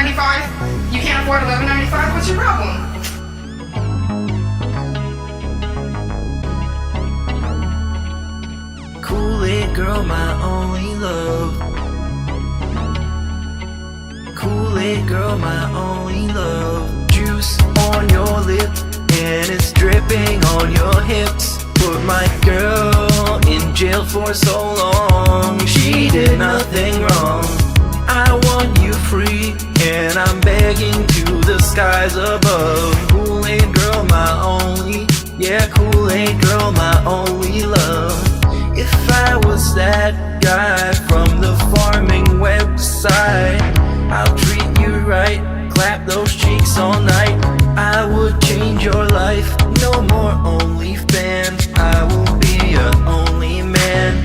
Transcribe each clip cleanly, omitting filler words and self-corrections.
$11.95? You can't afford $11.95? What's your problem? Kool-Aid girl, my only love. Kool-Aid girl, my only love. Juice on your lip and it's dripping on your hips. Put my girl in jail for so long. She did nothing wrong. I want you free and I'm begging to the skies above. Kool-Aid girl, my only, yeah, Kool-Aid girl, my only love. If I was that guy from the farming website, I'll treat you right, clap those cheeks all night. I would change your life, no more OnlyFans. I will be your only man.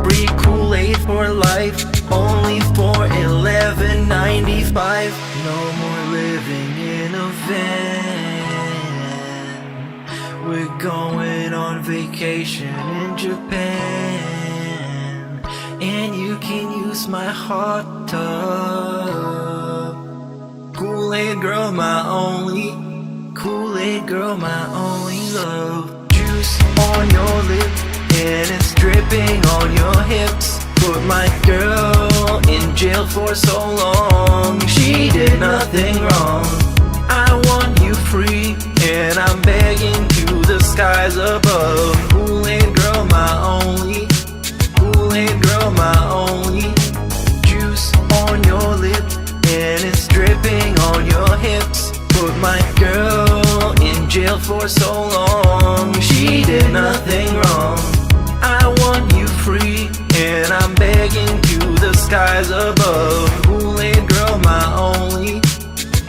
Free Kool-Aid for life, only for $11.95. No more living in a van. We're going on vacation in Japan, and you can use my hot tub. Kool-Aid girl, my only, Kool-Aid girl, my only love. Juice on your lip and it's dripping on your hips. Put my girl in jail for so long. She did nothing wrong. I want you free and I'm begging to the skies above. Kool-Aid girl, my only, Kool-Aid girl, my only. Juice on your lip and it's dripping on your hips. Put my girl in jail for so long. She did nothing wrong. I want you free and I'm begging to the skies above. Kool-Aid girl, my only,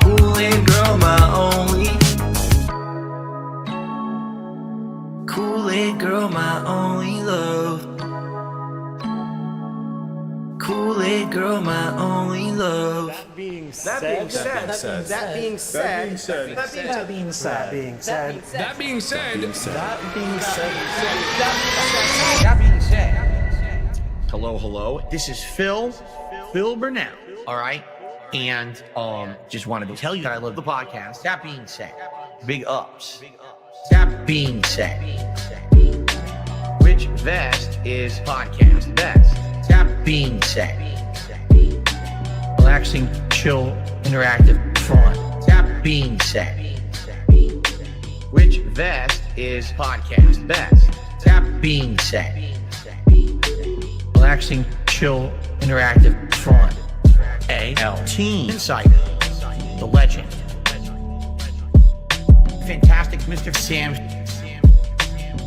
Kool-Aid girl, my only. Kool-Aid girl, my only love. Kool-Aid girl, my only love. That being said. Hello. This is Phil Burnell. All right, and just wanted to tell you that I love the podcast. That being said, big ups. That being said, which vest is podcast best? That being said, relaxing, chill, interactive, fun. That being said, which vest is podcast best? That being said, relaxing, chill, interactive, fun. ALT Insider, the legend, fantastic Mr. Sam,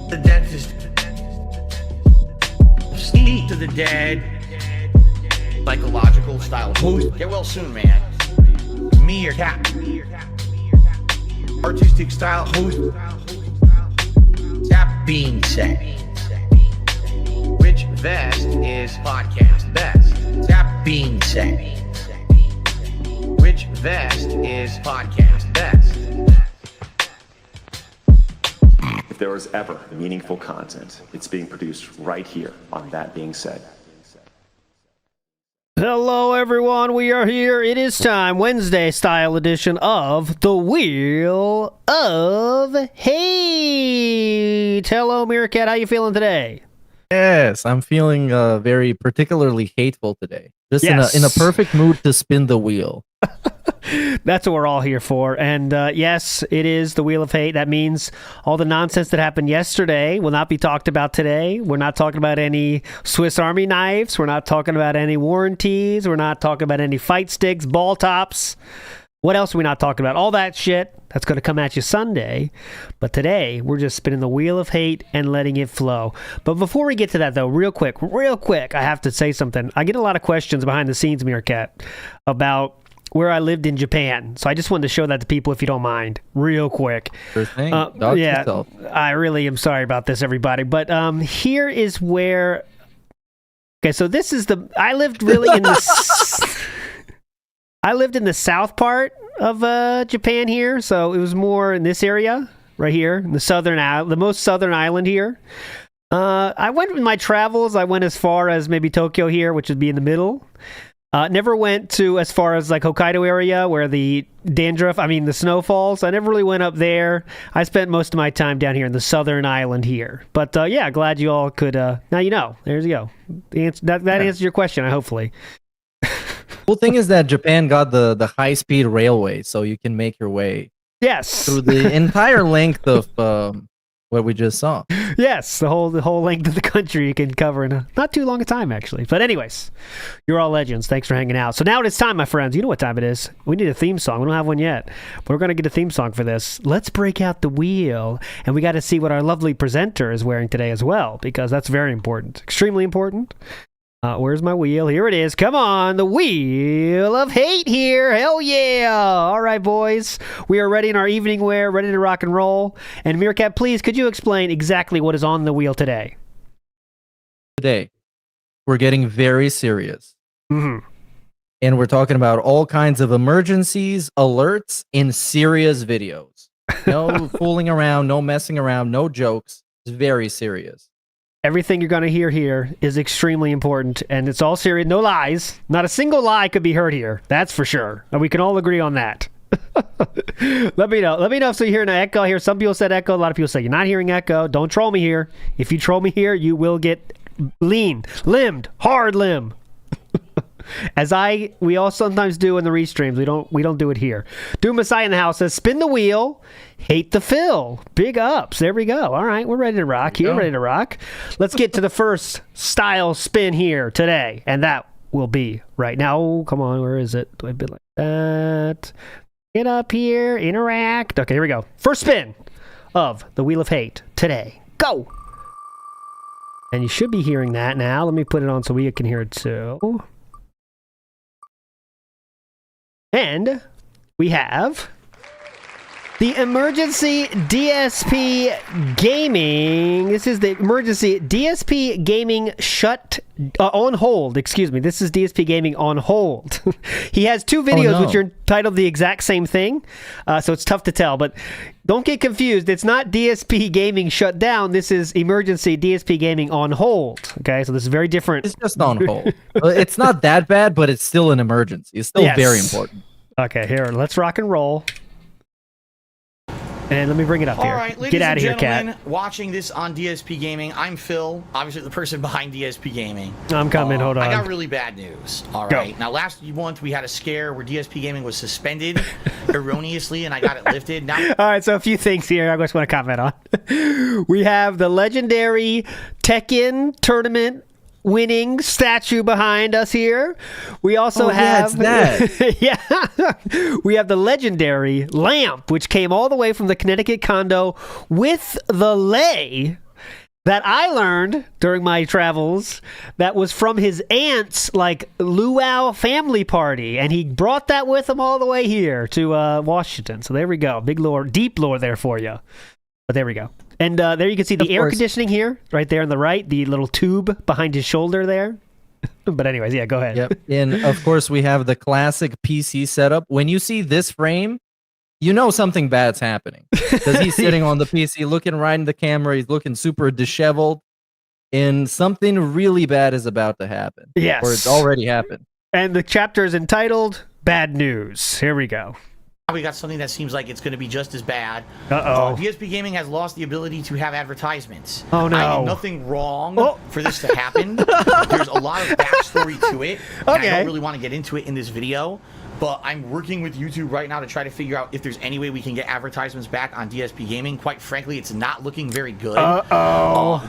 the dentist, Steve to the dead, psychological style host. Get well soon, man. Me, your cat, artistic style host. That being said, which vest is podcast best? That being said, which vest is podcast best? If there was ever meaningful content, it's being produced right here on That Being Said. Hello, everyone. We are here. It is time, Wednesday style edition of The Wheel of Hate. Hello, Meerkat. How you feeling today? Yes, I'm feeling very particularly hateful today. Just Yes. in a perfect mood to spin the wheel. That's what we're all here for. And yes, it is the Wheel of Hate. That means all the nonsense that happened yesterday will not be talked about today. We're not talking about any Swiss Army knives. We're not talking about any warranties. We're not talking about any fight sticks, ball tops. What else are we not talking about? All that shit. That's going to come at you Sunday. But today, we're just spinning the Wheel of Hate and letting it flow. But before we get to that, though, real quick, I have to say something. I get a lot of questions behind the scenes, Meerkat, about where I lived in Japan. So I just wanted to show that to people, if you don't mind, real quick. Sure thing. Yeah, Yourself. I really am sorry about this, everybody. But here is where... Okay, so this is the... I lived really in the... I lived in the south part of Japan here, so it was more in this area, right here, in the most southern island here. I went with my travels. I went as far as maybe Tokyo here, which would be in the middle. Never went to as far as like Hokkaido area where the the snow falls. I never really went up there. I spent most of my time down here in the southern island here. But yeah, glad you all could. Now you know. There you go. That answers your question, hopefully. Cool thing is that Japan got the high-speed railway, so you can make your way through the entire length of what we just saw. Yes, the whole length of the country you can cover in a not too long a time, actually. But anyways, you're all legends. Thanks for hanging out. So now it is time, my friends. You know what time it is. We need a theme song. We don't have one yet, but we're going to get a theme song for this. Let's break out the wheel, and we got to see what our lovely presenter is wearing today as well, because that's very important, extremely important. Where's my wheel? Here it is. Come on, the Wheel of Hate here. Hell yeah. All right, boys. We are ready in our evening wear, ready to rock and roll. And Meerkat, please, could you explain exactly what is on the wheel today? Today, we're getting very serious. Mm-hmm. And we're talking about all kinds of emergencies, alerts, and serious videos. No fooling around, no messing around, no jokes. It's very serious. Everything you're going to hear here is extremely important, and it's all serious. No lies. Not a single lie could be heard here. That's for sure. And we can all agree on that. Let me know. Let me know if you're hearing an echo here. Some people said echo. A lot of people say you're not hearing echo. Don't troll me here. If you troll me here, you will get limbed, hard limb. As we all sometimes do in the restreams. We don't do it here. Doom Messiah in the house says, spin the wheel, hate the fill. Big ups. There we go. All right, we're ready to rock here. Ready to rock. Let's get to the first style spin here today, and that will be right now. Oh, come on, where is it? Do I bit like that? Get up here, interact. Okay, here we go. First spin of the Wheel of Hate today. Go. And you should be hearing that now. Let me put it on so we can hear it too. And we have the emergency DSP Gaming. This is the emergency DSP Gaming on hold. Excuse me. This is DSP Gaming on hold. He has two videos which are titled the exact same thing, so it's tough to tell. But don't get confused. It's not DSP Gaming shut down. This is emergency DSP Gaming on hold. Okay, so this is very different. It's just on hold. It's not that bad, but it's still an emergency. It's still very important. Okay, here, let's rock and roll. And let me bring it up here. All right, ladies Get out of here, and gentlemen, Cat. watching this on DSP Gaming, I'm Phil, obviously the person behind DSP Gaming. I'm coming, hold on. I got really bad news, all right? Now, last month we had a scare where DSP Gaming was suspended erroneously, and I got it lifted. Now, all right, so a few things here I just want to comment on. We have the legendary Tekken tournament winning statue behind us here. We also have we have the legendary lamp, which came all the way from the Connecticut condo with the lei that I learned during my travels that was from his aunt's luau family party, and he brought that with him all the way here to Washington. So there we go. Big lore, deep lore there for you. But there we go. And there you can see the air conditioning here, right there on the right, the little tube behind his shoulder there. But anyways, yeah, go ahead. Yep. And of course, we have the classic PC setup. When you see this frame, you know something bad's happening. Because he's sitting on the PC, looking right in the camera. He's looking super disheveled. And something really bad is about to happen. Yes. Or it's already happened. And the chapter is entitled Bad News. Here we go. we got something that seems like it's going to be just as bad. DSP Gaming has lost the ability to have advertisements. Oh, no. I did nothing wrong for this to happen. There's a lot of backstory to it. And I don't really want to get into it in this video. But I'm working with YouTube right now to try to figure out if there's any way we can get advertisements back on DSP Gaming. Quite frankly, it's not looking very good.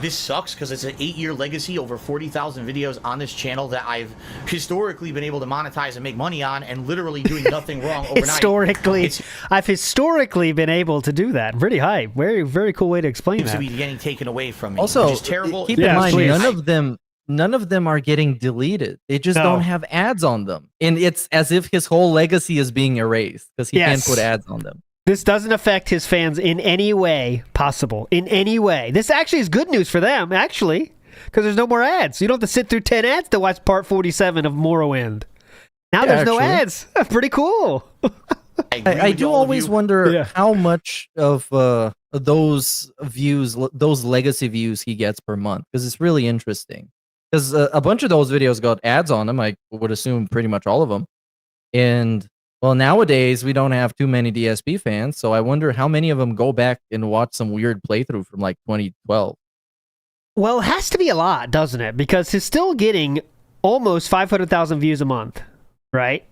This sucks because it's an 8-year legacy, over 40,000 videos on this channel that I've historically been able to monetize and make money on, and literally doing nothing wrong overnight. I've historically been able to do that. Pretty high. Very, very cool way to explain that. Seems to be getting taken away from me. Also, which is terrible. Keep in mind, none of them are getting deleted. They just don't have ads on them. And it's as if his whole legacy is being erased because he can't put ads on them. This doesn't affect his fans in any way possible. In any way. This actually is good news for them, actually, because there's no more ads. You don't have to sit through 10 ads to watch part 47 of Morrowind. Now there's no ads. Pretty cool. I do always wonder how much of those views, those legacy views he gets per month, because it's really interesting. because a bunch of those videos got ads on them. I would assume pretty much all of them. And well, nowadays we don't have too many DSP fans, so I wonder how many of them go back and watch some weird playthrough from like 2012. Well, it has to be a lot, doesn't it? Because he's still getting almost 500,000 views a month, right?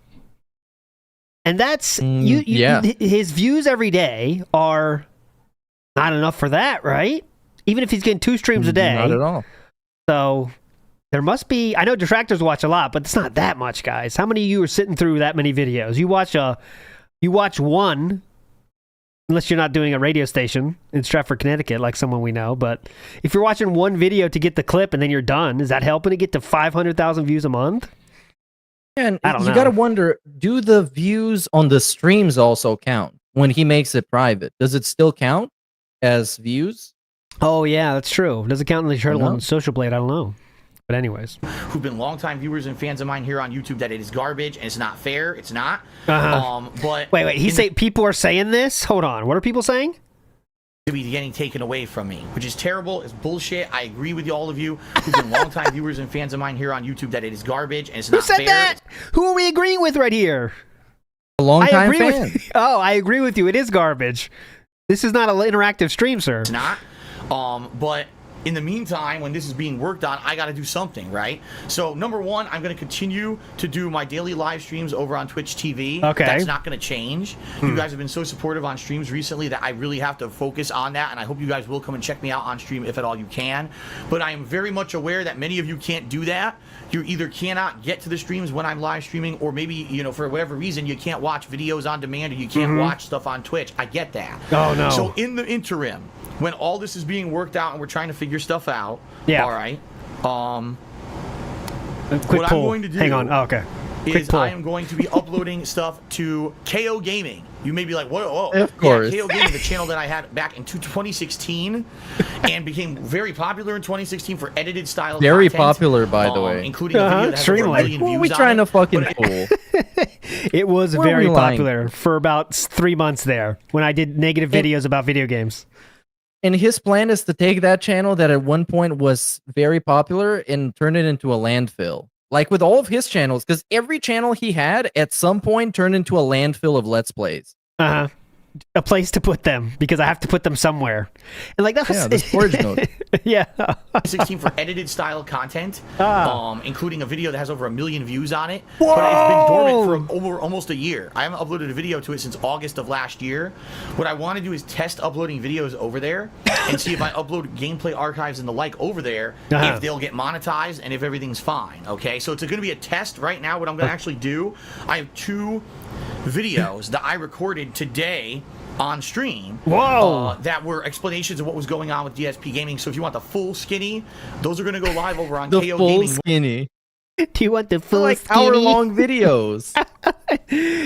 And that's yeah. His views every day are not enough for that, right? Even if he's getting 2 streams a day. Not at all. So there must be. I know detractors watch a lot, but it's not that much, guys. How many of you are sitting through that many videos? You watch one, unless you're not doing a radio station in Stratford, Connecticut, like someone we know. But if you're watching one video to get the clip and then you're done, is that helping to get to 500,000 views a month? And I don't know. You got to wonder, do the views on the streams also count when he makes it private? Does it still count as views? Oh, yeah, that's true. Does it count in the Turtle and Social Blade? I don't know. But anyways. Who've been longtime viewers and fans of mine here on YouTube that it is garbage and it's not fair. It's not. But wait. People are saying this? Hold on. What are people saying? To be getting taken away from me, which is terrible. It's bullshit. I agree with all of you who've been longtime viewers and fans of mine here on YouTube that it is garbage and it's not fair. Who said that? Who are we agreeing with right here? A long-time fan. I agree with you. It is garbage. This is not an interactive stream, sir. It's not. But in the meantime, when this is being worked on, I got to do something, right? So, number one, I'm going to continue to do my daily live streams over on Twitch TV. Okay. That's not going to change. You guys have been so supportive on streams recently that I really have to focus on that, and I hope you guys will come and check me out on stream if at all you can. But I am very much aware that many of you can't do that. You either cannot get to the streams when I'm live streaming, or maybe, you know, for whatever reason, you can't watch videos on demand, or you can't watch stuff on Twitch. I get that. Oh, no. So, in the interim, when all this is being worked out and we're trying to figure stuff out, all right, quick what pull. I'm going to do Hang on. Oh, okay. is I am going to be uploading stuff to KO Gaming. You may be like, what? Oh, of course. Yeah, KO Gaming, the channel that I had back in 2016 and became very popular in 2016 for edited style Very content, popular, by the way. including a video that has over 1 million What are views we on trying it. to fucking fool? It was Where are very we lying? popular for about 3 months there when I did negative videos about video games. And his plan is to take that channel that at one point was very popular and turn it into a landfill. Like with all of his channels, because every channel he had at some point turned into a landfill of Let's Plays. Uh-huh. A place to put them, because I have to put them somewhere. And like that was... Yeah, the storage node. Yeah. 2016 for edited style content, including a video that has over 1 million views on it. Whoa! But it's been dormant for almost a year. I haven't uploaded a video to it since August of last year. What I want to do is test uploading videos over there and see if I upload gameplay archives and the like over there, if they'll get monetized and if everything's fine. Okay, so it's going to be a test right now. What I'm going to actually do, I have 2 videos that I recorded today on stream. Whoa! That were explanations of what was going on with DSP Gaming. So if you want the full skinny, those are going to go live over on The KO full Gaming. skinny. Do you want the full Like skinny? hour-long videos. The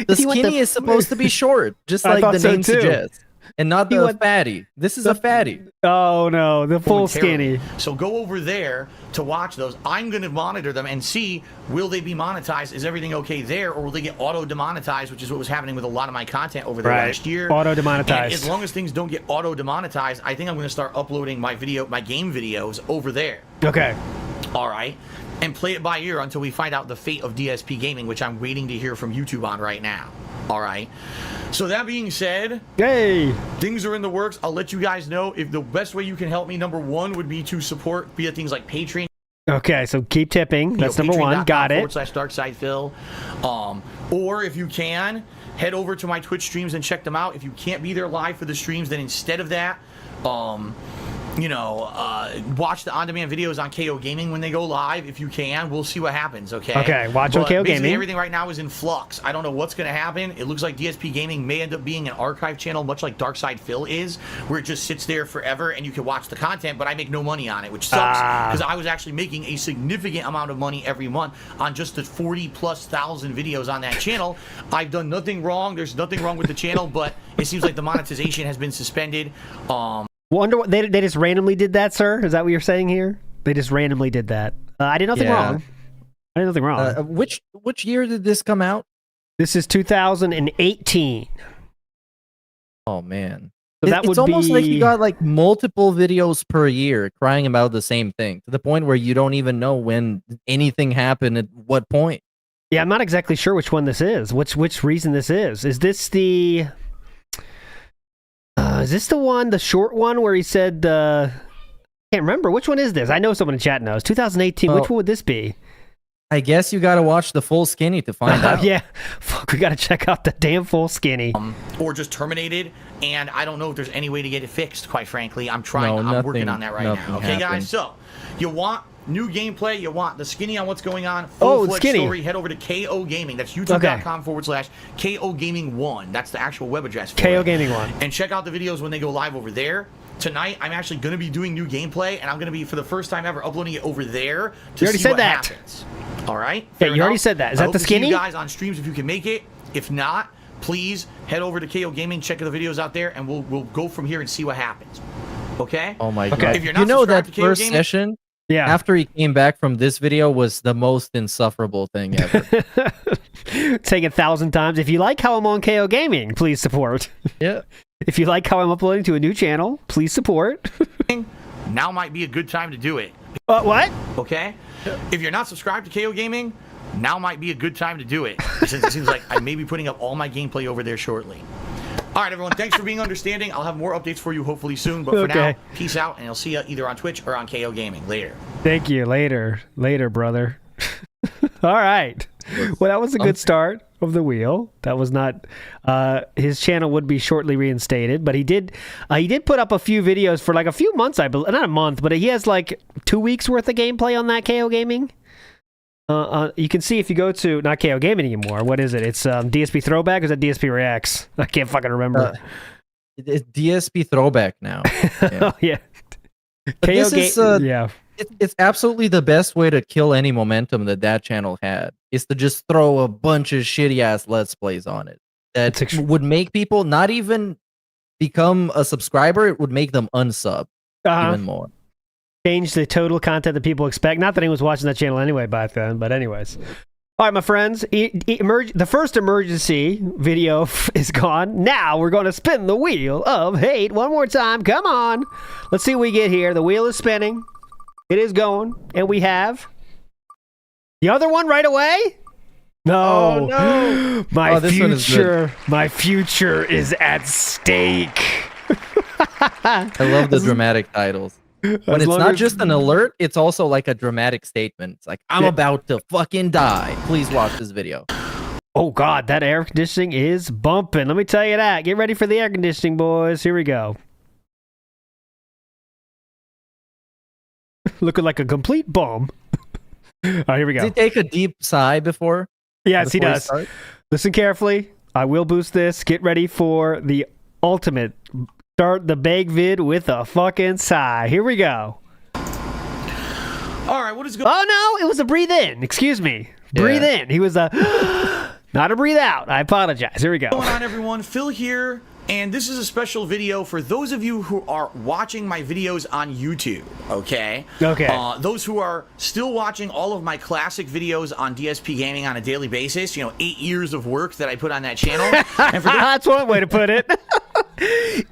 Do you want skinny is supposed to be short, just I like thought the so name too. suggests. And not Do you the want- fatty. This is a fatty. Oh, no. The full momentarily. skinny. So go over there to watch those. I'm going to monitor them and see, will they be monetized? Is everything okay there? Or will they get auto demonetized, which is what was happening with a lot of my content over there last year. Auto And demonetized. as long as things don't get auto demonetized, I think I'm going to start uploading my game videos over there. Okay. All right. And play it by ear until we find out the fate of DSP Gaming, which I'm waiting to hear from YouTube on right now. All right. So that being said, Hey. things are in the works. I'll let you guys know if the best way you can help me, number one, would be to support via things like Patreon. Okay, so keep tipping. That's number one. Got it. /DarksidePhil. Or if you can, head over to my Twitch streams and check them out. If you can't be there live for the streams, then instead of that, watch the on-demand videos on KO Gaming when they go live. If you can, we'll see what happens. Okay. Watch on KO basically Gaming. Everything right now is in flux. I don't know what's going to happen. It looks like DSP Gaming may end up being an archive channel, much like DarksidePhil is, where it just sits there forever and you can watch the content, but I make no money on it, which sucks because I was actually making a significant amount of money every month on just the 40,000+ videos on that channel. I've done nothing wrong. There's nothing wrong with the channel, but it seems like the monetization has been suspended. Wonder what they just randomly did that, sir? Is that what you're saying here? They just randomly did that. I did nothing wrong. I did nothing wrong. Which year did this come out? This is 2018. Oh man. So that It's would almost be like you got like multiple videos per year crying about the same thing to the point where you don't even know when anything happened at what point. Yeah, I'm not exactly sure which one this is. Which reason this is? Is this the one, the short one where he said? I can't remember. Which one is this? I know someone in chat knows. 2018. Well, which one would this be? I guess you got to watch the full skinny to find out. Yeah, fuck, we got to check out the damn full skinny. Or just terminated, and I don't know if there's any way to get it fixed, quite frankly. I'm trying. No, I'm working on that right now. Okay, happened. guys? So, you want new gameplay, you want the skinny on what's going on, Oh, full-fledged skinny. story, head over to KO Gaming. That's youtube.com/KO Gaming 1. That's the actual web address for KO it. Gaming 1. And check out the videos when they go live over there. Tonight, I'm actually going to be doing new gameplay, and I'm going to be, for the first time ever, uploading it over there to You already see said what that. happens. All right? Yeah, Fair you already enough? said that. Is I that hope the to see skinny? you guys on streams if you can make it. If not, please head over to KO Gaming, check the videos out there, and we'll go from here and see what happens. Okay? Oh my Okay. god! If you're not You know that subscribed to KO first Gaming- session Yeah. after he came back from this video was the most insufferable thing ever. Take 1,000 times. If you like how I'm on KO Gaming, please support. Yeah. If you like how I'm uploading to a new channel, please support. Now might be a good time to do it. What? Okay? If you're not subscribed to KO Gaming, now might be a good time to do it. Since it seems like I may be putting up all my gameplay over there shortly. All right, everyone. Thanks for being understanding. I'll have more updates for you hopefully soon. But for Okay. now, peace out, and I'll see you either on Twitch or on KO Gaming later. Thank you. Later, brother. All right. Well, that was a good start of the wheel. That was not. His channel would be shortly reinstated, but he did put up a few videos for like a few months. I believe, not a month, but he has like 2 weeks worth of gameplay on that KO Gaming. You can see if you go to not KO Gaming anymore. What is it? It's DSP Throwback or is that DSP Reacts? I can't fucking remember. It's DSP throwback now. Yeah. Oh yeah. But this is, yeah. It's absolutely the best way to kill any momentum that channel had is to just throw a bunch of shitty ass let's plays on it that would make people not even become a subscriber. It would make them unsub even more. Change the total content that people expect. Not that anyone's watching that channel anyway back then, but anyways. All right, my friends, the first emergency video is gone. Now we're going to spin the wheel of hate one more time. Come on. Let's see what we get here. The wheel is spinning. It is going. And we have the other one right away. No. Oh, no. My this one is good. My future is at stake. I love the dramatic titles. When it's not just an alert, it's also like a dramatic statement. It's like, I'm about to fucking die. Please watch this video. Oh, God, that air conditioning is bumping. Let me tell you that. Get ready for the air conditioning, boys. Here we go. Looking like a complete bum. All right, here we go. Does he take a deep sigh before? Yes, he before does. starts? Listen carefully. I will boost this. Get ready for the ultimate. Start the bag vid with a fucking sigh. Here we go. All right, what is going Oh, no, it was a breathe in. Excuse me. Breathe in. He was a... Not a breathe out. I apologize. Here we go. on, everyone? Phil here, and this is a special video for those of you who are watching my videos on YouTube, okay? Okay. Those who are still watching all of my classic videos on DSP Gaming on a daily basis, 8 years of work that I put on that channel. And for That's one way to put it.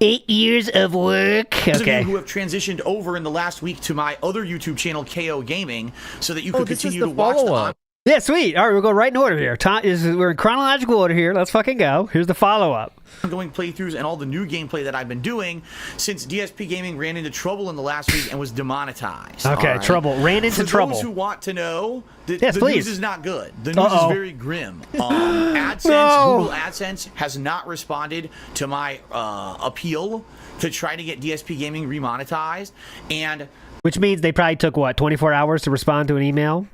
8 years of work. those of Okay. you who have transitioned over in the last week to my other YouTube channel, KO Gaming, so that you can this is continue the to watch the follow-up. Yeah, sweet. All right, we'll go right in order here. We're in chronological order here. Let's fucking go. Here's the follow-up. ongoing playthroughs and all the new gameplay that I've been doing since DSP Gaming ran into trouble in the last week and was demonetized. Okay, all right? trouble. Ran into trouble. For those who want to know, the Yes, please. news is not good. The news is very grim. AdSense, No. Google AdSense has not responded to my appeal to try to get DSP Gaming remonetized, and Which means they probably took, 24 hours to respond to an email?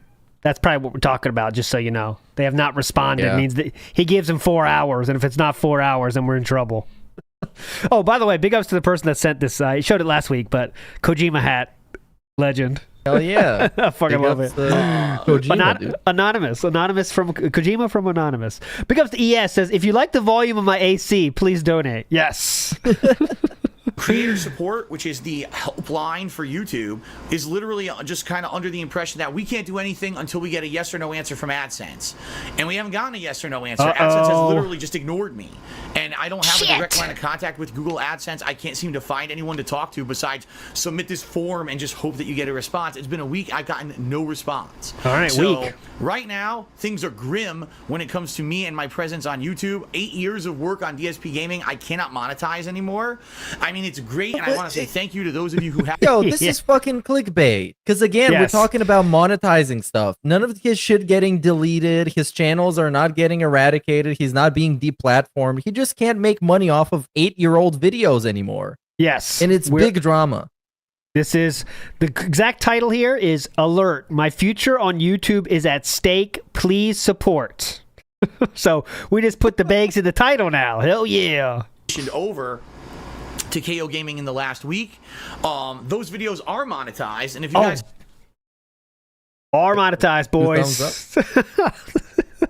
That's probably what we're talking about, just so you know. They have not responded. Yeah. It means that he gives them 4 hours, and if it's not 4 hours, then we're in trouble. Oh, by the way, big ups to the person that sent this. I showed it last week, but Kojima hat. Legend. Hell yeah. I fucking Big love ups it. to Kojima, dude. Anonymous from Kojima from Anonymous. Big ups to ES says, if you like the volume of my AC, please donate. Yes. creator support, which is the helpline for YouTube, is literally just kind of under the impression that we can't do anything until we get a yes or no answer from AdSense. And we haven't gotten a yes or no answer. AdSense has literally just ignored me. And and I don't have a direct line of contact with Google AdSense. I can't seem to find anyone to talk to besides submit this form and just hope that you get a response. It's been a week. I've gotten no response. All right, so right now, things are grim when it comes to me and my presence on YouTube. 8 years of work on DSP Gaming, I cannot monetize anymore. I mean, it's great, and I want to say thank you to those of you who have. Yo, this is fucking clickbait. Because again, we're talking about monetizing stuff. None of his shit getting deleted. His channels are not getting eradicated. He's not being deplatformed. He just can't make money off of 8-year-old videos anymore. Yes. And it's big drama. This is the exact title here is Alert. My future on YouTube is at stake. Please support. So we just put the bags in the title now. Hell yeah. Over to KO Gaming in the last week. Those videos are monetized, and if you guys are monetized, boys,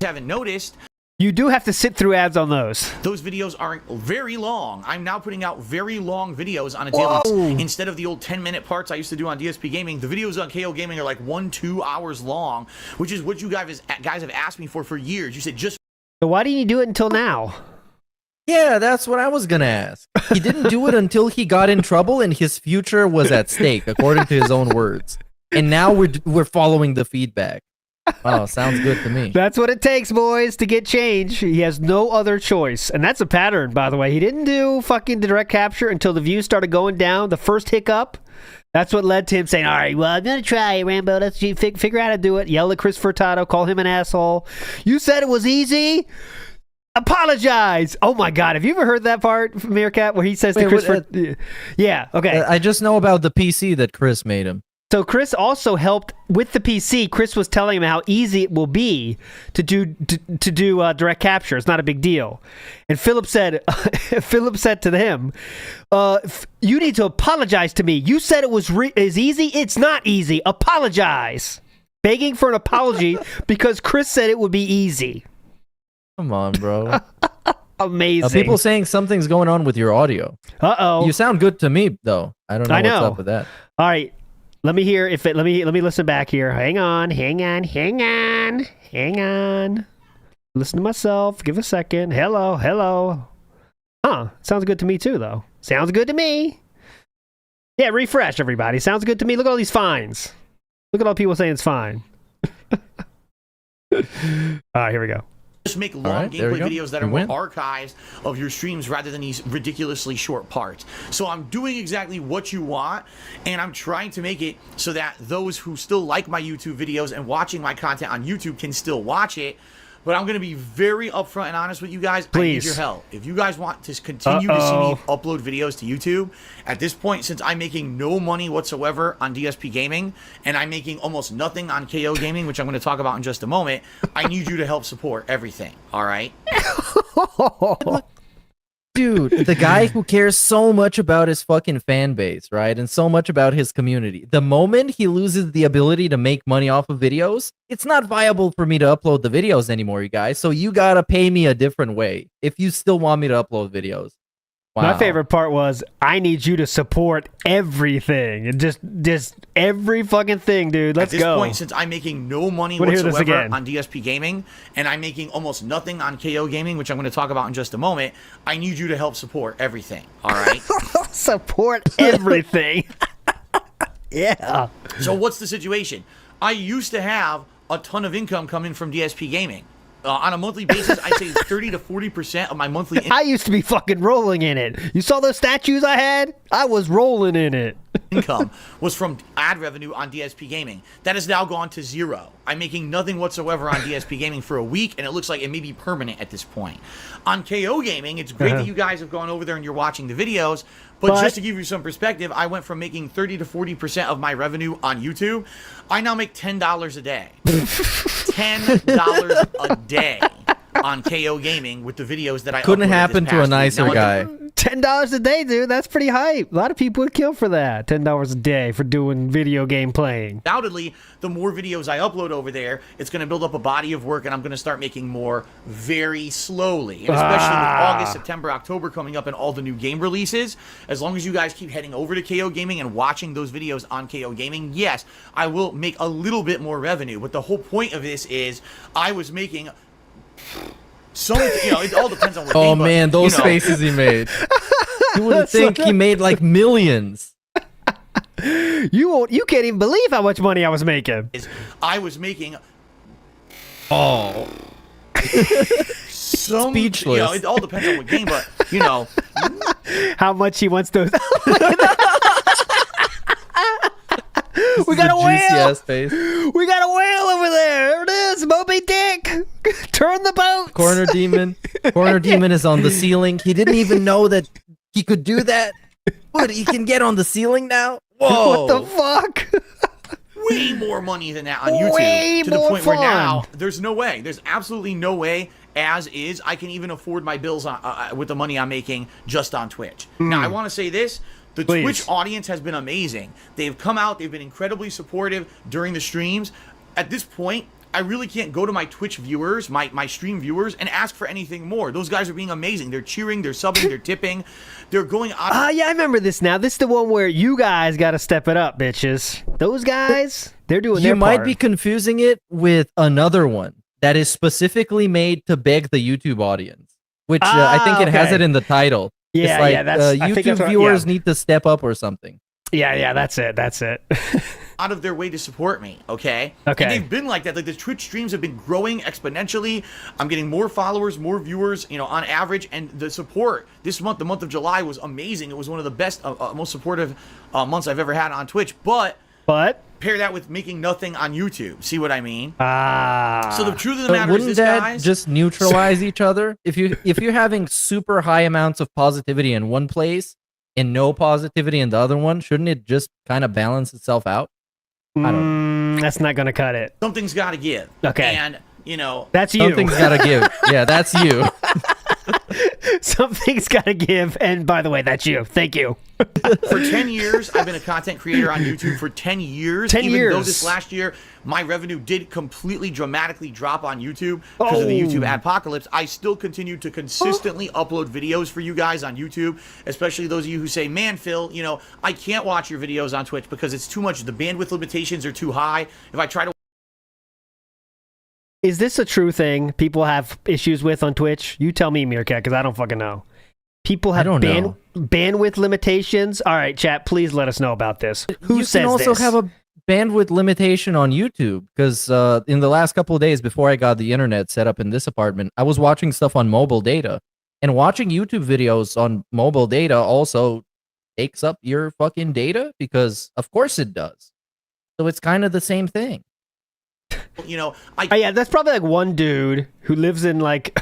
haven't noticed, you do have to sit through ads on those. Those videos are very long. I'm now putting out very long videos on a daily. Instead of the old 10-minute parts I used to do on DSP Gaming, the videos on KO Gaming are like 1-2 hours long, which is what you guys have asked me for years. You said just. So why didn't you do it until now? Yeah, that's what I was gonna ask. He didn't do it until he got in trouble and his future was at stake, according to his own words. And now we're following the feedback. Oh, sounds good to me. That's what it takes, boys, to get change. He has no other choice. And that's a pattern, by the way. He didn't do fucking direct capture until the views started going down. The first hiccup, that's what led to him saying, all right, well, I'm going to try it, Rambo. Let's figure out how to do it. Yell at Chris Furtado. Call him an asshole. You said it was easy? Apologize. Oh, my God. Have you ever heard that part, Meerkat, where he says to Chris yeah, okay. I just know about the PC that Chris made him. So Chris also helped with the PC. Chris was telling him how easy it will be to do direct capture. It's not a big deal. And Philip said to him, "You need to apologize to me. You said it was easy. It's not easy. Apologize." Begging for an apology because Chris said it would be easy. Come on, bro. Amazing. People saying something's going on with your audio. Uh-oh. You sound good to me, though. I don't know what's up with that. All right. Let me hear if it. Let me listen back here. Hang on. Listen to myself. Give a second. Hello. Huh? Sounds good to me too, though. Sounds good to me. Yeah, refresh everybody. Sounds good to me. Look at all these fines. Look at all the people saying it's fine. All right, here we go. Just make long gameplay videos that are more archives of your streams rather than these ridiculously short parts. So I'm doing exactly what you want, and I'm trying to make it so that those who still like my YouTube videos and watching my content on YouTube can still watch it. But I'm going to be very upfront and honest with you guys. Please. I need your help. If you guys want to continue to see me upload videos to YouTube, at this point, since I'm making no money whatsoever on DSP Gaming, and I'm making almost nothing on KO Gaming, which I'm going to talk about in just a moment, I need you to help support everything, all right? Dude, the guy who cares so much about his fucking fan base, right? And so much about his community. The moment he loses the ability to make money off of videos, it's not viable for me to upload the videos anymore, you guys. So you gotta pay me a different way if you still want me to upload videos. Wow. My favorite part was, I need you to support everything. And just every fucking thing, dude. Let's go. At this point, since I'm making no money whatsoever on DSP Gaming, and I'm making almost nothing on KO Gaming, which I'm going to talk about in just a moment, I need you to help support everything, all right? Support everything. Yeah. So what's the situation? I used to have a ton of income coming from DSP Gaming. On a monthly basis, I'd say 30 to 40% of my monthly income. I used to be fucking rolling in it. You saw those statues I had? I was rolling in it. Income was from ad revenue on DSP Gaming. That has now gone to zero. I'm making nothing whatsoever on DSP Gaming for a week, and it looks like it may be permanent at this point. On KO Gaming, it's great that you guys have gone over there and you're watching the videos, but just to give you some perspective, I went from making 30 to 40% of my revenue on YouTube. I now make $10 a day. $10 a day on KO Gaming with the videos that I couldn't happen to a nicer guy. $10 a day, dude. That's pretty hype. A lot of people would kill for that. $10 a day for doing video game playing. Undoubtedly, the more videos I upload over there, it's going to build up a body of work, and I'm going to start making more very slowly. And especially with August, September, October coming up and all the new game releases, as long as you guys keep heading over to KO Gaming and watching those videos on KO Gaming, yes, I will make a little bit more revenue. But the whole point of this is I was making Some, it all depends on what Oh game, but, man, those faces he made. You would think he made like millions. You can't even believe how much money I was making. I was making Oh, some, speechless. it all depends on what game, but, How much he wants those. We got a juicy whale. ass face. We got a whale over there. There it is, Moby Dick. Turn the boat. Corner demon. Corner demon is on the ceiling. He didn't even know that he could do that. What? He can get on the ceiling now? Whoa! What the fuck? way more money than that on YouTube. Way to the more point where fun. now, there's no way. There's absolutely no way, as is, I can even afford my bills with the money I'm making just on Twitch. Now, I want to say this. The Please. Twitch audience has been amazing. They've come out. They've been incredibly supportive during the streams. At this point, I really can't go to my Twitch viewers, my stream viewers, and ask for anything more. Those guys are being amazing. They're cheering, they're subbing, they're tipping. They're going out. Yeah, I remember this now. This is the one where you guys got to step it up, bitches. Those guys, they're doing their You might part. be confusing it with another one that is specifically made to beg the YouTube audience, which I think it has okay. it in the title. Yeah, it's like, yeah, that's- I think YouTube that's what- viewers yeah. need to step up or something. Yeah, that's it. That's it. out of their way to support me, okay? Okay. And they've been like that. Like, the Twitch streams have been growing exponentially. I'm getting more followers, more viewers, on average. And the support this month, the month of July, was amazing. It was one of the best, most supportive months I've ever had on Twitch. But pair that with making nothing on YouTube. See what I mean? So the truth of the But matter is wouldn't this, that guys. just neutralize each other? If you're having super high amounts of positivity in one place and no positivity in the other one, shouldn't it just kind of balance itself out? I don't know. That's not going to cut it. Something's got to give. Okay. And, That's you. Something's got to give. Yeah, that's you. Something's got to give. And by the way, that's you. Thank you. For 10 years, I've been a content creator on YouTube for 10 years. 10 Even years. though this last year, my revenue did completely dramatically drop on YouTube because of the YouTube ADPOCALYPSE, I still continue to consistently upload videos for you guys on YouTube, especially those of you who say, man, Phil, I can't watch your videos on Twitch because it's too much. The bandwidth limitations are too high. If I try to Is this a true thing people have issues with on Twitch? You tell me, Meerkat, because I don't fucking know. People have don't know. bandwidth limitations? All right, chat, please let us know about this. Who you says can also this? have a bandwidth limitation on YouTube because in the last couple of days before I got the internet set up in this apartment, I was watching stuff on mobile data, and watching YouTube videos on mobile data also takes up your fucking data because of course it does. So it's kind of the same thing. yeah, that's probably like one dude who lives in like,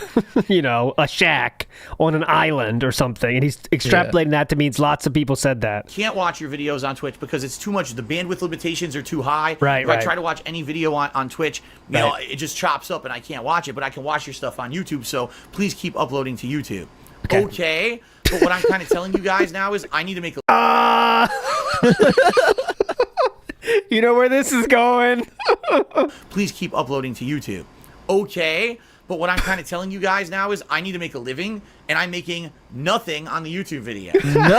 a shack on an island or something, and he's extrapolating that to means lots of people said that. can't watch your videos on Twitch because it's too much. The bandwidth limitations are too high. Right, If I right. try to watch any video on Twitch, Right. it just chops up and I can't watch it, but I can watch your stuff on YouTube, so please keep uploading to YouTube. Okay. Okay, but what I'm kind of telling you guys now is I need to make a You know where this is going? please keep uploading to YouTube. Okay, but what I'm kind of telling you guys now is I need to make a living, and I'm making nothing on the YouTube video.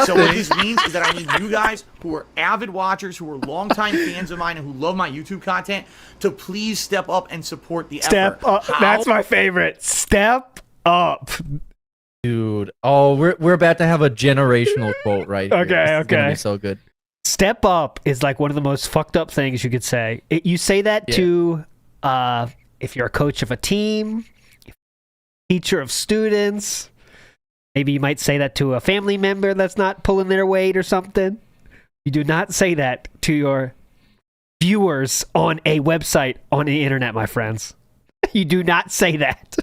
So what this means is that I need you guys who are avid watchers, who are longtime fans of mine, and who love my YouTube content to please step up and support the Step effort. up. How? That's my favorite. Step up. Dude, oh, we're about to have a generational quote right here. Okay, This is gonna okay. be so good. Step up is like one of the most fucked up things you could say. You say that to if you're a coach of a team, teacher of students. Maybe you might say that to a family member that's not pulling their weight or something. You do not say that to your viewers on a website on the internet, my friends. You do not say that.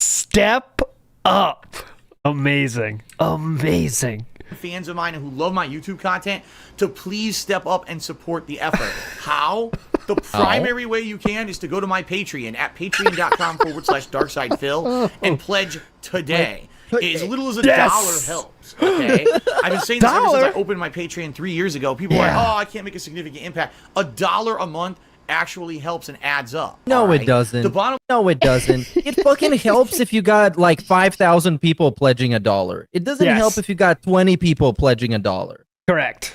Step up. Amazing. Amazing. Fans of mine and who love my YouTube content to please step up and support the effort. How? The primary way you can is to go to my Patreon at patreon.com/darksidephil and pledge today. As little as $1 helps. Okay, I've been saying this ever since I opened my Patreon 3 years ago. People are like, "Oh, I can't make a significant impact." $1 a month actually helps and adds up. No, all right? it doesn't. The bottom No, it doesn't. It fucking helps if you got like 5,000 people pledging $1. It doesn't Yes. help if you got 20 people pledging $1. Correct.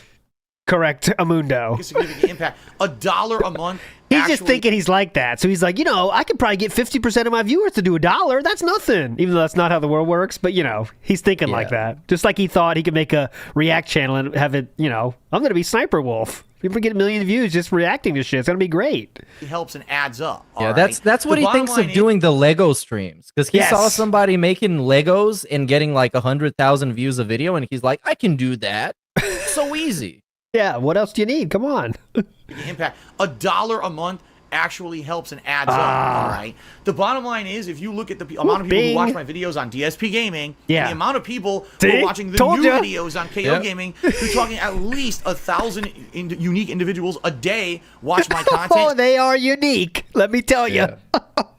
Correct, Amundo. A significant impact. $1 a month. He's just thinking he's like that. So he's like, I could probably get 50% of my viewers to do $1. That's nothing. Even though that's not how the world works. But, he's thinking like that. Just like he thought he could make a React channel and have it, I'm going to be Sniper Wolf. People get 1 million views just reacting to shit. It's going to be great. It helps and adds up. Yeah, that's what he thinks of doing the Lego streams. Because he saw somebody making Legos and getting like 100,000 views a video. And he's like, I can do that. So easy. Yeah, what else do you need? Come on. Impact. $1 a month actually helps and adds up. All right. The bottom line is, if you look at the amount of people who watch my videos on DSP Gaming, and the amount of people who are watching the new videos on KO Gaming, you're talking at least 1,000 unique individuals a day watch my content. Oh, they are unique. Let me tell you.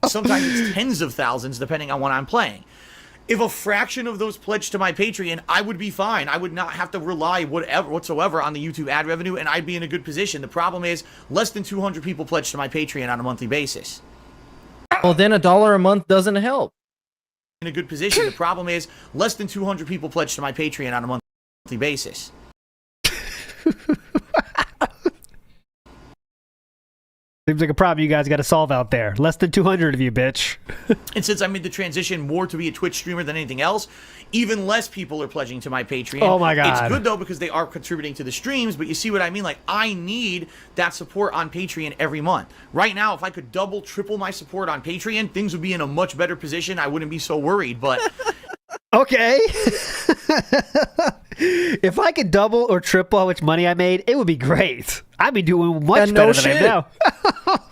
Sometimes it's tens of thousands, depending on what I'm playing. If a fraction of those pledged to my Patreon, I would be fine. I would not have to rely whatsoever on the YouTube ad revenue, and I'd be in a good position. The problem is, less than 200 people pledge to my Patreon on a monthly basis. Well, then $1 a month doesn't help. In a good position. The problem is, less than 200 people pledge to my Patreon on a monthly basis. Seems like a problem you guys got to solve out there. Less than 200 of you, bitch. And since I made the transition more to be a Twitch streamer than anything else, even less people are pledging to my Patreon. Oh my God. It's good though because they are contributing to the streams, but you see what I mean? Like, I need that support on Patreon every month. Right now, if I could double, triple my support on Patreon, things would be in a much better position. I wouldn't be so worried, but... Okay. If I could double or triple how much money I made, it would be great. I'd be doing much better than I am now.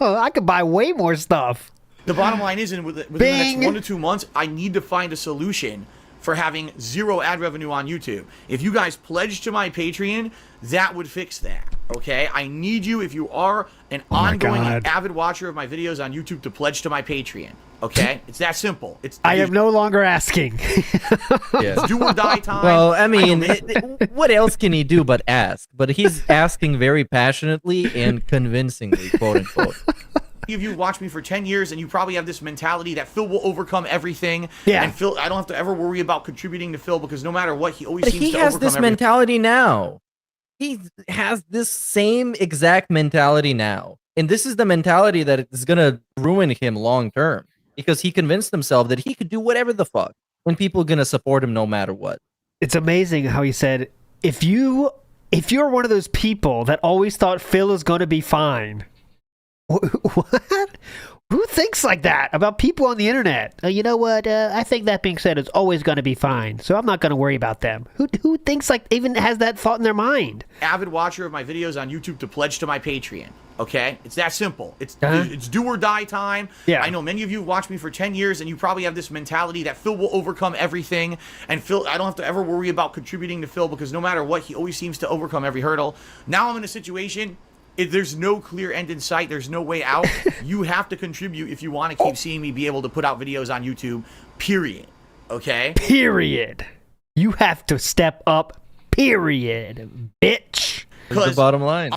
I could buy way more stuff. The bottom line is, within the next 1 to 2 months, I need to find a solution for having zero ad revenue on YouTube. If you guys pledge to my Patreon, that would fix that. Okay? I need you, if you are an ongoing avid watcher of my videos on YouTube, to pledge to my Patreon. Okay? It's that simple. I am no longer asking. It's do or die time. Well, I mean, what else can he do but ask? But he's asking very passionately and convincingly, quote unquote. If you watch me for 10 years and you probably have this mentality that Phil will overcome everything. Yeah. And Phil, I don't have to ever worry about contributing to Phil because no matter what, he always seems to overcome everything. He has this mentality now. He has this same exact mentality now. And this is the mentality that is going to ruin him long term. Because he convinced himself that he could do whatever the fuck. And people are going to support him no matter what. It's amazing how he said, if you're one of those people that always thought Phil is going to be fine... What? Who thinks like that about people on the internet? You know what? I think that being said, it's always going to be fine. So I'm not going to worry about them. Who thinks like even has that thought in their mind? Avid watcher of my videos on YouTube to pledge to my Patreon. Okay? It's that simple. It's do or die time. Yeah. I know many of you watched me for 10 years and you probably have this mentality that Phil will overcome everything. And Phil, I don't have to ever worry about contributing to Phil because no matter what, he always seems to overcome every hurdle. Now I'm in a situation... there's no clear end in sight. There's no way out. You have to contribute if you want to keep seeing me be able to put out videos on YouTube, period. Okay? Period. You have to step up, period, bitch. That's the bottom line.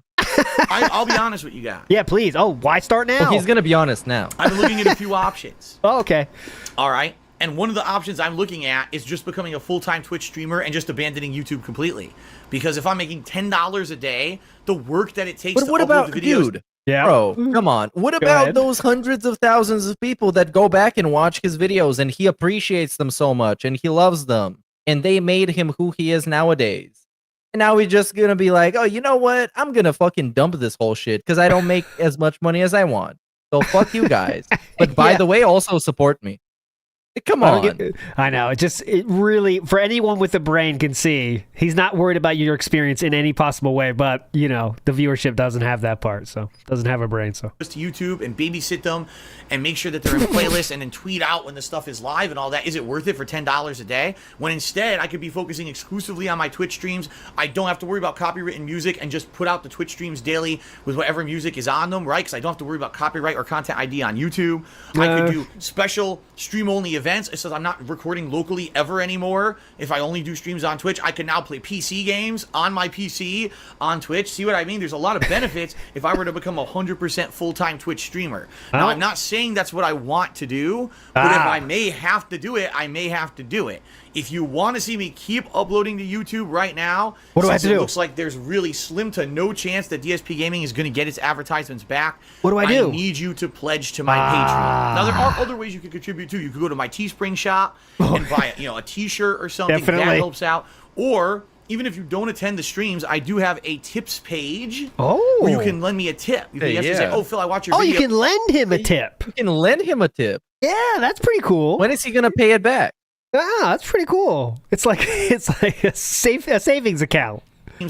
I'll be honest with you guys. Yeah, please. Oh, why start now? Well, he's going to be honest now. I've been looking at a few options. Oh, okay. All right? And one of the options I'm looking at is just becoming a full-time Twitch streamer and just abandoning YouTube completely. Because if I'm making $10 a day, the work that it takes to upload the videos... Dude, bro, come on. What about those hundreds of thousands of people that go back and watch his videos and he appreciates them so much and he loves them and they made him who he is nowadays? And now he's just going to be like, oh, you know what? I'm going to fucking dump this whole shit because I don't make as much money as I want. So fuck you guys. But by the way, also support me. Come on. I know. It really, for anyone with a brain can see, he's not worried about your experience in any possible way, but, the viewership doesn't have that part, so doesn't have a brain, so. Just to YouTube and babysit them and make sure that they're in a playlist and then tweet out when the stuff is live and all that. Is it worth it for $10 a day? When instead, I could be focusing exclusively on my Twitch streams. I don't have to worry about copywritten music and just put out the Twitch streams daily with whatever music is on them, right? Because I don't have to worry about copyright or content ID on YouTube. I could do special stream-only events. It says I'm not recording locally ever anymore. If I only do streams on Twitch, I can now play PC games on my PC on Twitch. See what I mean? There's a lot of benefits if I were to become a 100% full-time Twitch streamer. Now, I'm not saying that's what I want to do, but if I may have to do it, I may have to do it. If you want to see me keep uploading to YouTube right now, What do I have to it do? looks like there's really slim to no chance that DSP Gaming is going to get its advertisements back. What do I do? I need you to pledge to my Patreon. Now, there are other ways you can contribute too. You could go to my Teespring shop and buy a T-shirt or something. Definitely. That helps out. Or even if you don't attend the streams, I do have a tips page where you can lend me a tip. You can Hey, say, "Oh, Phil, I watch your Oh, video." you can lend him a tip. You can lend him a tip. Yeah, that's pretty cool. When is he gonna pay it back? Ah, that's pretty cool. It's like a savings account.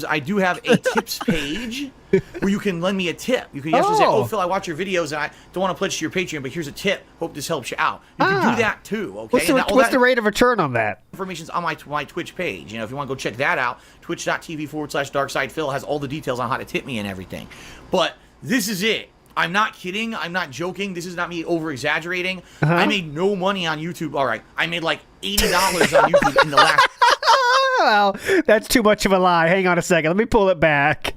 I do have a tips page where you can lend me a tip. You can actually say, "Oh, Phil, I watch your videos and I don't want to pledge to your Patreon, but here's a tip. Hope this helps you out." You can do that too. Okay. What's the rate of return on that? Information's on my Twitch page. If you want to go check that out, twitch.tv/DarkSidePhil has all the details on how to tip me and everything. But this is it. I'm not kidding. I'm not joking. This is not me over-exaggerating. I made no money on YouTube. All right. I made like $80 on YouTube in the last... Well, that's too much of a lie. Hang on a second. Let me pull it back.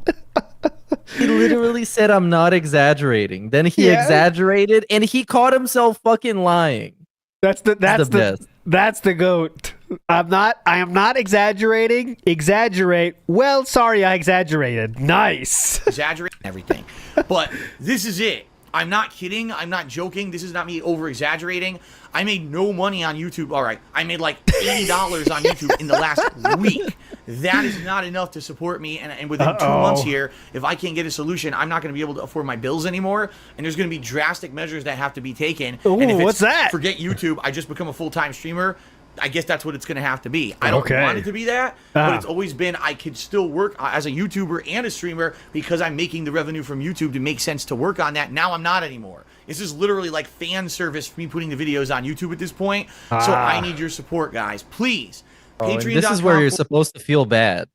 He literally said, "I'm not exaggerating." Then he exaggerated, and he caught himself fucking lying. That's the best. That's the goat. I am not exaggerating. Exaggerate. Well, sorry, I exaggerated. Nice. Exaggerate everything. But this is it. I'm not kidding. I'm not joking. This is not me over-exaggerating. I made no money on YouTube. All right. I made like $80 on YouTube in the last week. That is not enough to support me. And within 2 months here, if I can't get a solution, I'm not going to be able to afford my bills anymore. And there's going to be drastic measures that have to be taken. Ooh, and if what's that? Forget YouTube. I just become a full-time streamer. I guess that's what it's going to have to be. I don't want it to be that, but it's always been I could still work as a YouTuber and a streamer because I'm making the revenue from YouTube to make sense to work on that. Now I'm not anymore. This is literally like fan service for me putting the videos on YouTube at this point. So I need your support, guys. Please. Patreon. This is where you're supposed to feel bad.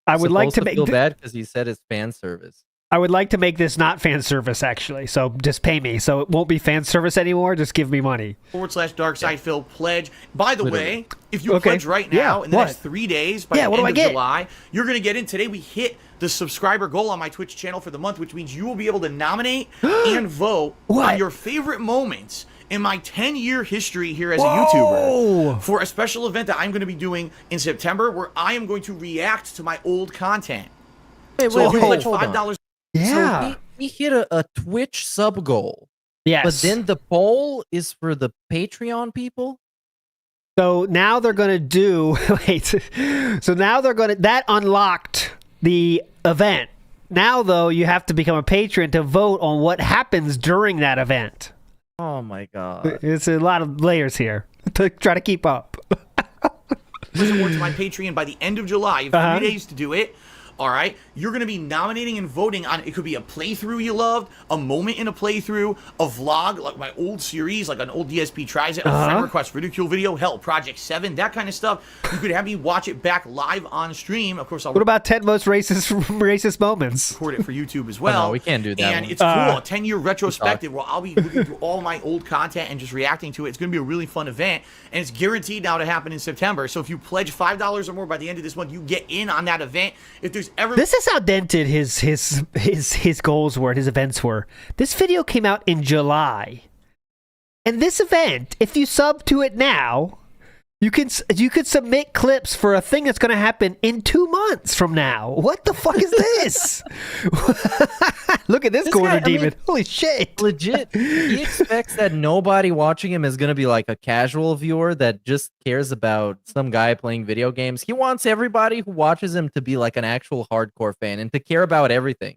I would like to feel bad because he said it's fan service. I would like to make this not fan service, actually. So just pay me. So it won't be fan service anymore. Just give me money. /DarkSidePhil pledge. By the way, if you pledge right now in the next 3 days, by the end of July, you're going to get in. Today we hit the subscriber goal on my Twitch channel for the month, which means you will be able to nominate and vote on your favorite moments in my 10-year history here as a YouTuber for a special event that I'm going to be doing in September where I am going to react to my old content. Wait, so if you pledge $5... Yeah. So he hit a Twitch sub goal. Yes. But then the poll is for the Patreon people? So now they're going to do... Wait. So now they're going to... That unlocked the event. Now, though, you have to become a patron to vote on what happens during that event. Oh, my God. It's a lot of layers here to try to keep up. Listen more to my Patreon by the end of July. You have 3 days to do it. All right, you're going to be nominating and voting on, it could be a playthrough you loved, a moment in a playthrough, a vlog, like my old series, like an old DSP tries it, a friend request ridicule video, hell, Project 7, that kind of stuff. You could have me watch it back live on stream. Of course, I'll What about 10 most racist moments? record it for YouTube as well. No, we can't do that And one. it's cool, a 10-year retrospective where I'll be looking through all my old content and just reacting to it. It's going to be a really fun event, and it's guaranteed now to happen in September. So if you pledge $5 or more by the end of this month, you get in on that event. If there's ever... This is how dented his goals were, his events were. This video came out in July. And this event, if you sub to it now, you could submit clips for a thing that's going to happen in 2 months from now. What the fuck is this? Look at this corner demon. Holy shit. Legit. He expects that nobody watching him is going to be like a casual viewer that just cares about some guy playing video games. He wants everybody who watches him to be like an actual hardcore fan and to care about everything.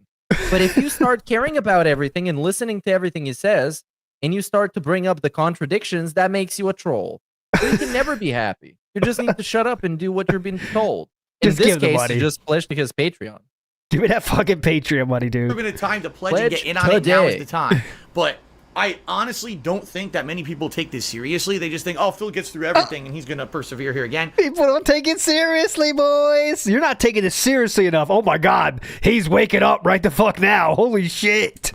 But if you start caring about everything and listening to everything he says, and you start to bring up the contradictions, that makes you a troll. You can never be happy. You just need to shut up and do what you're being told. In this case, you just pledge to his Patreon. Give me that fucking Patreon money, dude. There's been a time to pledge and get in on it. Now is the time. But I honestly don't think that many people take this seriously. They just think, oh, Phil gets through everything and he's going to persevere here again. People don't take it seriously, boys. You're not taking it seriously enough. Oh my God. He's waking up right the fuck now. Holy shit.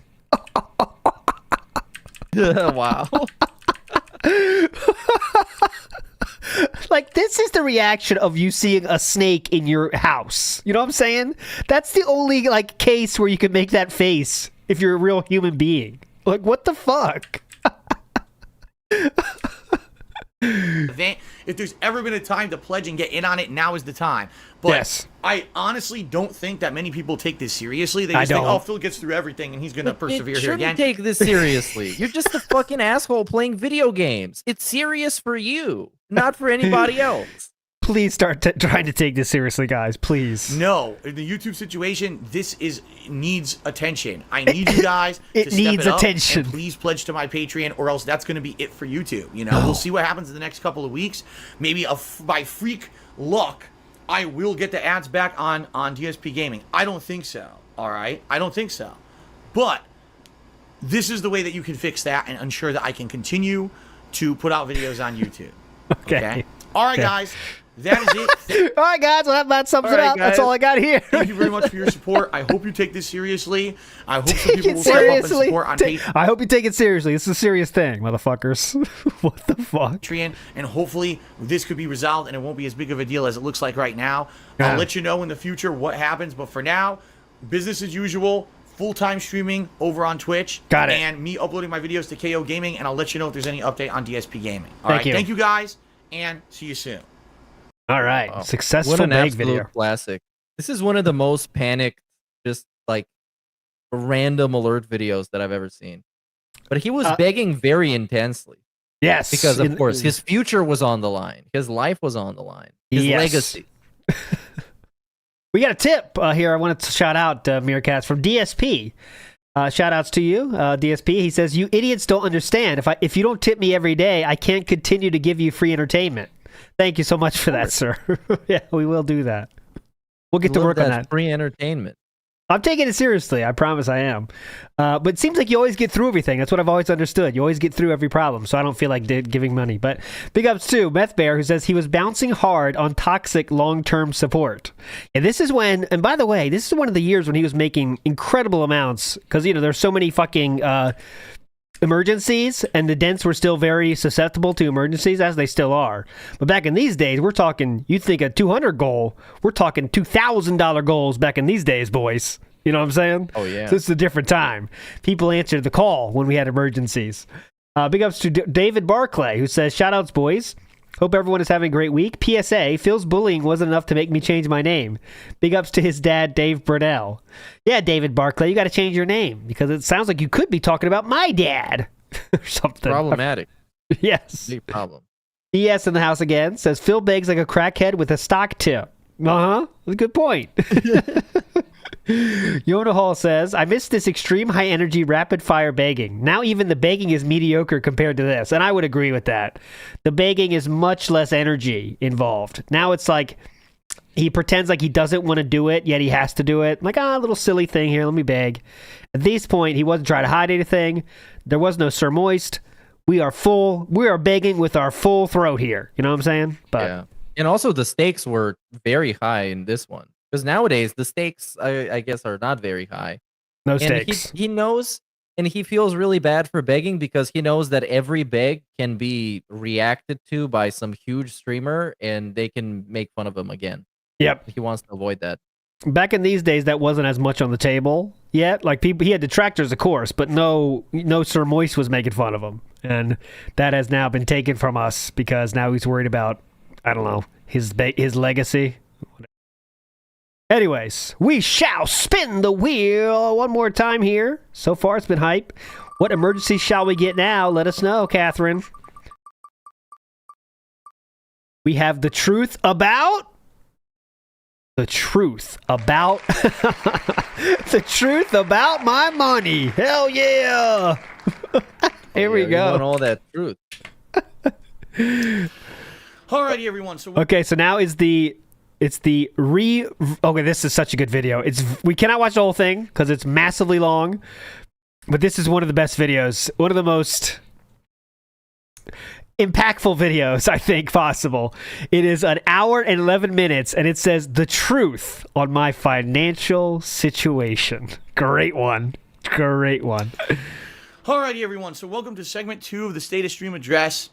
Wow. Like, this is the reaction of you seeing a snake in your house. You know what I'm saying? That's the only, like, case where you can make that face if you're a real human being. Like, what the fuck? event. If there's ever been a time to pledge and get in on it, now is the time. But Yes. I honestly don't think that many people take this seriously. They just think, oh, Phil gets through everything and he's going to persevere here again. Take this seriously. You're just a fucking asshole playing video games. It's serious for you, not for anybody else. Please start trying to take this seriously, guys. Please. No, in the YouTube situation, this needs attention. I need you guys it to step needs it up attention. and please pledge to my Patreon, or else that's going to be it for YouTube. You know, we'll see what happens in the next couple of weeks. Maybe by freak luck, I will get the ads back on DSP Gaming. I don't think so. All right, I don't think so. But this is the way that you can fix that and ensure that I can continue to put out videos on YouTube. Okay. All right, guys. That is it. All right, guys. Well, that sums it up. That's all I got here. Thank you very much for your support. I hope you take this seriously. I hope some people will step up and support on Patreon. I hope you take it seriously. It's a serious thing, motherfuckers. What the fuck? And hopefully this could be resolved and it won't be as big of a deal as it looks like right now. I'll let you know in the future what happens. But for now, business as usual. Full-time streaming over on Twitch. Got it. And me uploading my videos to KO Gaming. And I'll let you know if there's any update on DSP Gaming. All right. Thank you. Thank you, guys. And see you soon. All right. Wow. Successful What an bag absolute video. classic. This is one of the most panicked, just like random alert videos that I've ever seen. But he was begging very intensely. Yes. Because, of course, his future was on the line. His life was on the line. His legacy. We got a tip here I wanted to shout out, Meerkats, from DSP. Shout outs to you, DSP. He says, "You idiots don't understand. If you don't tip me every day, I can't continue to give you free entertainment." Thank you so much for that, sir. Yeah, we will do that. We'll get to work on that. Free entertainment. I'm taking it seriously. I promise I am. But it seems like you always get through everything. That's what I've always understood. You always get through every problem, so I don't feel like giving money. But big ups to Meth Bear, who says he was bouncing hard on toxic long-term support. And this is when, and by the way, this is one of the years when he was making incredible amounts, because, you know, there's so many fucking emergencies, and the dents were still very susceptible to emergencies, as they still are. But back in these days, we're talking, you think a 200 goal, we're talking $2,000 goals back in these days, boys. You know what I'm saying? Oh, yeah. So this is a different time. People answered the call when we had emergencies. Big ups to David Barclay, who says, "Shout outs, boys. Hope everyone is having a great week. PSA, Phil's bullying wasn't enough to make me change my name. Big ups to his dad, Dave Burnell." Yeah, David Barclay, you got to change your name, because it sounds like you could be talking about my dad or something. Problematic. Yes. Big problem. ES in the house again says, "Phil begs like a crackhead with a stock tip." Uh-huh. That's a good point. Yona Hall says, "I miss this extreme high energy rapid fire begging. Now even the begging is mediocre compared to this." And I would agree with that. The begging is much less energy involved. Now it's like he pretends like he doesn't want to do it, yet he has to do it. Like, a little silly thing here, let me beg. At this point, he wasn't trying to hide anything. There was no Sir Moist. We are begging with our full throat here. You know what I'm saying? But yeah. And also the stakes were very high in this one. Because nowadays the stakes, I guess, are not very high. No and stakes. He knows, and he feels really bad for begging, because he knows that every beg can be reacted to by some huge streamer and they can make fun of him again. Yep. He wants to avoid that. Back in these days, that wasn't as much on the table yet. Like, people, he had detractors, of course, but no Sir Moist was making fun of him, and that has now been taken from us because now he's worried about, I don't know, his legacy. Anyways, we shall spin the wheel one more time here. So far, it's been hype. What emergency shall we get now? Let us know, Catherine. We have the truth about the truth about my money. Hell yeah. Here we go. You want all that truth. Alrighty, everyone. So okay, so now okay, this is such a good video. We cannot watch the whole thing because it's massively long, but this is one of the best videos, one of the most impactful videos I think possible. It is an hour and 11 minutes, and it says the truth on my financial situation. Great one. Alrighty, everyone. So welcome to segment 2 of the State of the Stream Address,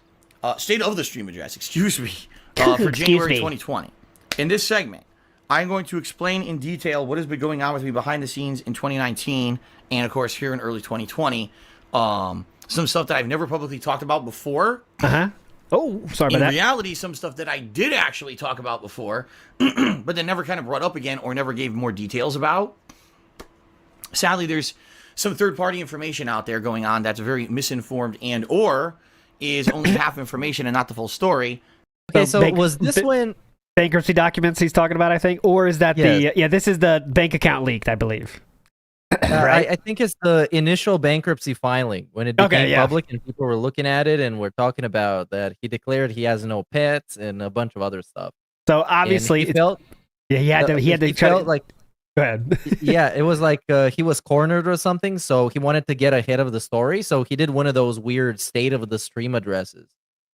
excuse me, for January 2020. In this segment, I'm going to explain in detail what has been going on with me behind the scenes in 2019, and of course here in early 2020. Some stuff that I've never publicly talked about before. Oh, sorry In about that. reality, some stuff that I did actually talk about before, but then never kind of brought up again or never gave more details about. Sadly, there's some third-party information out there going on that's very misinformed and or is only half information and not the full story. Okay, so was this when bankruptcy documents he's talking about, I think, or is that this is the bank account leaked, I believe. Right? I think it's the initial bankruptcy filing when it became public and people were looking at it and we're talking about that he declared he has no pets and a bunch of other stuff. So obviously, he felt he had to try to, like. Go ahead. Yeah, it was like he was cornered or something, so he wanted to get ahead of the story. So he did one of those weird state of the stream addresses.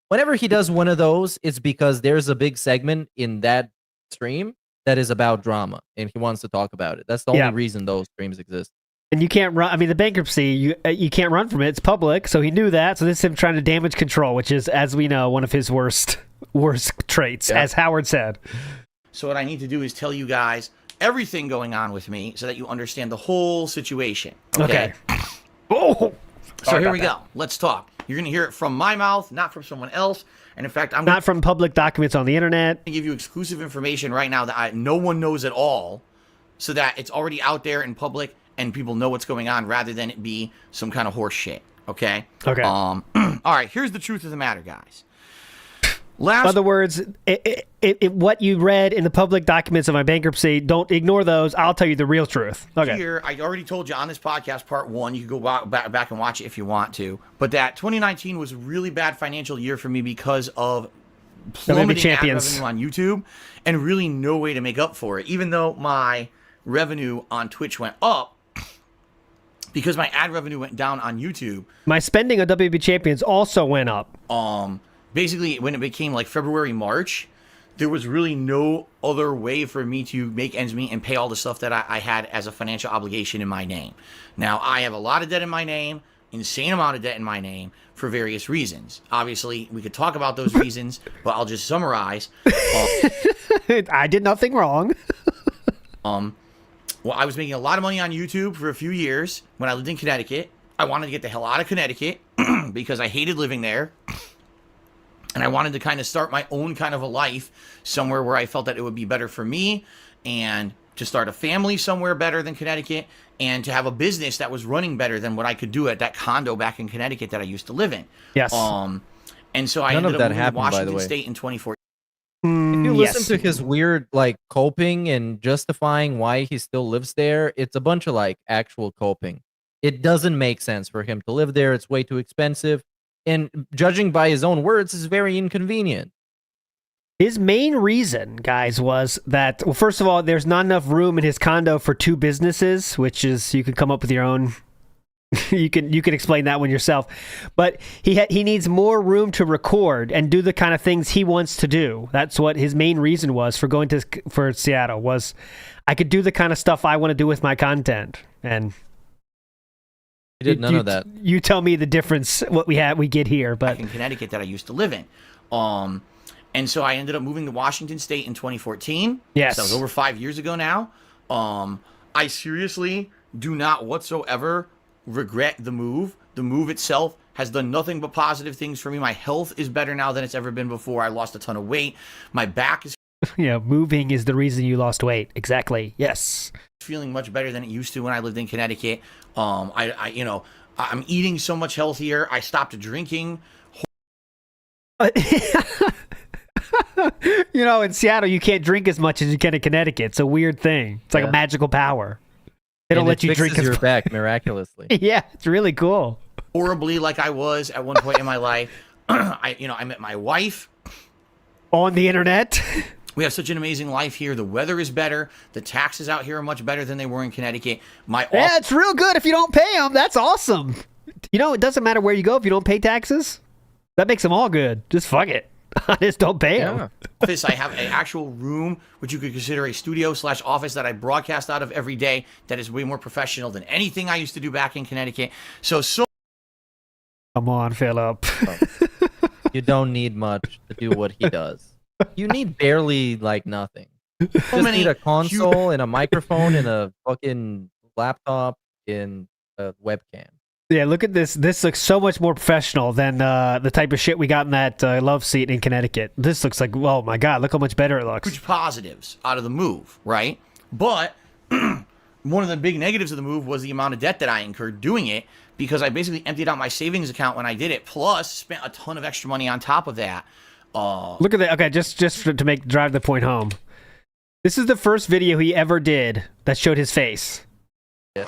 Whenever he does one of those, it's because there's a big segment in that stream that is about drama, and he wants to talk about it. That's the only reason those streams exist. And you can't run. I mean, the bankruptcy, you can't run from it. It's public, so he knew that. So this is him trying to damage control, which is, as we know, one of his worst traits, as Howard said. So what I need to do is tell you guys everything going on with me so that you understand the whole situation. Okay. Oh, so here we go. Let's talk. You're going to hear it from my mouth, not from someone else. And in fact, I'm not from public documents on the internet. I'm going to give you exclusive information right now that no one knows at all, so that it's already out there in public and people know what's going on rather than it be some kind of horse shit. Okay? Okay. All right, here's the truth of the matter, guys. In other words, what you read in the public documents of my bankruptcy, don't ignore those. I'll tell you the real truth. Okay. Here, I already told you on this podcast, part 1, you can go back and watch it if you want to, but that 2019 was a really bad financial year for me because of plummeting ad revenue on YouTube and really no way to make up for it. Even though my revenue on Twitch went up, because my ad revenue went down on YouTube. My spending on WB Champions also went up. Basically, when it became like February, March, there was really no other way for me to make ends meet and pay all the stuff that I had as a financial obligation in my name. Now, I have a lot of debt in my name, insane amount of debt in my name for various reasons. Obviously, we could talk about those reasons, but I'll just summarize. I did nothing wrong. Well, I was making a lot of money on YouTube for a few years when I lived in Connecticut. I wanted to get the hell out of Connecticut because I hated living there. And I wanted to kind of start my own kind of a life somewhere where I felt that it would be better for me and to start a family somewhere better than Connecticut and to have a business that was running better than what I could do at that condo back in Connecticut that I used to live in. Yes. And so I ended up moving to Washington State in 2014. If you listen to his weird like coping and justifying why he still lives there, it's a bunch of like actual coping. It doesn't make sense for him to live there. It's way too expensive. And judging by his own words, is very inconvenient. His main reason, guys, was that, well, first of all, there's not enough room in his condo for 2 businesses, which is, you can come up with your own. you can explain that one yourself. But he needs more room to record and do the kind of things he wants to do. That's what his main reason was for going for Seattle, was I could do the kind of stuff I want to do with my content. And he did none of that. You tell me the difference, what we get here. But in Connecticut that I used to live in. And so I ended up moving to Washington State in 2014. Yes. So that was over 5 years ago now. I seriously do not whatsoever regret the move. The move itself has done nothing but positive things for me. My health is better now than it's ever been before. I lost a ton of weight. My back is yeah, moving is the reason you lost weight. Exactly. Yes. Feeling much better than it used to when I lived in Connecticut. I'm eating so much healthier. I stopped drinking. In Seattle, you can't drink as much as you can in Connecticut. It's a weird thing. It's like a magical power. They don't let you drink as your back miraculously. Yeah, it's really cool. Horribly like I was at one point in my life. I met my wife on the internet. We have such an amazing life here. The weather is better. The taxes out here are much better than they were in Connecticut. Yeah, it's real good if you don't pay them. That's awesome. It doesn't matter where you go if you don't pay taxes. That makes them all good. Just fuck it. Just don't pay them. Office, I have an actual room, which you could consider a studio/office that I broadcast out of every day. That is way more professional than anything I used to do back in Connecticut. So come on, Philip. You don't need much to do what he does. You need barely like nothing. You just need a console and a microphone and a fucking laptop and a webcam. Yeah, look at this. This looks so much more professional than the type of shit we got in that love seat in Connecticut. This looks like, oh my God, look how much better it looks. Huge positives out of the move, right? But one of the big negatives of the move was the amount of debt that I incurred doing it, because I basically emptied out my savings account when I did it, plus spent a ton of extra money on top of that. Look at that. Okay, just to drive the point home. This is the first video he ever did that showed his face. Yeah.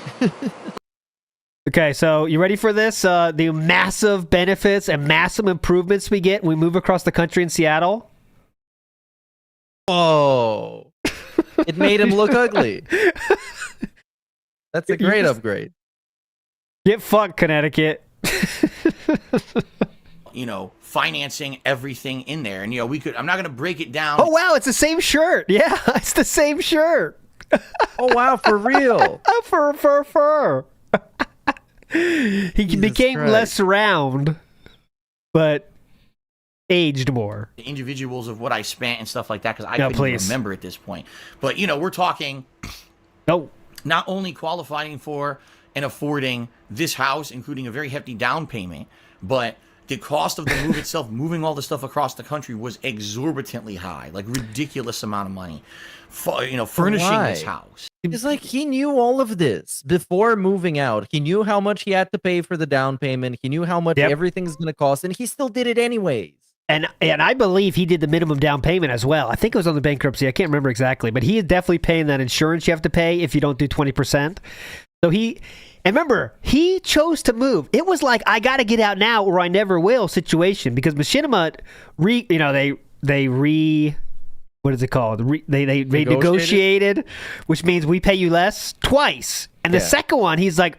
Okay, so you ready for this? The massive benefits and massive improvements we get when we move across the country in Seattle. Oh, it made him look ugly. That's a great upgrade. Get fucked, Connecticut. You know, financing everything in there. And, you know, we could, I'm not going to break it down. Oh, wow, it's the same shirt. Yeah, it's the same shirt. Oh, wow, for real. Fur. He Jesus became Christ. less round, but aged more. The individuals of what I spent and stuff like that, because I No, couldn't please. remember at this point. But, you know, we're talking No. not only qualifying for and affording this house, including a very hefty down payment, but the cost of the move itself, moving all the stuff across the country, was exorbitantly high, like ridiculous amount of money. You know, furnishing this Why? house. It's like he knew all of this before moving out. He knew how much he had to pay for the down payment. He knew how much Yep. everything's going to cost, and he still did it anyways. And I believe he did the minimum down payment as well. I think it was on the bankruptcy. I can't remember exactly, but he is definitely paying that insurance you have to pay if you don't do 20%. So and remember, he chose to move. It was like, I got to get out now or I never will situation, because Machinima, what is it called? They negotiated, which means we pay you less twice. And the second one, he's like,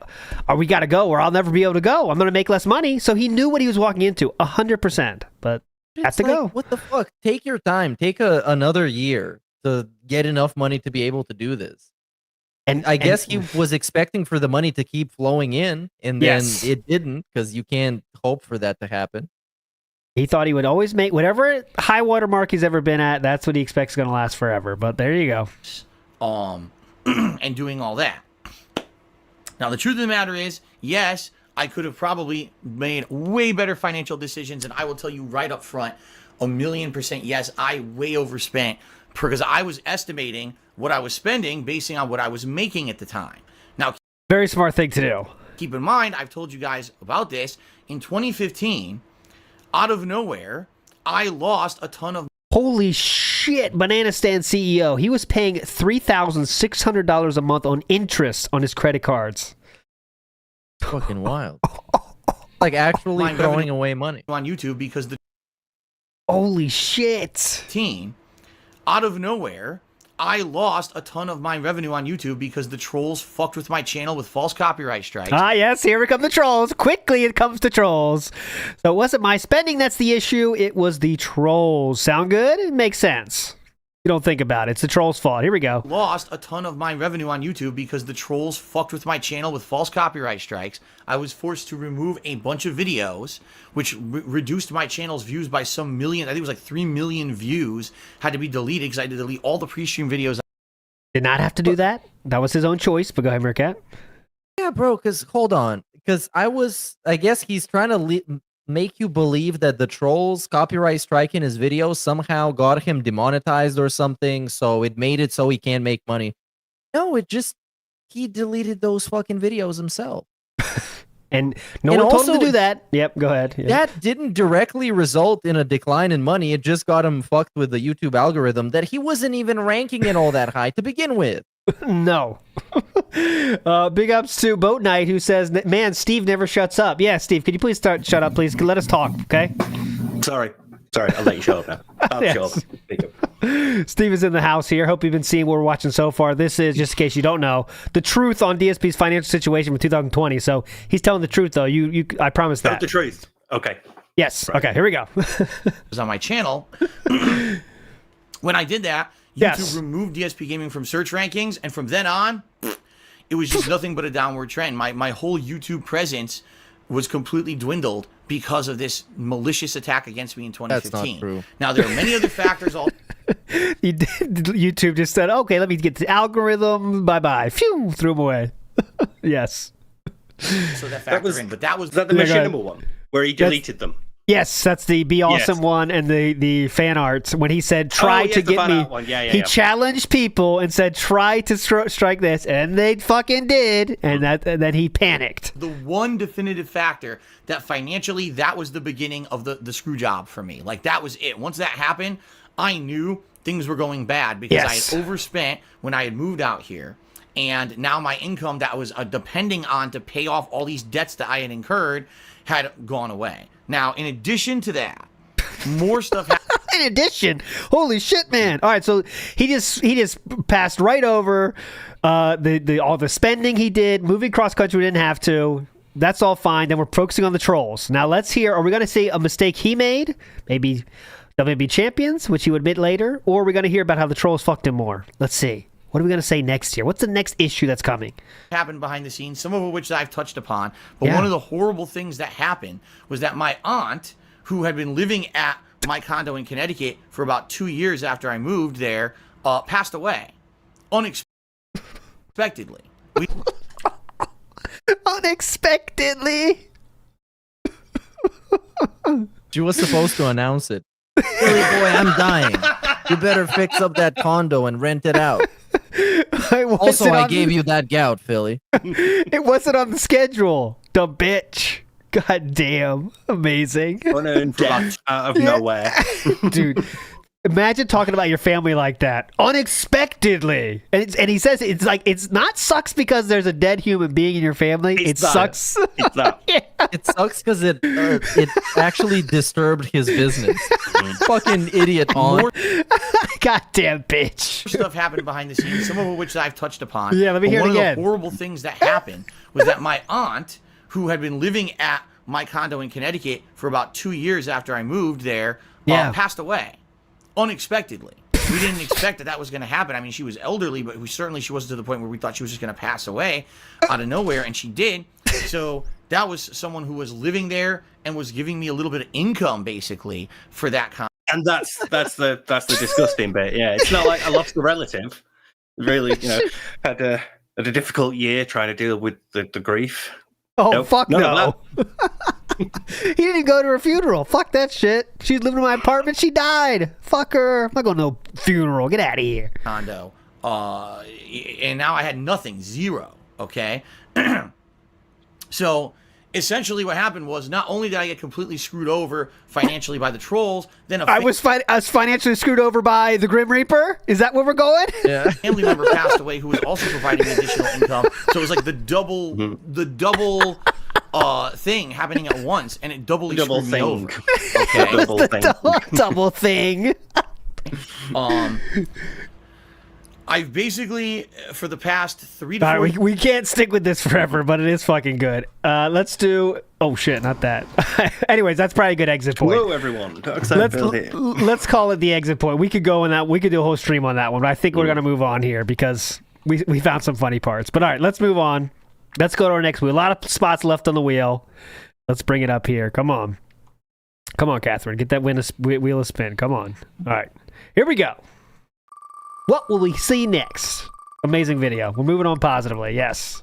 we got to go or I'll never be able to go. I'm going to make less money. So he knew what he was walking into 100%, but have to go. What the fuck? Take your time. Take another year to get enough money to be able to do this. And I guess he was expecting for the money to keep flowing in, and then it didn't, because you can't hope for that to happen. He thought he would always make whatever high water mark he's ever been at. That's what he expects is going to last forever. But there you go. And doing all that. Now, the truth of the matter is, yes, I could have probably made way better financial decisions, and I will tell you right up front, 1,000,000%, yes, I way overspent, because I was estimating what I was spending basing on what I was making at the time. Now, Very smart thing to do. keep in mind, I've told you guys about this. In 2015, out of nowhere, I lost a ton of Holy shit, Banana Stand CEO. He was paying $3,600 a month on interest on his credit cards. Fucking wild. Like actually My throwing revenue- away money. on YouTube because the Holy shit. team, out of nowhere, I lost a ton of my revenue on YouTube because the trolls fucked with my channel with false copyright strikes. Ah, yes, here come the trolls. Quickly it comes to trolls. So it wasn't my spending that's the issue. It was the trolls. Sound good? It makes sense. You don't think about it. It's the trolls' fault. Here we go. Lost a ton of my revenue on YouTube because the trolls fucked with my channel with false copyright strikes. I was forced to remove a bunch of videos, which reduced my channel's views by some million. I think it was like 3 million views had to be deleted because I had to delete all the pre-stream videos. Did not have to do that. That was his own choice, but go ahead, Meerkat. Yeah, bro, because hold on. Because I guess he's trying to make you believe that the trolls copyright striking his video somehow got him demonetized or something, so it made it so he can't make money. No, he deleted those fucking videos himself. And no And one told him also- to do that. Yep, go ahead. Yeah. That didn't directly result in a decline in money. It just got him fucked with the YouTube algorithm that he wasn't even ranking it all that high to begin with. No. Big ups to Boat Knight, who says, man, Steve never shuts up. Yeah, Steve, could you please shut up, please? Let us talk, okay? Sorry, I'll let you show up now. I'll Yes. show up. There you go. Steve is in the house here. Hope you've been seeing what we're watching so far. This is, just in case you don't know, the truth on DSP's financial situation for 2020. So he's telling the truth, though. I promise Tell that. the truth. Okay. Yes. Okay, here we go. On my channel. When I did that, YouTube Yes. removed DSP Gaming from search rankings, and from then on, it was just nothing but a downward trend. My whole YouTube presence was completely dwindled because of this malicious attack against me in 2015. That's not true. Now, there are many other factors. YouTube just said, okay, let me get the algorithm. Bye-bye. Phew, threw him away. Yes. So that factor in. But that was Was that the Yeah, go ahead. Machinima one where he deleted them? Yes, that's the Be Awesome Yes. one and the fan arts when he said try yes, to the get fan me. art one. Yeah, he yeah. challenged people and said try to strike this, and they fucking did, and then he panicked. the one definitive factor that financially, that was the beginning of the screw job for me. Like, that was it. Once that happened, I knew things were going bad because Yes. I had overspent when I had moved out here. And now my income that I was depending on to pay off all these debts that I had incurred had gone away. Now, in addition to that, more stuff happened. In addition, holy shit, man! All right, so he just passed right over all the spending he did, moving cross country. We didn't have to. That's all fine. Then we're focusing on the trolls. Now let's hear. Are we going to see a mistake he made? Maybe WB champions, which he would admit later, or are we going to hear about how the trolls fucked him more? Let's see. What are we going to say next year? What's the next issue that's coming? Happened behind the scenes, some of which I've touched upon. But Yeah. one of the horrible things that happened was that my aunt, who had been living at my condo in Connecticut for about 2 years after I moved there, passed away unexpectedly. Unexpectedly. She was supposed to announce it. Billy boy, I'm dying. You better fix up that condo and rent it out. Also, I gave you that gout, Philly. It wasn't on the schedule. The bitch. God damn. Amazing. Unearned debt out of nowhere. Dude, imagine talking about your family like that. Unexpectedly. And he says it's like, it's not sucks because there's a dead human being in your family. It It's that. sucks. It's that. It sucks because it actually disturbed his business. Fucking idiot on. Goddamn bitch. Stuff happened behind the scenes, some of which I've touched upon. Yeah, let me But hear it one again. of the horrible things that happened was that my aunt, who had been living at my condo in Connecticut for about 2 years after I moved there, passed away unexpectedly. We didn't expect that was going to happen. I mean, she was elderly, but she wasn't to the point where we thought she was just going to pass away out of nowhere, and she did. So that was someone who was living there and was giving me a little bit of income, basically, for that kind. And that's the disgusting bit. Yeah, it's not like I lost a relative. Really, had a difficult year trying to deal with the grief. Oh, Nope, fuck none no. of He didn't even go to her funeral. Fuck that shit. She's living in my apartment. She died. Fuck her. I'm not going to no funeral. Get out of here. Condo. And now I had nothing, zero. Okay. So essentially what happened was not only did I get completely screwed over financially by the trolls, then I was financially screwed over by the Grim Reaper. Is that where we're going? Yeah. family member passed away who was also providing me additional income. So it was like the double thing happening at once, and it doubly Double screwed me thing. over. Okay. Double thing. Double thing. I've basically, for the past 3 to All 4 right, we can't stick with this forever, but it is fucking good. Let's do. Oh shit, not that. Anyways, that's probably a good exit point. Hello, everyone. Darkside Bill here. Let's call it the exit point. We could go on that. We could do a whole stream on that one, but I think we're gonna move on here because we found some funny parts. But all right, let's move on. Let's go to our next wheel. A lot of spots left on the wheel. Let's bring it up here. Come on, Catherine, get that wheel a spin. Come on. All right, here we go. What will we see next? Amazing video. We're moving on positively. Yes.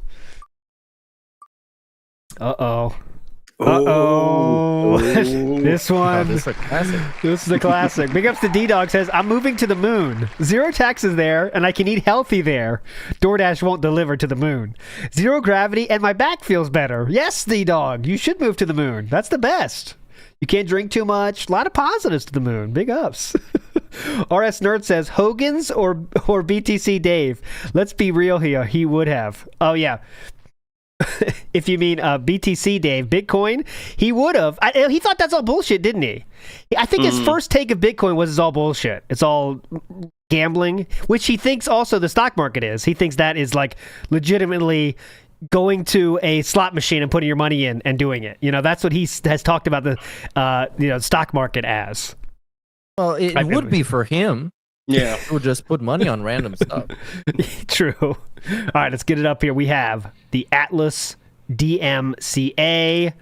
Uh-oh. This one. This is a classic. This is a classic. Big ups to D-Dog says, I'm moving to the moon. 0 taxes there, and I can eat healthy there. DoorDash won't deliver to the moon. 0 gravity, and my back feels better. Yes, D-Dog, you should move to the moon. That's the best. You can't drink too much. A lot of positives to the moon. Big ups. RS Nerd says, Hogan's or BTC Dave? Let's be real here. He would have. Oh, yeah. If you mean BTC Dave, Bitcoin, he would have. He thought that's all bullshit, didn't he? I think his first take of Bitcoin was it's all bullshit. It's all gambling, which he thinks also the stock market is. He thinks that is like legitimately going to a slot machine and putting your money in and doing it. That's what he has talked about the stock market as. Well, it would be for him. Yeah. He would just put money on random stuff. True. All right, let's get it up here. We have the ATLUS DMCA.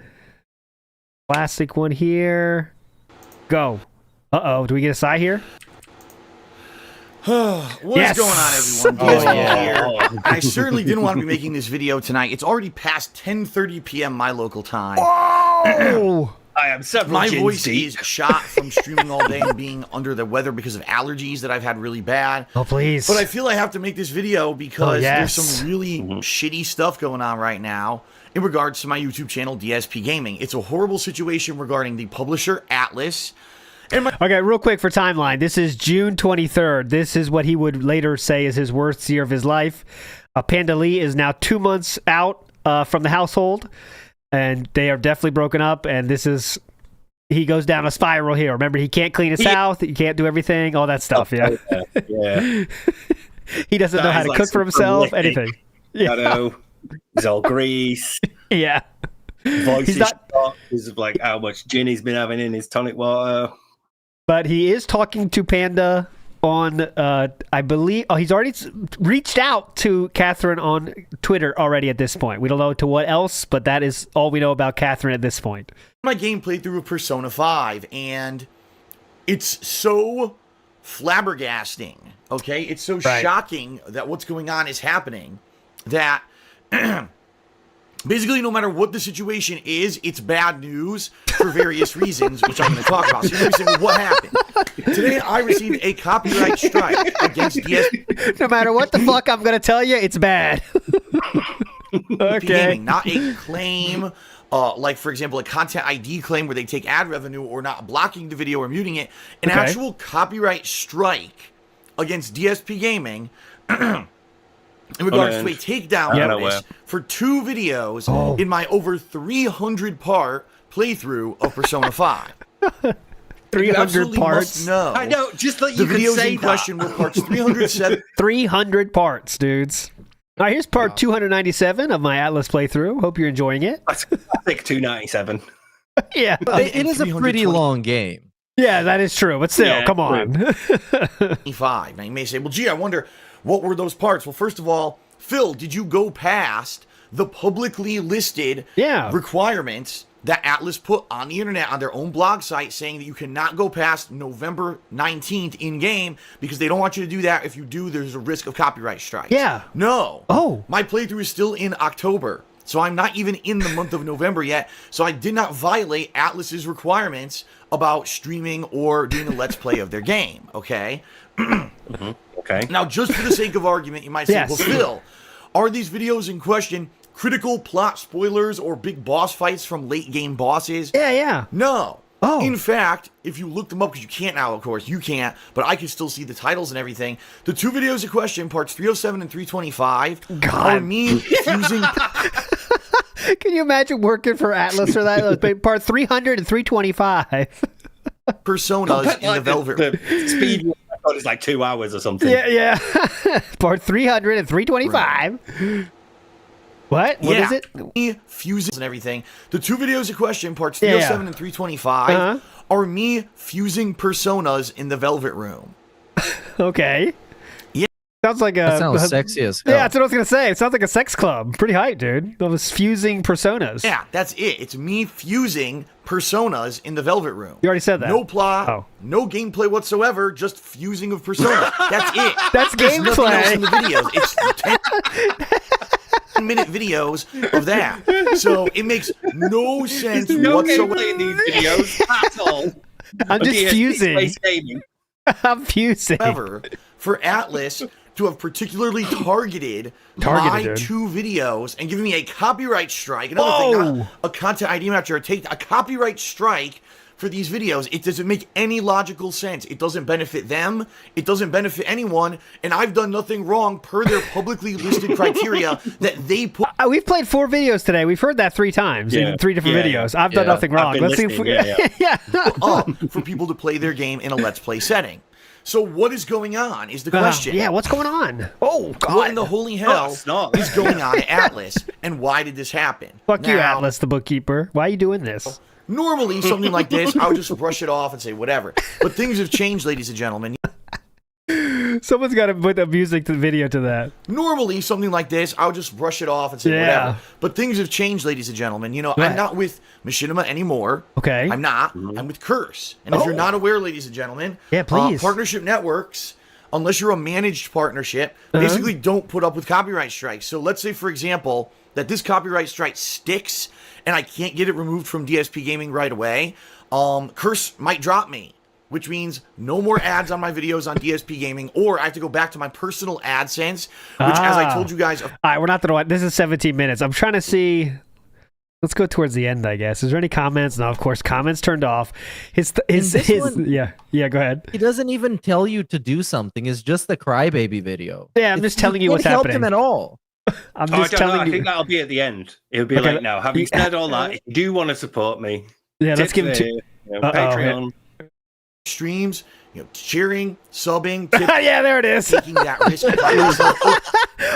Classic one here. Go. Uh-oh. Do we get a sigh here? What is going on, everyone? DSP here. And I certainly didn't want to be making this video tonight. It's already past 10:30 p.m. my local time. Oh! I am several My gins voice deep. is shot from streaming all day and being under the weather because of allergies that I've had really bad. Oh, please. But I feel I have to make this video because yes. there's some really shitty stuff going on right now in regards to my YouTube channel, DSP Gaming. It's a horrible situation regarding the publisher, ATLUS. Okay, real quick for timeline. This is June 23rd. This is what he would later say is his worst year of his life. Panda Lee is now 2 months out from the household, and they are definitely broken up, and this is... He goes down a spiral here. Remember, he can't clean his house, he can't do everything, all that stuff, yeah? Yeah. He doesn't know how to cook for himself, anything. Yeah. I know. He's all grease. Yeah. Voice He's is not- shot because of like how much gin he's been having in his tonic water. But he is talking to Panda on, I believe, he's already reached out to Catherine on Twitter already at this point. We don't know to what else, but that is all we know about Catherine at this point. My game playthrough of Persona 5, and it's so flabbergasting, okay? It's so shocking that what's going on is happening that... Basically, no matter what the situation is, it's bad news for various reasons, which I'm going to talk about. So you're going to be saying, well, what happened? Today, I received a copyright strike against DSP No matter what the fuck I'm going to tell you, it's bad. Okay. Gaming, not a claim, like, for example, a content ID claim where they take ad revenue or not blocking the video or muting it. An actual copyright strike against DSP Gaming in regards to a takedown notice for 2 videos in my over 300-part playthrough of Persona 5. 300 parts. No, I know, just that the you could videos say in question were parts 307. 300 parts, dudes. All right, here's part 297 of my Atlas playthrough. Hope you're enjoying it. I think 297. Yeah. It is a pretty long game. Yeah, that is true. But still, come on. 25. Now you may say, well, gee, I wonder what were those parts? Well, first of all, Phil, did you go past the publicly listed requirements that ATLUS put on the internet on their own blog site saying that you cannot go past November 19th in-game because they don't want you to do that. If you do, there's a risk of copyright strikes. Yeah. No. Oh. My playthrough is still in October, so I'm not even in the month of November yet, so I did not violate ATLUS's requirements about streaming or doing a Let's Play of their game, okay? Okay. Now, just for the sake of argument, you might say, well, Phil, are these videos in question critical plot spoilers or big boss fights from late game bosses? Yeah. No. Oh. In fact, if you look them up, because you can't now, of course, you can't, but I can still see the titles and everything. The 2 videos in question, parts 307 and 325, are me fusing... Can you imagine working for ATLUS for that? Part 300 and 325. Personas in the Velvet. The speed is like 2 hours or something. Yeah. Part 300 and 325. What? What is it? Me fuses and everything. The 2 videos in question, parts 307 and 325, are me fusing personas in the Velvet Room. Okay. Yeah. Sounds like That sounds sexy as hell. Yeah, that's what I was going to say. It sounds like a sex club. Pretty hype, dude. Those fusing personas. Yeah, that's it. It's me fusing personas in the Velvet Room. You already said that. No plot, no gameplay whatsoever, just fusing of personas. That's it. That's There's nothing else gameplay. in the videos. It's 10-minute videos of that. So it makes no sense No whatsoever. gameplay in these videos at all. I'm just DSP fusing. Space Gaming. I'm fusing. For ATLUS to have particularly targeted my dude. 2 videos and giving me a copyright strike. Another thing, not a content ID match or a copyright strike for these videos. It doesn't make any logical sense. It doesn't benefit them. It doesn't benefit anyone. And I've done nothing wrong per their publicly listed criteria that they put. We've played 4 videos today. We've heard that 3 times in 3 different videos. I've done nothing wrong. Let's see if we... up for people to play their game in a Let's Play setting. So what is going on is the question. Yeah, what's going on? Oh, God. What in the holy hell is going on at ATLUS, and why did this happen? Fuck you, ATLUS, the bookkeeper. Why are you doing this? Normally, something like this, I would just brush it off and say whatever. But things have changed, ladies and gentlemen. Someone's got to put the music to the video to that. Normally, something like this, I would just brush it off and say whatever. But things have changed, ladies and gentlemen. You know, I'm not with Machinima anymore. Okay. I'm not. I'm with Curse. And if you're not aware, ladies and gentlemen, please. Partnership Networks unless you're a managed partnership, basically don't put up with copyright strikes. So let's say, for example, that this copyright strike sticks and I can't get it removed from DSP Gaming right away. Curse might drop me, which means no more ads on my videos on DSP Gaming, or I have to go back to my personal AdSense, which, as I told you guys... All right, we're not going to... This is 17 minutes. I'm trying to see... Let's go towards the end, I guess. Is there any comments? No, of course, comments turned off. Yeah, go ahead. He doesn't even tell you to do something. It's just the crybaby video. Yeah, I'm just telling you what's happening. Help him at all. I'm just telling you. I think that'll be at the end. It'll be like, now, having said all that, if you do want to support me, let's give him Patreon. Streams, cheering, subbing, tipping, yeah, there it is. taking that risk.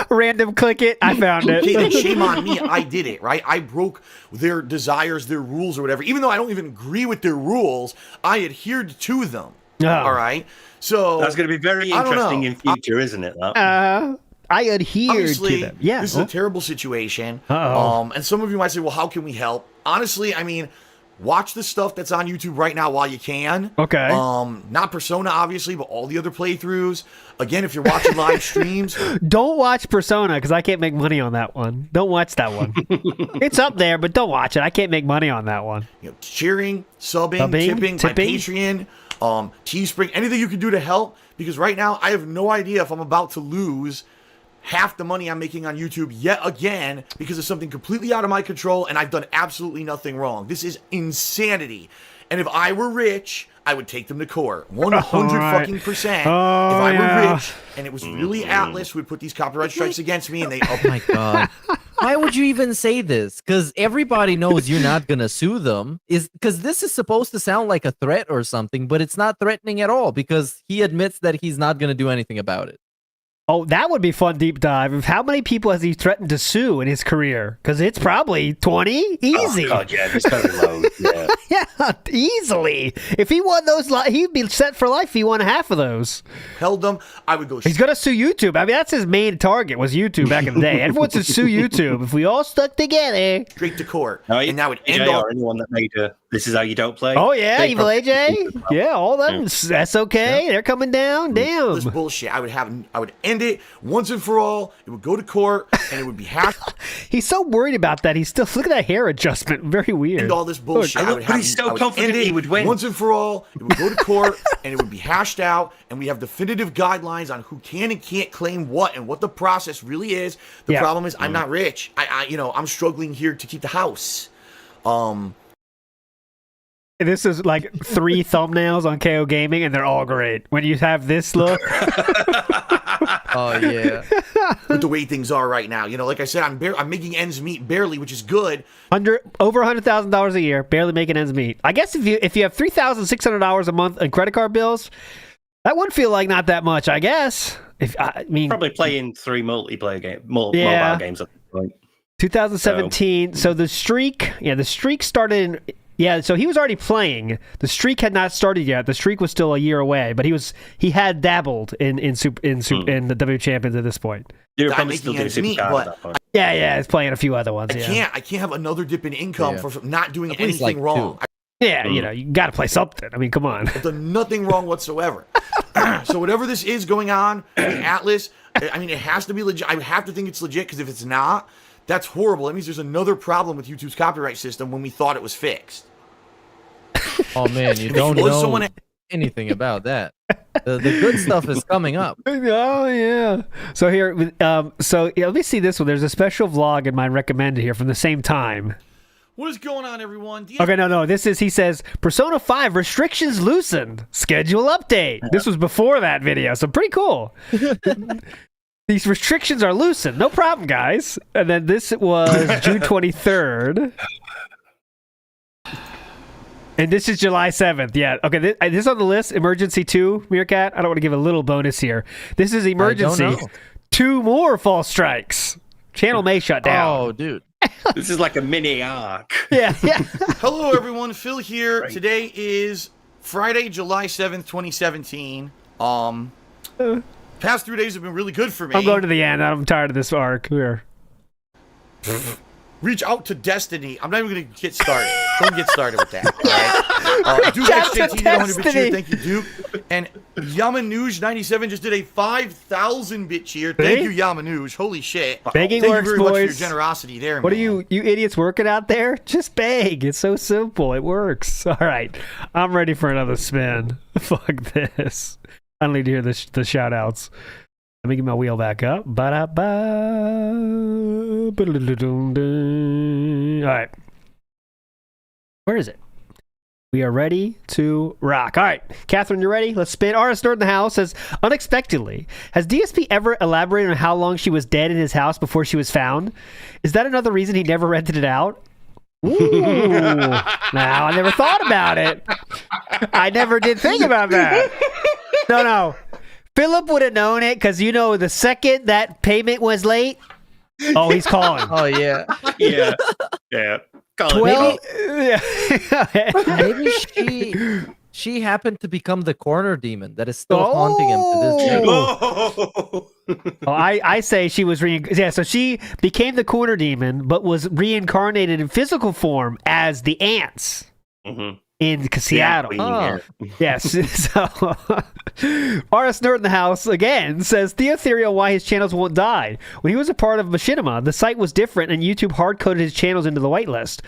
Random click it. I found it. Okay, then shame on me. I did it, right? I broke their desires, their rules, or whatever. Even though I don't even agree with their rules, I adhered to them. All right? So that's going to be very interesting in future, isn't it? I adhered to them. Yeah. This is a terrible situation. Uh-oh. And some of you might say, well, how can we help? Honestly, I mean, watch the stuff that's on YouTube right now while you can. Okay. Not Persona, obviously, but all the other playthroughs. Again, if you're watching live streams. Don't watch Persona, because I can't make money on that one. Don't watch that one. It's up there, but don't watch it. I can't make money on that one. Cheering, subbing, tipping, my Patreon, Teespring, anything you can do to help. Because right now, I have no idea if I'm about to lose half the money I'm making on YouTube yet again because of something completely out of my control, and I've done absolutely nothing wrong. This is insanity. And if I were rich, I would take them to court. 100%. If I were rich and it was really ATLUS who would put these copyright strikes against me and they... Oh my God. Why would you even say this? Because everybody knows you're not going to sue them. Because this is supposed to sound like a threat or something, but it's not threatening at all because he admits that he's not going to do anything about it. Oh, that would be fun deep dive. How many people has he threatened to sue in his career? Because it's probably 20, easy. Oh God, yeah, it's very low. Yeah. Yeah, easily. If he won those, he'd be set for life. If he won half of those. Held them, I would go. He's gonna sue YouTube. I mean, that's his main target was YouTube back in the day. Everyone wants to sue YouTube. If we all stuck together, straight to court, no, and that would end all. Anyone that made This Is How You Don't Play. Oh yeah, Evil AJ. Yeah, all them. That's okay. They're coming down. Damn. This bullshit. I would end it once and for all. It would go to court, and it would be hashed. He's so worried about that. He's still look at that hair adjustment. Very weird. And all this bullshit. But he's so confident he would win. Once and for all, it would go to court, and it would be hashed out, and we have definitive guidelines on who can and can't claim what and what the process really is. The problem is, I'm not rich. I'm struggling here to keep the house. This is like 3 thumbnails on KO Gaming, and they're all great. When you have this look. Oh yeah. With the way things are right now, like I said, I'm making ends meet barely, which is good. Over $100,000 a year, barely making ends meet. I guess if you have $3,600 a month in credit card bills, that would feel like not that much. I guess. Probably playing 3 multiplayer mobile games at this point. 2017. So the streak started in. Yeah, so he was already playing. The streak had not started yet. The streak was still a year away, but he had dabbled in the W Champions at this point. You're probably still doing Supercard at that point. Yeah, he's playing a few other ones. I can't have another dip in income for not doing anything wrong. You got to play something. I mean, come on. I've done nothing wrong whatsoever. So whatever this is going on with ATLUS, it has to be legit. I have to think it's legit because if it's not, that's horrible. That means there's another problem with YouTube's copyright system when we thought it was fixed. Oh man, you don't know anything about that. The good stuff is coming up. Oh yeah. So here, let me see this one. There's a special vlog in my recommended here from the same time. What is going on, everyone? Okay, no. He says, Persona 5 restrictions loosened. Schedule update. This was before that video, so pretty cool. These restrictions are loosened. No problem, guys. And then this was June 23rd. And this is July 7th. Yeah. Okay, this on the list, Emergency 2, Meerkat. I don't want to give a little bonus here. This is Emergency. 2 more false strikes. Channel may shut down. Oh, dude. This is like a mini arc. Yeah. Hello, everyone. Phil here. Right. Today is Friday, July 7th, 2017. Past 3 days have been really good for me. I'm going to the end. I'm tired of this arc. Here. Reach out to destiny. I'm not even going to get started. Don't get started with that. All right? Duke Shout out XJT to did 100 bit cheer. Destiny. Thank you, Duke. And Yamanouge97 just did a 5,000 bit cheer. Thank See? you, Yamanouge. Holy shit. Begging Thank works, you very much for your boys. generosity there, What are man. you idiots working out there? Just beg. It's so simple. It works. All right. I'm ready for another spin. Fuck this. I don't need to hear the shout outs. Let me get my wheel back up. Ba-da-ba. All right. Where is it? We are ready to rock. All right, Catherine, you ready? Let's spin. RS Nerd in the house says, unexpectedly, has DSP ever elaborated on how long she was dead in his house before she was found? Is that another reason he never rented it out? Ooh. Now, I never thought about it. I never did think about that. No. Philip would have known it because, you know, the second that payment was late, oh, he's calling. Oh yeah. Yeah. Call Maybe she happened to become the corner demon that is still haunting him to this day. Oh, I say she was so she became the corner demon, but was reincarnated in physical form as the ants in Seattle. Yes. So, RS Nerd in the house again says Theo theory on why his channels won't die. When he was a part of Machinima, the site was different, and YouTube hard-coded his channels into the whitelist.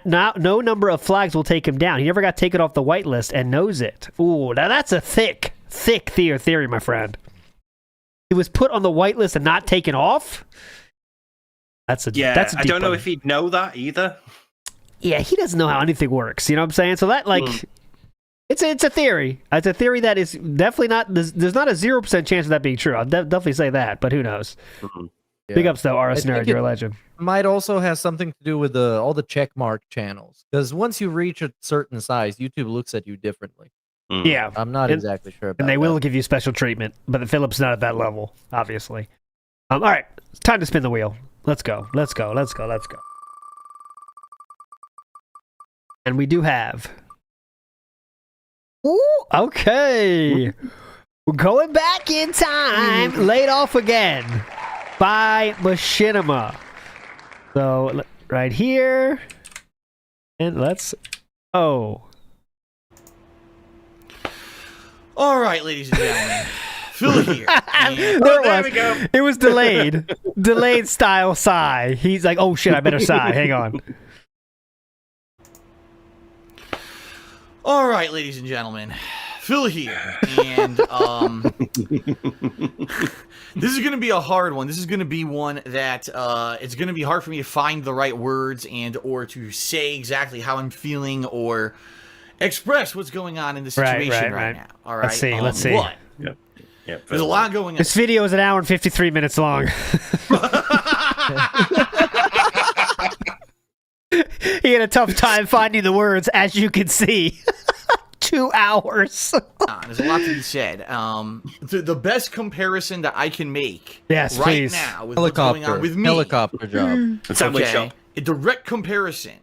Now, no number of flags will take him down. He never got taken off the whitelist and knows it. Ooh, now that's a thick Theo theory, my friend. He was put on the whitelist and not taken off. That's a That's a I deep don't know one. if he'd know that either. Yeah, he doesn't know how anything works. You know what I'm saying? So that it's a theory. It's a theory that is definitely not. There's not a 0% chance of that being true. I'll definitely say that, but who knows? Yeah. Big ups though, RS I Nerd. think You're a it legend. Might also have something to do with all the checkmark channels, because once you reach a certain size, YouTube looks at you differently. Yeah, I'm not exactly sure about and they will that. give you special treatment, but the Philip's not at that level, obviously. All right, it's time to spin the wheel. Let's go. And we do have. Ooh, okay. We're going back in time. Laid off again by Machinima. So, right here. And let's. Oh. All right, ladies and gentlemen. Phil here. And There it was. It was delayed. Delayed style sigh. He's like, oh shit, I better sigh. Hang on. all right, ladies and gentlemen. Phil here. And this is going to be a hard one. This is going to be one that it's going to be hard for me to find the right words and or to say exactly how I'm feeling or express what's going on in the situation right now. All right. Let's see. But there's a lot going on. This video is 1 hour and 53 minutes long. He had a tough time finding the words, as you can see. 2 hours. There's a lot to be said. The best comparison that I can make right please. now with what's going on with me. Helicopter job. Okay. A direct comparison.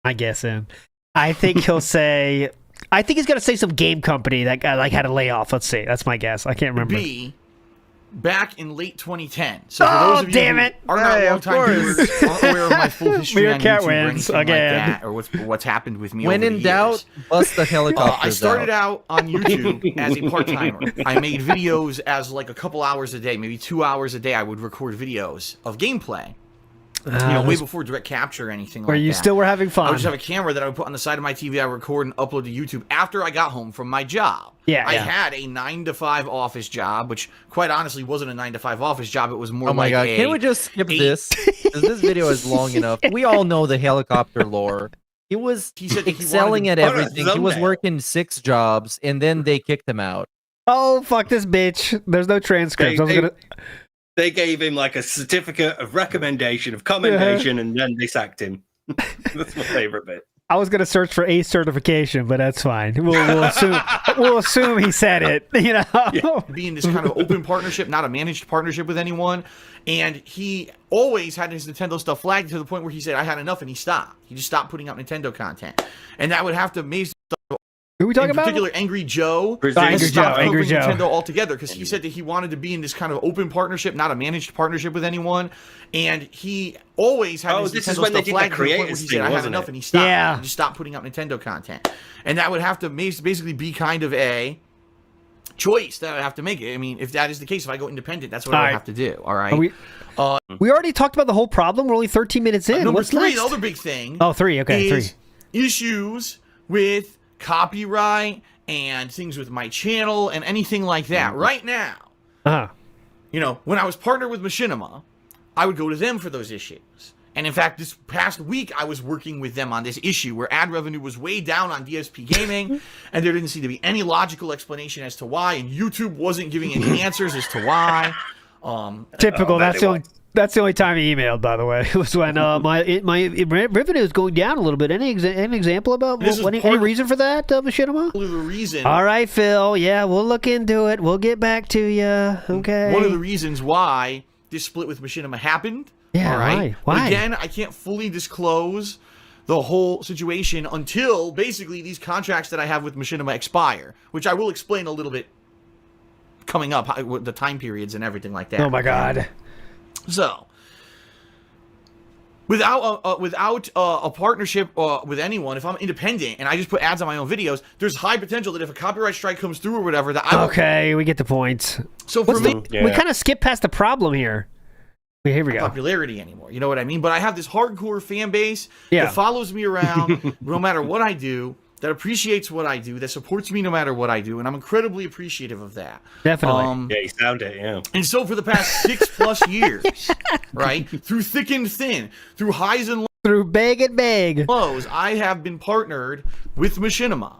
I guess him. I think he'll say. I think he's gonna say some game company that had a layoff. Let's see. That's my guess. I can't remember. Be back in late 2010. So for those of you damn who it. are not long-time viewers, aren't aware of my full history on Meerkat YouTube or wins anything again. like that, or what's happened with me When over in the doubt, years. bust the helicopter. I started out on YouTube as a part-timer. I made videos as like a couple hours a day, maybe 2 hours a day. I would record videos of gameplay. Way before direct capture or anything like that. Where you still were having fun. I would just have a camera that I would put on the side of my TV. I would record and upload to YouTube after I got home from my job. I had a 9-to-5 office job, which quite honestly wasn't a 9-to-5 office job. It was more Oh my like god! Can we just skip this? 'Cause this video is long enough. We all know the helicopter lore. He was excelling at everything. He was working 6 jobs, and then they kicked him out. Oh fuck this bitch! There's no transcripts. They gave him like a certificate of recommendation, of commendation, and then they sacked him. That's my favorite bit. I was gonna search for ACE certification, but that's fine. We'll assume he said it. Be in this kind of open partnership, not a managed partnership with anyone. And he always had his Nintendo stuff flagged to the point where he said, I had enough, and he stopped. He just stopped putting out Nintendo content. And that would have to amaze Who are we talking in about? particular, Angry Joe. Angry Joe, stopped Angry covering Joe. Nintendo altogether because he said that he wanted to be in this kind of open partnership, not a managed partnership with anyone. And he always had his this Nintendo is when they stuff did flagged the to the point where creators he thing, said, I had wasn't enough, it? and he stopped. Yeah. He just stopped putting out Nintendo content. And that would have to basically be kind of a choice that I would have to make. I mean, if that is the case, if I go independent, that's what I would have to do. All right. We already talked about the whole problem. We're only 13 minutes in. Number What's 3, next? the other big thing. Oh, 3. Okay, 3. is issues with copyright and things with my channel and anything like that. Right now, you know, when I was partnered with Machinima, I would go to them for those issues. And in fact, this past week, I was working with them on this issue where ad revenue was way down on DSP Gaming, and there didn't seem to be any logical explanation as to why, and YouTube wasn't giving any answers as to why. Typical. That's the only time he emailed, by the way. It was when my revenue is going down a little bit. Any example about any reason for that, Machinima? The reason. All right, Phil. Yeah, we'll look into it. We'll get back to you. Okay. One of the reasons why this split with Machinima happened. Yeah, all right? why? But again, I can't fully disclose the whole situation until basically these contracts that I have with Machinima expire, which I will explain a little bit coming up, the time periods and everything like that. Oh my God. So, without a partnership with anyone, if I'm independent and I just put ads on my own videos, there's high potential that if a copyright strike comes through or whatever, that I will... Okay, we get the point. So for me, we kind of skipped past the problem here. Here we go. Popularity anymore, you know what I mean? But I have this hardcore fan base Yeah. that follows me around no matter what I do, that appreciates what I do, that supports me no matter what I do, and I'm incredibly appreciative of that. Definitely. Yeah, you sound it, yeah. And so for the past 6+ years, right, through thick and thin, through highs and Through big and big. lows, I have been partnered with Machinima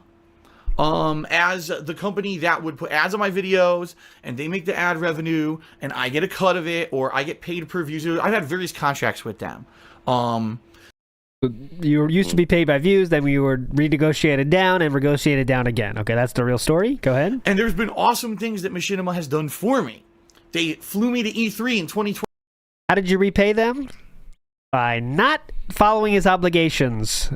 as the company that would put ads on my videos, and they make the ad revenue, and I get a cut of it, or I get paid per view. I've had various contracts with them. You were used to be paid by views, then we were renegotiated down and negotiated down again. Okay, that's the real story. Go ahead. And there's been awesome things that Machinima has done for me. They flew me to E3 in 2020. How did you repay them? By not following his obligations.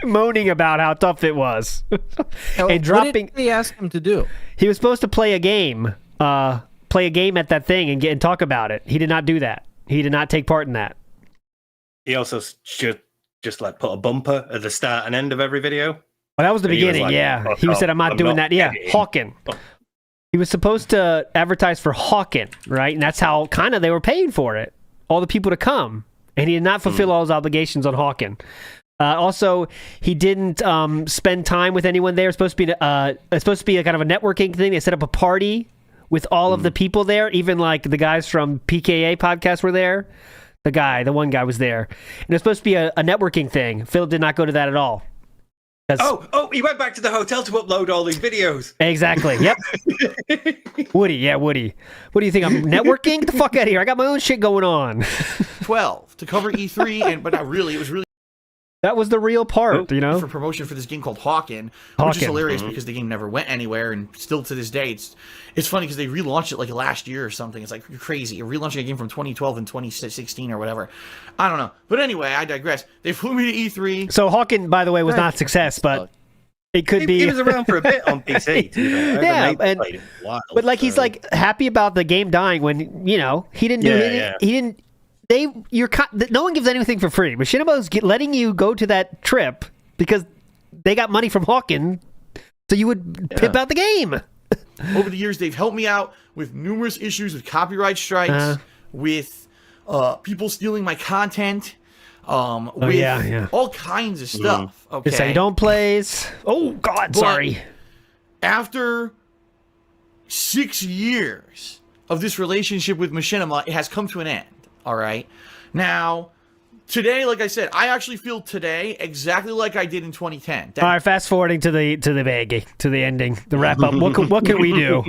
Moaning about how tough it was. And What did they ask him to do? He was supposed to play a game. At that thing and talk about it. He did not do that. He did not take part in that. He also just like put a bumper at the start and end of every video. Well, that was the And he was beginning, like, yeah. "Oh, He said, I'm not doing that. Yeah, editing." Hawken. He was supposed to advertise for Hawken, right? And that's how kind of they were paying for it. All the people to come. And he did not fulfill all his obligations on Hawken. Also, he didn't spend time with anyone there. It's supposed to be a kind of a networking thing. They set up a party with all of the people there. Even like the guys from PKA podcast were there. The one guy was there. And it was supposed to be a networking thing. Phil did not go to that at all. Oh, he went back to the hotel to upload all these videos. Exactly. Yep. Woody. What do you think? I'm networking? Get the fuck out of here. I got my own shit going on. 12 to cover E3, but not really. It was really That was the real part, you know? for promotion for this game called Hawken, which is hilarious because the game never went anywhere, and still to this day, it's funny because they relaunched it like last year or something. It's like crazy. You're relaunching a game from 2012 and 2016 or whatever. I don't know. But anyway, I digress. They flew me to E3. So Hawken, by the way, was not a success, but it could be. He was around for a bit on PC. Yeah, but like he's like happy about the game dying when he didn't do anything. He didn't. No one gives anything for free. Machinima's letting you go to that trip because they got money from Hawken, so you would pimp out the game. Over the years, they've helped me out with numerous issues with copyright strikes, with people stealing my content, with all kinds of stuff. Okay, It's like don't plays. Oh God, sorry. After 6 years of this relationship with Machinima, it has come to an end. All right. Now, today, like I said, I actually feel today exactly like I did in 2010. All right, fast forwarding to the ending, the wrap up. What can we do?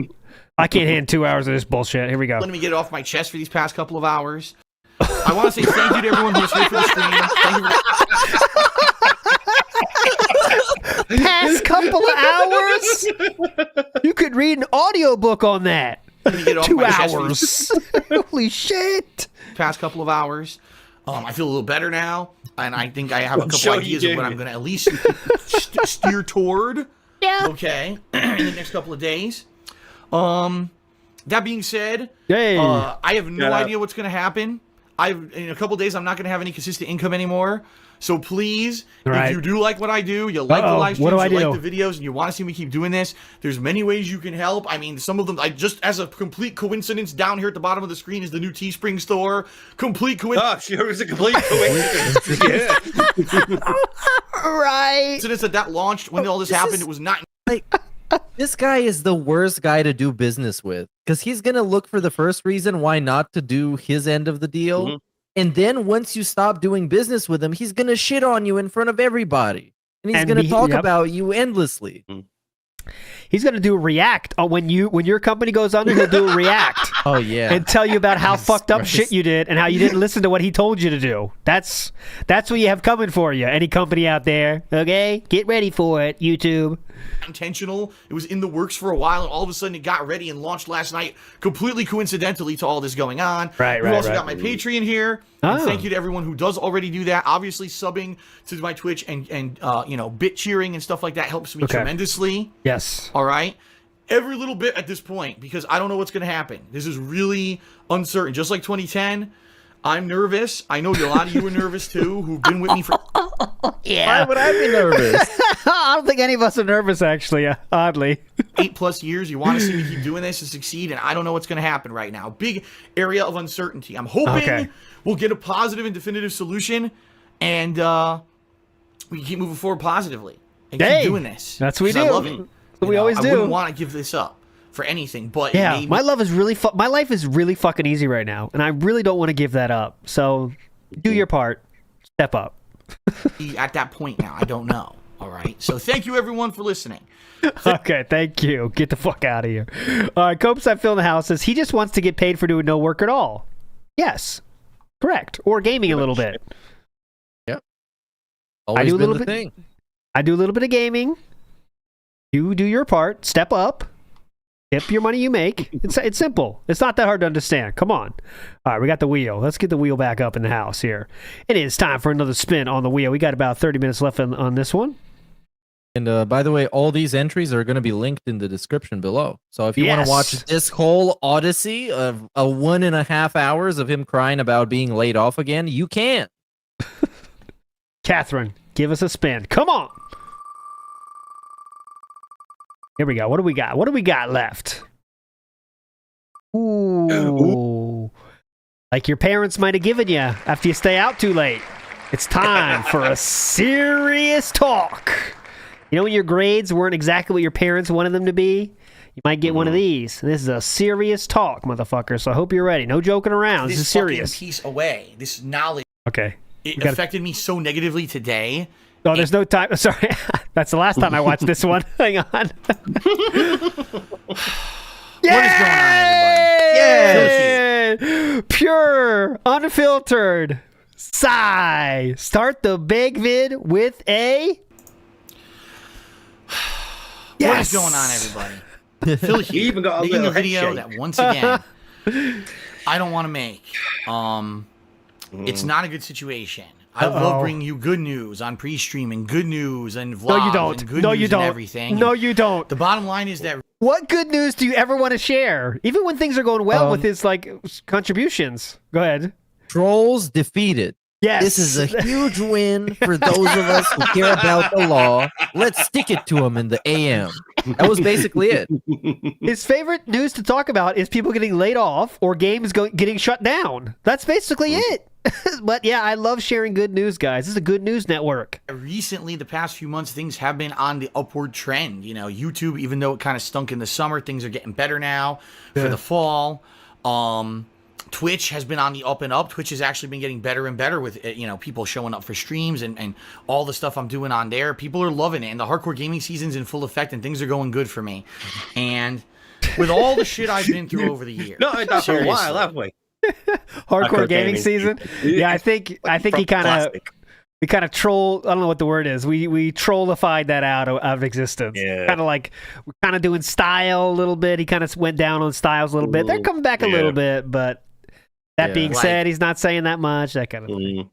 I can't handle 2 hours of this bullshit. Here we go. Let me get it off my chest for these past couple of hours. I want to say thank you to everyone who's here for the stream. Thank you for Past couple of hours? You could read an audiobook on that. Let me get it off 2 my chest for these hours. Holy shit. past couple of hours. I feel a little better now. and I think I have a couple sure you ideas of do. what I'm going to at least steer toward. Yeah. Okay, in the next couple of days. That being said, Yay. I have no Yeah. idea what's going to happen. In a couple of days, I'm not going to have any consistent income anymore. So please, Right. if you do like what I do, you like the Uh-oh, live what streams, do you I like do? the videos, and you want to see me keep doing this, there's many ways you can help. I mean, some of them, I just, as a complete coincidence, down here at the bottom of the screen is the new Teespring store. Complete coincidence. Oh, sure, it's a complete coincidence. Yeah. Right. That launched when all this This happened. is- It was not. This guy is the worst guy to do business with because he's gonna look for the first reason why not to do his end of the deal, Mhm. and then once you stop doing business with him, he's gonna shit on you in front of everybody, and he's And gonna be- talk yep. about you endlessly. He's gonna do a react when your company goes under. He'll do a react Oh yeah, and tell you about how Jesus fucked up Christ. shit you did and how you didn't listen to what he told you to do. That's what you have coming for you. Any company out there, okay? Get ready for it, YouTube. Intentional. It was in the works for a while, and all of a sudden it got ready and launched last night, completely coincidentally to all this going on. Right, We right, also right. got my Patreon here. And Oh. thank you to everyone who does already do that. Obviously, subbing to my Twitch and bit cheering and stuff like that helps me Okay. tremendously. Yes. All right. Every little bit at this point, because I don't know what's going to happen. This is really uncertain. Just like 2010, I'm nervous. I know a lot of you are nervous too, who've been with me for Why would I be nervous? I don't think any of us are nervous, actually. Oddly. 8+ years. You want to see me keep doing this and succeed, and I don't know what's going to happen right now. Big area of uncertainty. I'm hoping Okay. we'll get a positive and definitive solution, and we can keep moving forward positively and Hey, keep doing this. that's what we 'Cause I do. love it. That's what we always I do. wouldn't want to give this up for anything, but it Yeah, made my me love is really my life is really fucking easy right now, and I really don't want to give that up. So, do your part. Step up. be at that point now. I don't know. All right. So thank you everyone for listening. Okay, thank you. Get the fuck out of here. All right, Copes I Fill in the House says he just wants to get paid for doing no work at all. Yes, correct. Or gaming a little bit. Always do a been little the bit- thing. I do a little bit of gaming. You do your part. Step up. Tip your money you make. It's simple. It's not that hard to understand. Come on. All right, we got the wheel. Let's get the wheel back up in the house here. It is time for another spin on the wheel. We got about 30 minutes left on this one. And by the way, all these entries are going to be linked in the description below. So if you want Yes. to watch this whole odyssey of 1.5 hours of him crying about being laid off again, you can. Catherine, give us a spin. Come on. Here we go. What do we got? What do we got left? Ooh. Like your parents might have given you after you stay out too late. It's time for a serious talk. You know when your grades weren't exactly what your parents wanted them to be? You might get one of these. This is a serious talk, motherfucker. So I hope you're ready. No joking around. This is serious. fucking piece away. This knowledge. Okay. It gotta- affected me so negatively today. Oh, there's no time. Sorry. That's the last time I watched this one. Hang on. What is going on, everybody? Yay! Pure, unfiltered, sigh. Start the big vid with a. What is going on, everybody? Phil You here, even got a making a little head video shake. that once again I don't want to make. It's not a good situation. I love bringing you good news on pre-streaming, good news and vlogs. No, you don't. And good No, news you don't. And everything. No, And you don't. The bottom line is that What good news do you ever want to share? Even when things are going well with his contributions. Go ahead. Trolls defeated. Yes. This is a huge win for those of us who care about the law. Let's stick it to them in the AM. That was basically it. His favorite news to talk about is people getting laid off or games getting shut down. That's basically it. But yeah, I love sharing good news, guys. This is a good news network. recently, the past few months, things have been on the upward trend. You know, YouTube, even though it kind of stunk in the summer, things are getting better now for the fall. Twitch has been on the up and up. Twitch has actually been getting better and better with, people showing up for streams and all the stuff I'm doing on there. People are loving it, and the hardcore gaming season's in full effect, and things are going good for me. And with all the shit I've been through over the years, Not had that for a while, seriously. have we? Hardcore gaming season. Yeah, I think he kind of Plastic. we kind of troll. I don't know what the word is. We trollified that out of existence. Yeah. Kind of like we're kind of doing style a little bit. He kind of went down on styles a little bit. They're coming back a little bit, but that being Like- said, he's not saying that much. That kind of thing.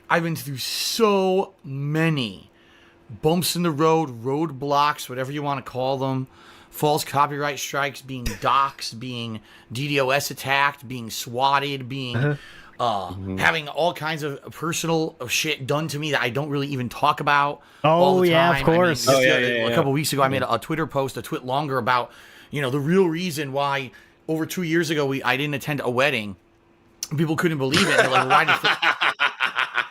I've been through so many bumps in the road, roadblocks, whatever you want to call them, false copyright strikes, being doxxed, being DDoS attacked, being swatted, being having all kinds of personal shit done to me that I don't really even talk about. all the yeah, of time. course. I mean, a couple weeks ago, I made a Twitter post, a twit longer, about the real reason why over 2 years ago I didn't attend a wedding. People couldn't believe it. They're like, why did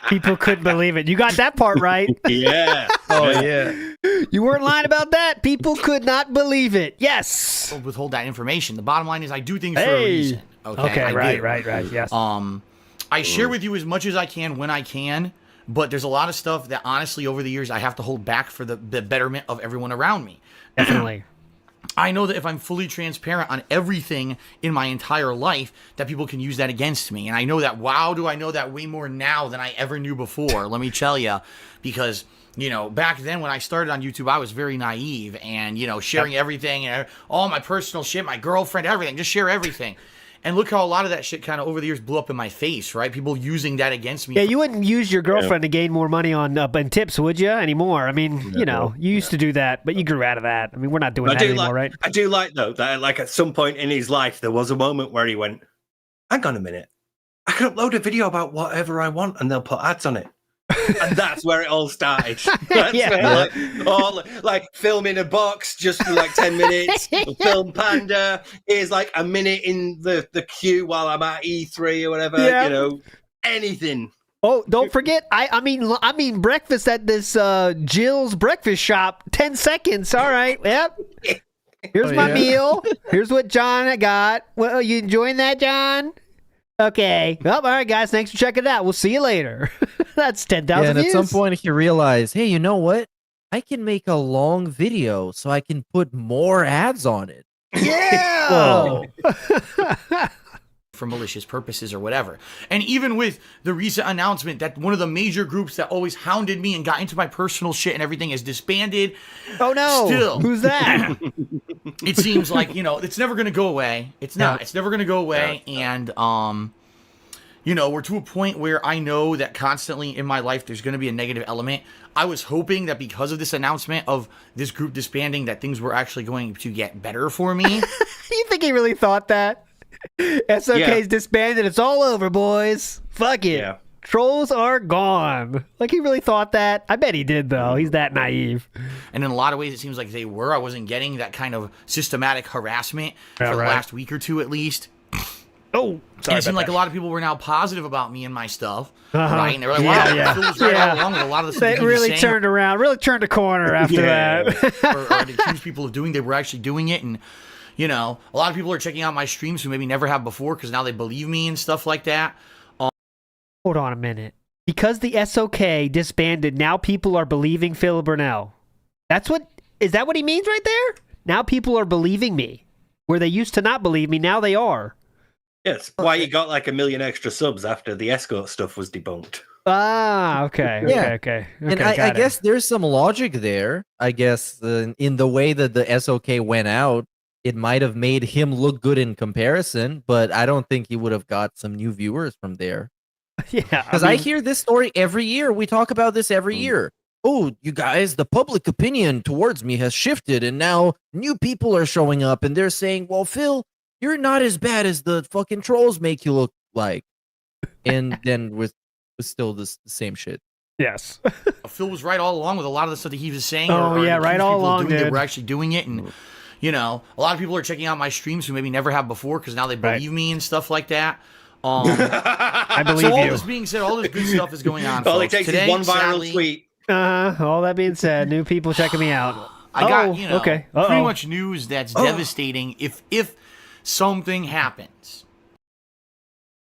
People couldn't believe it. You got that part right. Yeah. Oh yeah. You weren't lying about that. People could not believe it. Yes. withhold that information? The bottom line is I do things for a reason. Okay, I right, do. right. Yes. I share with you as much as I can when I can, but there's a lot of stuff that honestly over the years I have to hold back for the betterment of everyone around me. Definitely. I know that if I'm fully transparent on everything in my entire life, that people can use that against me. And I know that, wow, do I know that way more now than I ever knew before. Let me tell you, because, back then when I started on YouTube, I was very naive and, sharing everything, and all my personal shit, my girlfriend, everything, just share everything. And look how a lot of that shit kind of over the years blew up in my face, right? People using that against me. Yeah, you wouldn't use your girlfriend to gain more money on tips, would you, anymore? I mean, you used to do that, but you grew out of that. I mean, we're not doing that anymore, right? I do like, though, that like at some point in his life, there was a moment where he went, hang on a minute. I can upload a video about whatever I want and they'll put ads on it. And that's where it all started. That's where, like filming a box just for like 10 minutes. Film Panda is like a minute in the queue while I'm at E3 or whatever. Anything. Oh, don't forget! I mean breakfast at this Jill's breakfast shop. 10 seconds. All right. Yep. Here's my meal. Here's what John got. Well, you enjoying that, John? Okay. Well, all right, guys. Thanks for checking it out. We'll see you later. That's 10,000 and views. at some point, he realized, hey, you know what? I can make a long video so I can put more ads on it. Yeah. For malicious purposes or whatever. And even with the recent announcement that one of the major groups that always hounded me and got into my personal shit and everything is disbanded. Oh no. Still. Who's that? It seems like, it's never going to go away. It's not. It's never going to go away. And, we're to a point where I know that constantly in my life there's going to be a negative element. I was hoping that because of this announcement of this group disbanding that things were actually going to get better for me. You think he really thought that? SOK's disbanded. It's all over, boys. Fuck it. Yeah. Trolls are gone. Like, he really thought that? I bet he did, though. He's that naive. And in a lot of ways, it seems like they were. I wasn't getting that kind of systematic harassment for the last week or two, at least. Oh, sorry. And it seemed like a lot of people were now positive about me and my stuff. Right? And they were like, wow, Phil was right all along with a lot of the stuff they really turned around, really turned a corner after that. or to accuse people of doing, they were actually doing it. And, a lot of people are checking out my streams who maybe never have before because now they believe me and stuff like that. Hold on a minute. Because the SOK disbanded, now people are believing Phil Burnell. Is that what he means right there? Now people are believing me. Where they used to not believe me, now they are. Yes, why you got like 1 million extra subs after the escort stuff was debunked. Ah, okay. Yeah. Okay. And I guess there's some logic there. I guess in the way that the SOK went out, it might have made him look good in comparison, but I don't think he would have got some new viewers from there. Yeah. Because I hear this story every year. We talk about this every year. Oh, you guys, the public opinion towards me has shifted, and now new people are showing up, and they're saying, well, Phil, you're not as bad as the fucking trolls make you look like. And then with still the same shit. Yes. Phil was right all along with a lot of the stuff that he was saying. Right all along, They were actually doing it, and a lot of people are checking out my streams who maybe never have before because now they believe me and stuff like that. I believe so all you. This being said, all this good stuff is going on. All it takes is one viral tweet. All that being said, new people checking me out. I got pretty much news that's devastating if something happens.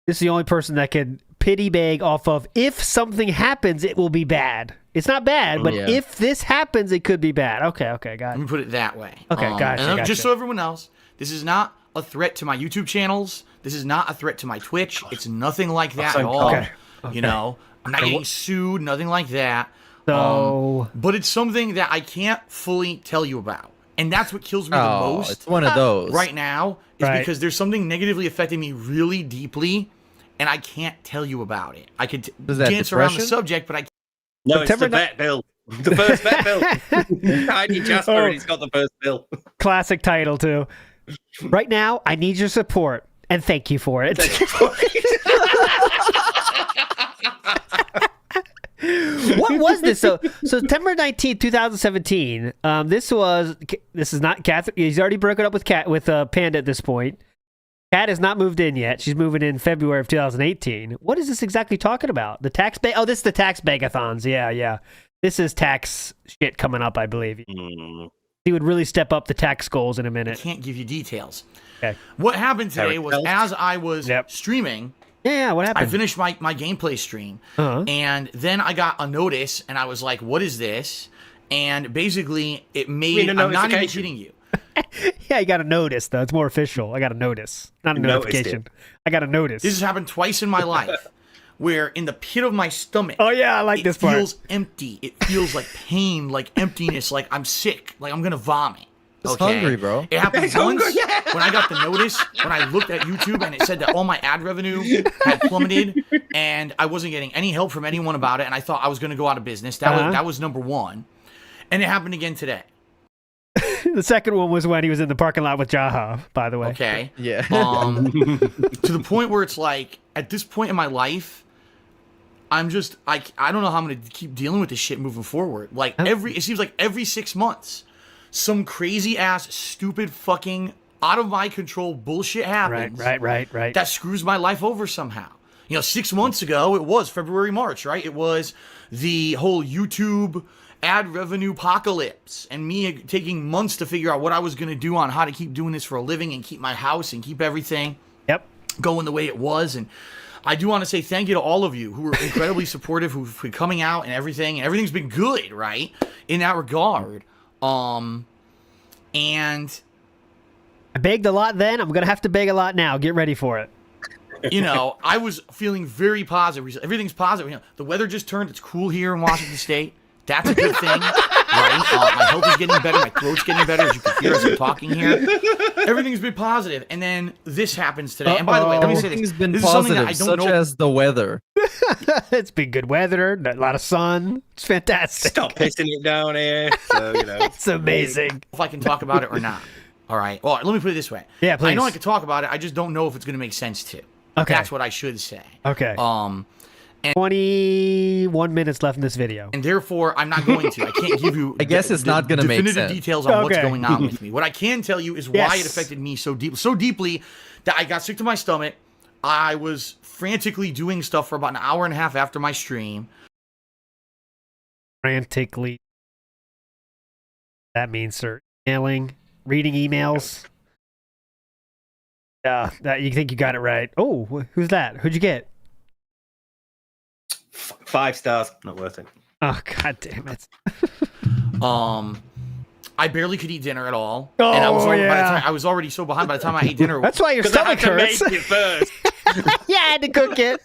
This is the only person that can pity beg off of if something happens, it will be bad. It's not bad, but if this happens, it could be bad. Okay, got it. Let me put it that way. Okay, gotcha. Just so everyone else, this is not a threat to my YouTube channels. This is not a threat to my Twitch. It's nothing like that at all. Okay. I'm not getting sued, nothing like that. So, but it's something that I can't fully tell you about. And that's what kills me the most. It's one of those. Right now is because there's something negatively affecting me really deeply. and I can't tell you about it. I could Is that dance around the depression? subject, but I can't. No, it's September the vet bill. The first vet bill. Tiny Jasper, Oh. and he's got the first bill. Classic title too. Right now, I need your support, and thank you for it. What was this? So September 19th, 2017. This is not Catherine. He's already broken up with Panda at this point. Kat has not moved in yet. She's moving in February of 2018. What is this exactly talking about? The tax bag? Oh, this is the tax bagathons. Yeah. This is tax shit coming up, I believe. He would really step up the tax goals in a I minute. can't give you details. Okay. What happened today Eric was Phelps? as I was streaming, Yeah, what I happened? finished my gameplay stream, Uh-huh. and then I got a notice, and I was like, "What is this?" And basically, it made mean a I'm not even notification? kidding you. Yeah, you got a notice, though. It's more official. I got a notice, not a You noticed notification. it. I got a notice. This has happened twice in my life, where in the pit of my stomach, Oh, yeah, I like it this part. feels empty. It feels like pain, like emptiness, like I'm sick, like I'm gonna vomit. Just hungry, bro. It happened He's once hungry, yeah. when I got the notice, when I looked at YouTube and it said that all my ad revenue had plummeted and I wasn't getting any help from anyone about it, and I thought I was going to go out of business. That was number one. And it happened again today. The second one was when he was in the parking lot with Jaha, by the way. Okay. Yeah. To the point where it's like, at this point in my life, I'm just, I don't know how I'm going to keep dealing with this shit moving forward. Like, it seems like every 6 months, some crazy ass, stupid, fucking, out of my control bullshit happens. Right. That screws my life over somehow. 6 months ago, it was February, March, right? It was the whole YouTube ad revenue apocalypse and me taking months to figure out what I was going to do on how to keep doing this for a living and keep my house and keep everything Yep. going the way it was. And I do want to say thank you to all of you who were incredibly supportive, who've been coming out and everything's been good, right? In that regard. And I begged a lot then. I'm going to have to beg a lot now. Get ready for it. I was feeling very positive. Everything's positive. The weather just turned. It's cool here in Washington State. That's a good thing, right? My health is getting better. My throat's getting better, as you can hear as I'm talking here. Everything's been positive. And then this happens today. And by the way, let me say this. Everything's been This is something that positive, I don't such know. as the weather. It's been good weather, a lot of sun. It's fantastic. Stop pissing it down here. So, It's amazing. If I can talk about it or not. All right. Well, let me put it this way. Yeah, please. I know I can talk about it. I just don't know if it's going to make sense to. Okay. That's what I should say. Okay. 21 minutes left in this video. And therefore, I'm not going to. I can't give you. I guess it's not gonna make definitive sense. details on what's Okay. going on with me. What I can tell you is why Yes. it affected me so deeply that I got sick to my stomach. I was frantically doing stuff for about an hour and a half after my stream. Frantically. That means, sir, emailing, reading emails. Yeah, that you think you got it right. Oh, who's that? Who'd you get? 5 stars. Not worth it. Oh, god damn it. I barely could eat dinner at all, Oh, and I was already, by the yeah. time, I was already so behind by the time I ate dinner. That's why your Because I had stomach to hurts. make it first. Yeah, I had to cook it.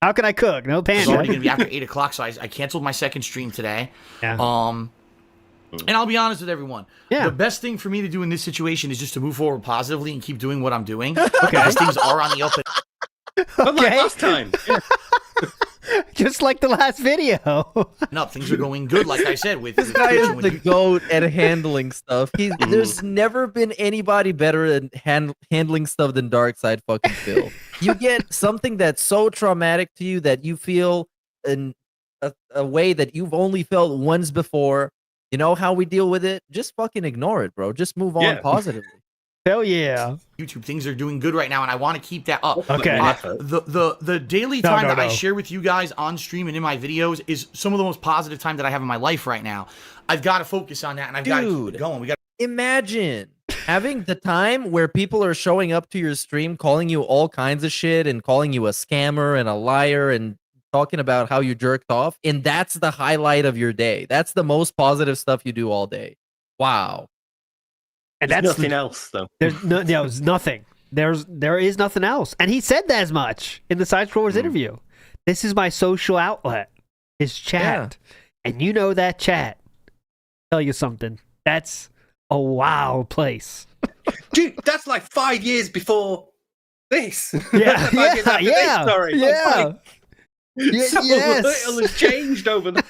How can I cook? No It was already going panda. to be after 8 o'clock, so I canceled my second stream today. Yeah. And I'll be honest with everyone. Yeah. The best thing for me to do in this situation is just to move forward positively and keep doing what I'm doing. Okay. These things are on the up and But like Okay. last time. Just like the last video. up. Things are going good, like I said. With This guy Twitch is and with the YouTube. goat at handling stuff. There's never been anybody better at handling stuff than Darkside fucking Phil. You get something that's so traumatic to you that you feel in a way that you've only felt once before. You know how we deal with it? Just fucking ignore it, bro. Just move on Yeah. positively. Hell yeah. YouTube. Things are doing good right now, and I want to keep that up. Okay. The daily No, time no, that I no. share with you guys on stream and in my videos is some of the most positive time that I have in my life right now. I've got to focus on that, and I've got to keep Dude. it going. We got. Imagine having the time where people are showing up to your stream, calling you all kinds of shit and calling you a scammer and a liar and talking about how you jerked off. And that's the highlight of your day. That's the most positive stuff you do all day. Wow. And There's that's nothing else, though. There's nothing. There is nothing else. And he said that as much in the Side Scrollers interview. This is my social outlet. His chat. And you know that chat. Tell you something. That's a wow place. Dude, that's like 5 years before this. Yeah, Back in after this story. yeah. So Yes. little has changed over the.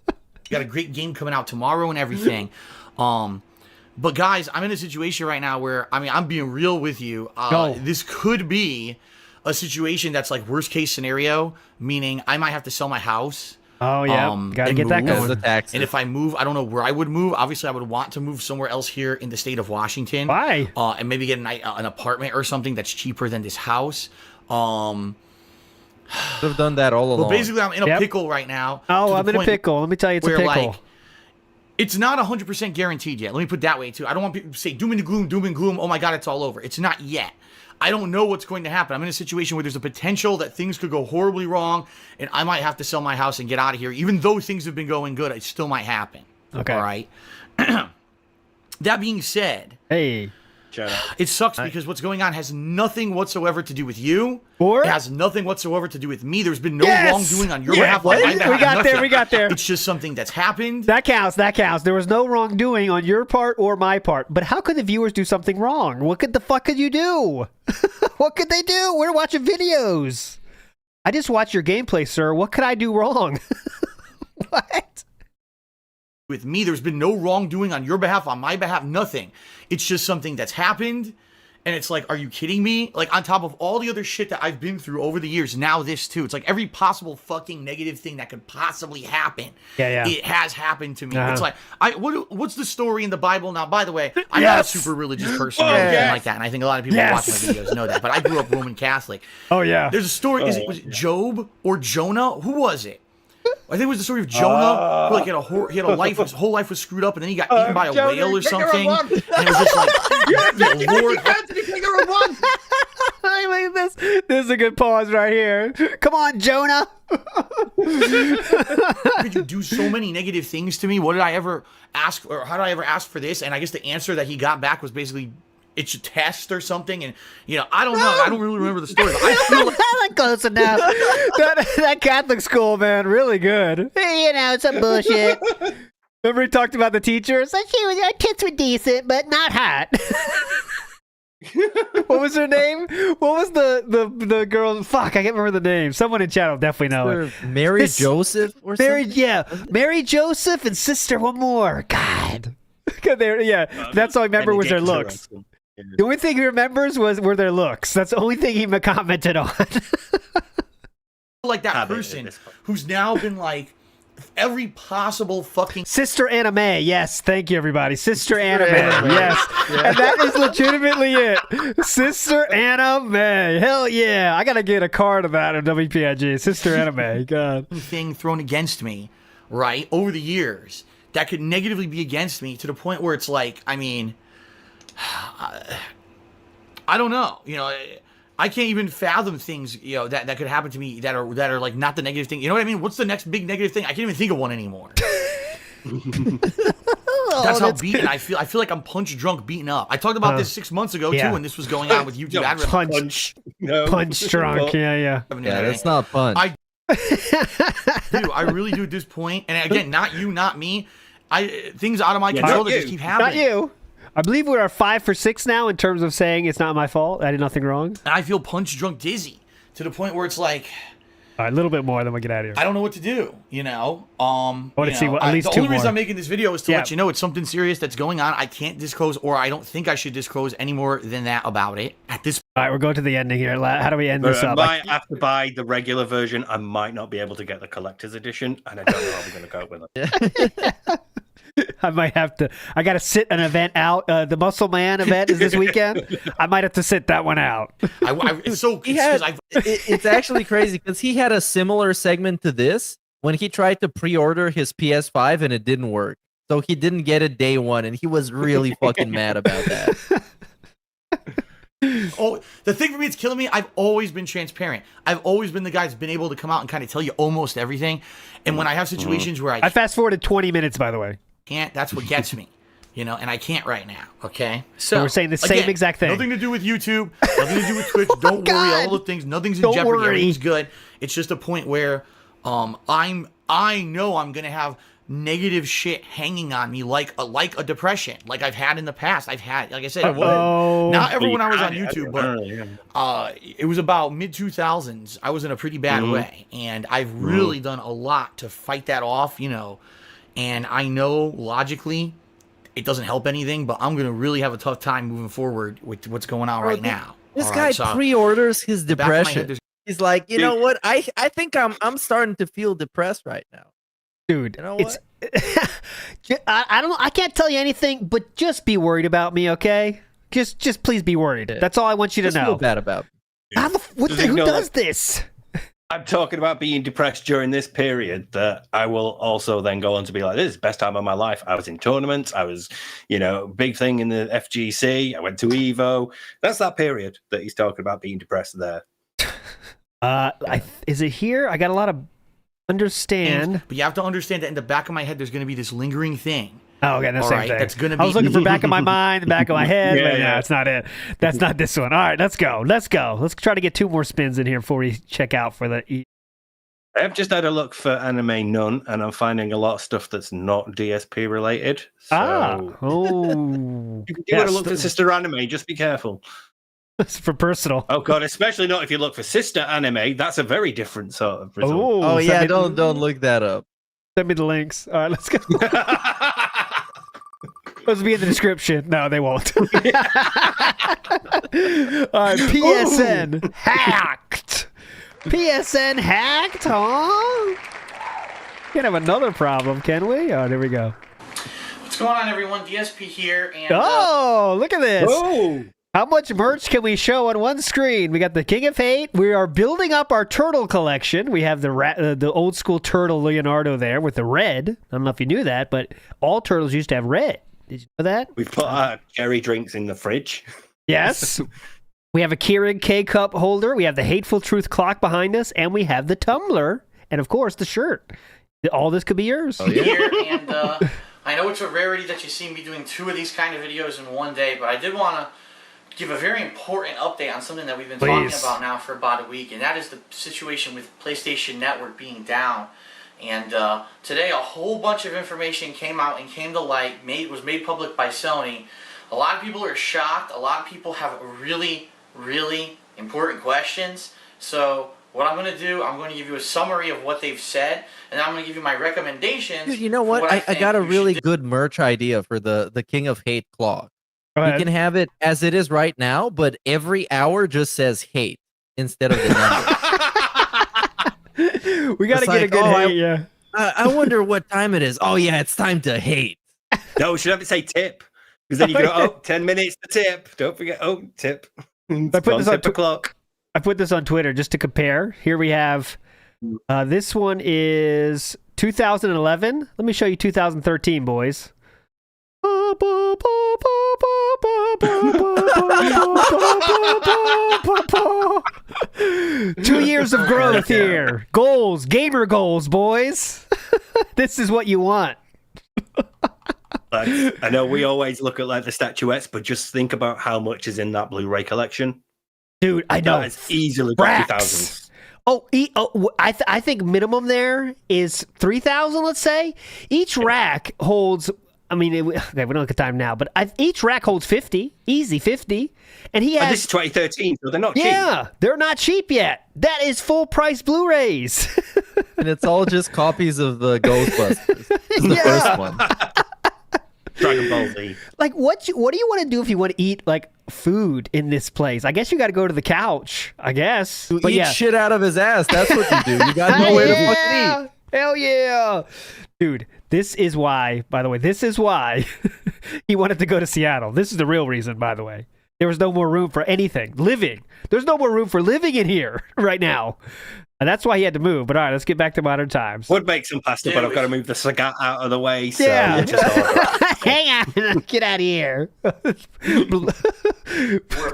You got a great game coming out tomorrow and everything. But guys, I'm in a situation right now where, I mean, I'm being real with you. This could be a situation that's like worst case scenario, meaning I might have to sell my house. Oh yeah, gotta get that going. The taxes. And if I move, I don't know where I would move. Obviously, I would want to move somewhere else here in the state of Washington. Why? And maybe get an apartment or something that's cheaper than this house. Should have done that all along. Well, basically, I'm in a pickle right now. Oh, I'm in a pickle. Let me tell you, it's a pickle. Like, it's not 100% guaranteed yet. Let me put it that way, too. I don't want people to say doom and gloom. Oh, my God, it's all over. It's not yet. I don't know what's going to happen. I'm in a situation where there's a potential that things could go horribly wrong, and I might have to sell my house and get out of here. Even though things have been going good, it still might happen. Okay. All right? That being said, Hey. it sucks because what's going on has nothing whatsoever to do with you. Or? It has nothing whatsoever to do with me. There's been no wrongdoing on your behalf. What? On my behalf, We got there. nothing. We got there. It's just something that's happened. That counts. That counts. There was no wrongdoing on your part or my part. But how could the viewers do something wrong? What could the fuck could you do? What could they do? We're watching videos. I just watched your gameplay, sir. What could I do wrong? What? With me, there's been no wrongdoing on your behalf, on my behalf, nothing. It's just something that's happened. And it's like, are you kidding me? Like, on top of all the other shit that I've been through over the years, now this too. It's like every possible fucking negative thing that could possibly happen. Yeah. It has happened to me. Uh-huh. It's like, what's the story in the Bible? Now, by the way, I'm not a super religious person or anything like that. And I think a lot of people who watch my videos know that. But I grew up Roman Catholic. Oh, yeah. There's a story. Was it Job or Jonah? Who was it? I think it was the story of Jonah, who like had a life, his whole life was screwed up, and then he got eaten by a whale or something. And it was just like, Lord, This is a good pause right here. Come on, Jonah. could you do so many negative things to me? What did I ever ask, or how did I ever ask for this? And I guess the answer that he got back was basically, it's a test or something. And, I don't know. I don't really remember the story. But I feel like That's close enough. that Catholic school, man, really good. Hey, some bullshit. Remember he talked about the teacher? So her tits were decent, but not hot. What was her name? What was the girl? Fuck, I can't remember the name. Someone in chat will definitely know it. Mary Joseph or something? Mary Joseph and sister one more. God. That's all I remember was their looks. The only thing he remembers were their looks. That's the only thing he commented on. like that person who's now been like every possible fucking Sister Anna Mae. Yes, thank you everybody. Sister Anna Mae. Yes. And that is legitimately it. Sister Anna Mae. Hell yeah. I gotta get a card of that on WPIG. Sister Anna Mae. God. thing thrown against me, right, over the years that could negatively be against me to the point where it's like, I mean, I don't know. I can't even fathom things, that could happen to me that are like not the negative thing. You know what I mean? What's the next big negative thing? I can't even think of one anymore. That's how beaten I feel. I feel like I'm punch drunk, beaten up. I talked about this 6 months ago too, when this was going on with YouTube. Punch drunk. Yeah. Yeah, that's not punch. Dude, I really do at this point. And again, not you, not me. Things out of my control that just keep happening. Not you. I believe we are 5 for 6 now in terms of saying it's not my fault. I did nothing wrong. And I feel punch drunk dizzy to the point where it's like, all right, a little bit more, then we'll get out of here. I don't know what to do, I want to see at least the two only reason more. I'm making this video is to let you know it's something serious that's going on. I can't disclose, or I don't think I should disclose any more than that about it at this point. All right, we're going to the ending here. How do we end this I up? might have to buy the regular version. I might not be able to get the collector's edition, and I don't know how we're going to cope with it. I might have to. I got to sit an event out. The Muscle Man event is this weekend. I might have to sit that one out. It's so it's actually crazy because he had a similar segment to this when he tried to pre-order his PS5 and it didn't work. So he didn't get it day one, and he was really fucking mad about that. Oh, the thing for me, it's killing me. I've always been transparent. I've always been the guy that's been able to come out and kind of tell you almost everything. And when I have situations where I fast forwarded 20 minutes, by the way. Can't, that's what gets me, and I can't right now. Okay, so we're saying the same exact thing. Nothing to do with YouTube, nothing to do with Twitch. Don't worry, all the things, nothing's in jeopardy. Everything's good. It's just a point where I know I'm gonna have negative shit hanging on me like a depression, like I've had in the past. I've had, like I said, not ever when I was on YouTube, but it was about mid 2000s. I was in a pretty bad way, and I've really done a lot to fight that off, you know. And I know logically it doesn't help anything, but I'm gonna really have a tough time moving forward with what's going on right now. This guy pre-orders his depression. Head, he's like, you know what? I think I'm starting to feel depressed right now. Dude, you know what? I can't tell you anything, but just be worried about me, okay? Just please be worried. That's all I want you to know. Feel bad about me. Who does this? I'm talking about being depressed during this period, that I will also then go on to be like, this is the best time of my life. I was in tournaments. I was, you know, big thing in the FGC. I went to Evo. That's that period that he's talking about being depressed there. Is it here? I got a lot of understand. But you have to understand that in the back of my head, there's going to be this lingering thing. Oh, okay, that's the same thing. That's gonna be... I was looking for back of my mind, the back of my head, but no, that's not it. That's not this one. All right, let's go. Let's try to get 2 more spins in here before we check out for the... I've just had a look for Anime None, and I'm finding a lot of stuff that's not DSP related. So you want to look for Sister Anime, just be careful. It's for personal. Oh god, especially not if you look for Sister Anime. That's a very different sort of result. Oh yeah, don't look that up. Send me the links. All right, let's go. Supposed to be in the description. No, they won't. All right, PSN hacked. PSN hacked, huh? Can't have another problem, can we? Oh, there we go. What's going on, everyone? DSP here. And, look at this. Oh. How much merch can we show on one screen? We got the King of Hate. We are building up our turtle collection. We have the old school turtle Leonardo there with the red. I don't know if you knew that, but all turtles used to have red. Did you know that? We've put our cherry drinks in the fridge. Yes. We have a Keurig K-Cup holder. We have the Hateful Truth clock behind us, and we have the tumbler, and of course the shirt. All this could be yours. Oh, yeah. Here, and I know it's a rarity that you see me doing 2 of these kind of videos in one day, but I did want to give a very important update on something that we've been talking about now for about a week, and that is the situation with PlayStation Network being down. And today a whole bunch of information came out and came to light, was made public by Sony. A lot of people are shocked. A lot of people have really, really important questions. So what I'm going to do, I'm going to give you a summary of what they've said, and I'm going to give you my recommendations. Dude, you know what? I got a really good merch idea for the King of Hate clock. You can have it as it is right now, but every hour just says hate instead of the number. We got to get a good hate, yeah. I wonder what time it is. Oh, yeah, it's time to hate. No, we should have to say tip. Because then you go, 10 minutes to tip. Don't forget, tip. I put this on Twitter just to compare. Here we have, this one is 2011. Let me show you 2013, boys. 2 years of growth here. Goals, gamer goals, boys. This is what you want. I know we always look at like the statuettes, but just think about how much is in that Blu-ray collection. Dude, I know. It's easily 50,000. I think minimum there is 3,000, let's say. Each rack holds... I mean, okay, we don't have time now, but each rack holds 50, easy 50, and he has. And this is 2013, so they're not cheap. Yeah, they're not cheap yet. That is full price Blu-rays, and it's all just copies of the Ghostbusters. The first one. Dragon Ball Z. Like, what do you want to do if you want to eat like food in this place? I guess you got to go to the couch. I guess. But eat shit out of his ass. That's what you do. You got to know where to fucking eat. Hell yeah. Dude, this is why, by the way, he wanted to go to Seattle. This is the real reason, by the way. There was no more room for anything. Living. There's no more room for living in here right now. And that's why he had to move. But all right, let's get back to modern times. Would make some pasta, but I've got to move the SAGA out of the way. So yeah. Hang on. Get out of here.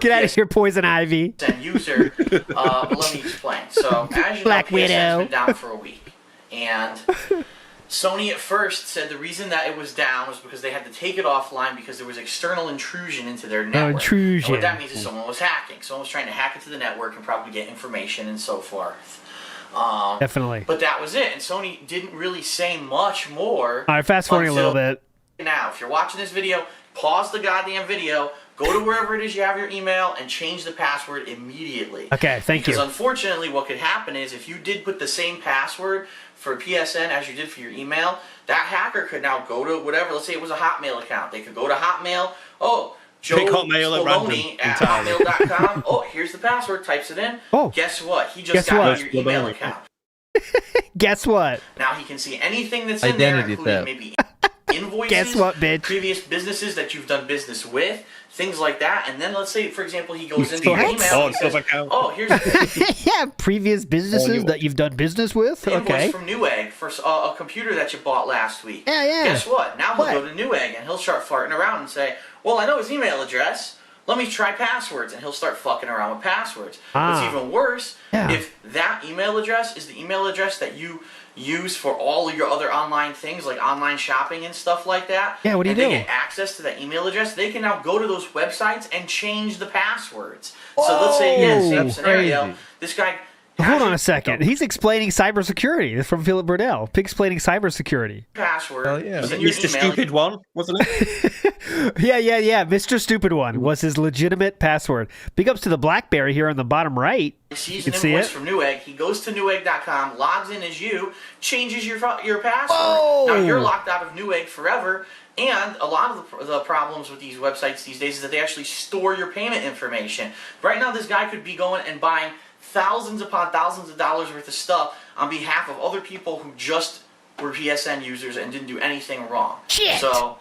Get out of here, Poison Ivy. And user, but let me explain. So, as you Black know, PSN's Widow. been down for a week. And Sony at first said the reason that it was down was because they had to take it offline because there was external intrusion into their network. Intrusion. And what that means is someone was hacking. Someone was trying to hack into the network and probably get information and so forth. Definitely. But that was it, and Sony didn't really say much more. All right, fast forwarding a little bit. Now, if you're watching this video, pause the goddamn video, go to wherever it is you have your email, and change the password immediately. Okay, thank you. Because unfortunately, what could happen is if you did put the same password for PSN as you did for your email, that hacker could now go to whatever. Let's say it was a Hotmail account. They could go to Hotmail. Oh, Joe Pick Hotmail at Spallone at random hotmail.com. Oh, here's the password. Types it in. Oh. Guess what? He just Guess got what? your email account. Guess what? Now he can see anything that's Identity in there, theft. including maybe invoices, Guess what, bitch? previous businesses that you've done business with, things like that. And then let's say, for example, he goes into your What? email and says, "Oh, here's Yeah, previous businesses that you've done business with. the invoice Okay. from Newegg for a computer that you bought last week." Yeah. Guess what? Now he'll What? go to Newegg and he'll start farting around and say, "Well, I know his email address. Let me try passwords," and he'll start fucking around with passwords. What's even worse, Yeah. if that email address is the email address that you use for all of your other online things, like online shopping and stuff like that. Yeah, what do you and do? they get access to that email address, they can now go to those websites and change the passwords. So let's say, same scenario, crazy. this guy... Hold on a second. He's explaining cybersecurity. This is from Philip Burdell. Explaining cybersecurity. Password. Hell yeah. is in your Mr. email. Stupid One, wasn't it? Yeah. Mr. Stupid One was his legitimate password. Big ups to the BlackBerry here on the bottom right. He sees You an can see invoice it? from Newegg. He goes to Newegg.com, logs in as you, changes your password. Whoa! Now you're locked out of Newegg forever. And a lot of the problems with these websites these days is that they actually store your payment information. Right now, this guy could be going and buying thousands upon thousands of dollars worth of stuff on behalf of other people who just were PSN users and didn't do anything wrong. Shit! So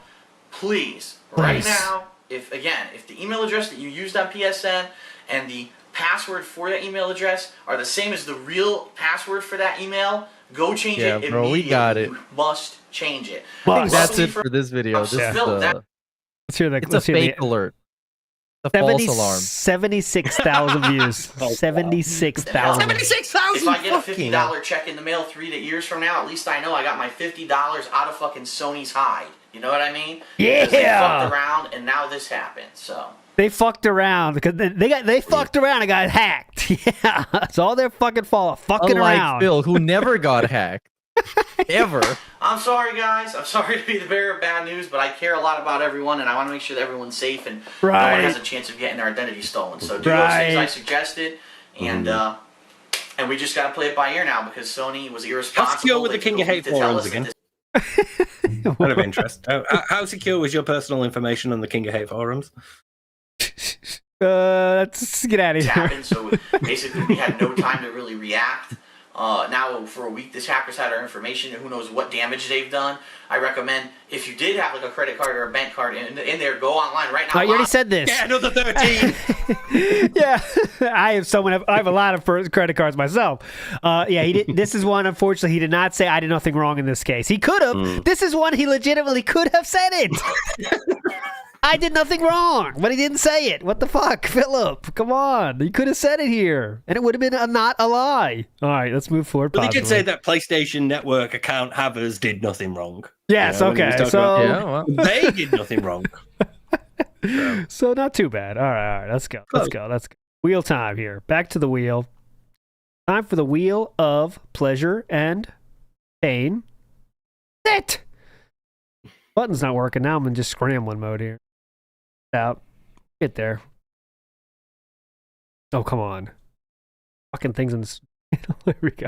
please, right Nice. now, if the email address that you used on PSN and the password for that email address are the same as the real password for that email, go change Yeah, it bro, we immediately. got it. You must change it. Well, I think that's Luckily it for this video. I'm This is still- the, Let's hear the. it's a let's hear the- fake alert. It's a false alarm. 76,000 views. 76,000. 76,000 If I get a $50 check in the mail 3 years from now, at least I know I got my $50 out of fucking Sony's hide. You know what I mean? Yeah. Because they fucked around and now this happened. So They fucked around because they fucked around and got hacked. Yeah, it's all their fucking fault. Fucking Unlike around. Phil, who never got hacked. Ever. I'm sorry, guys. I'm sorry to be the bearer of bad news, but I care a lot about everyone, and I want to make sure that everyone's safe and no Right. one has a chance of getting their identity stolen. So do those things I Right. suggested, and we just got to play it by ear now because Sony was irresponsible. How secure were the They King of Hate failed to tell forums us that again? this- Out of interest. How secure was your personal information on the King of Hate forums? Let's get out of this here. happened, so basically we had no time to really react. Now for a week this hacker's had our information and who knows what damage they've done. I recommend if you did have like a credit card or a bank card in there, go online right now. You already said this. Yeah, another 13. Yeah, I have a lot of credit cards myself. Yeah, he did. This is one. Unfortunately, he did not say I did nothing wrong in this case. He could have. This is one he legitimately could have said it. I did nothing wrong, but he didn't say it. What the fuck, Philip? Come on, he could have said it here, and it would have been not a lie. All right, let's move forward. But they did positively. say that PlayStation Network account havers did nothing wrong. Yes. You know, when he was Okay. talking So. about- Yeah, well, They did nothing wrong. So not too bad. All right. Let's go. Let's go. Wheel time here. Back to the wheel. Time for the wheel of pleasure and pain. Sit. Button's not working now. I'm in just scrambling mode here. Out. Get there. Oh, come on. Fucking things in this. Here we go.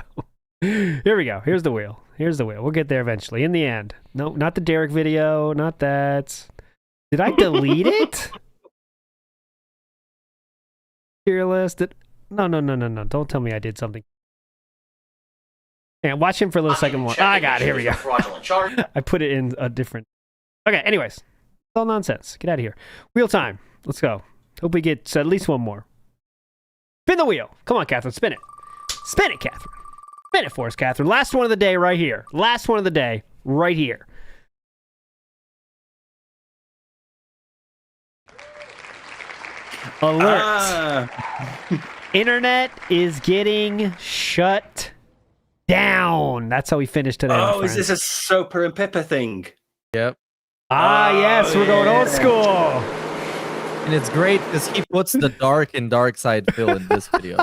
Here we go. Here's the wheel. We'll get there eventually. In the end. No, not the Derek video. Not that. Did I delete it? Tier list. No. Don't tell me I did something. And watch him for a little second more. I got it. Here we go. Fraudulent charge. I put it in a different. Okay, anyways. It's all nonsense. Get out of here. Wheel time. Let's go. Hope we get at least one more. Spin the wheel. Come on, Catherine. Spin it. Spin it, Catherine. Spin it for us, Catherine. Last one of the day right here. Last one of the day right here. Alert. Internet is getting shut down. That's how we finished today. my Oh, is friends. this a Soper and Pippa thing? yep. Yes, we're going old school. And it's great because he puts the dark and dark side Phil in this video.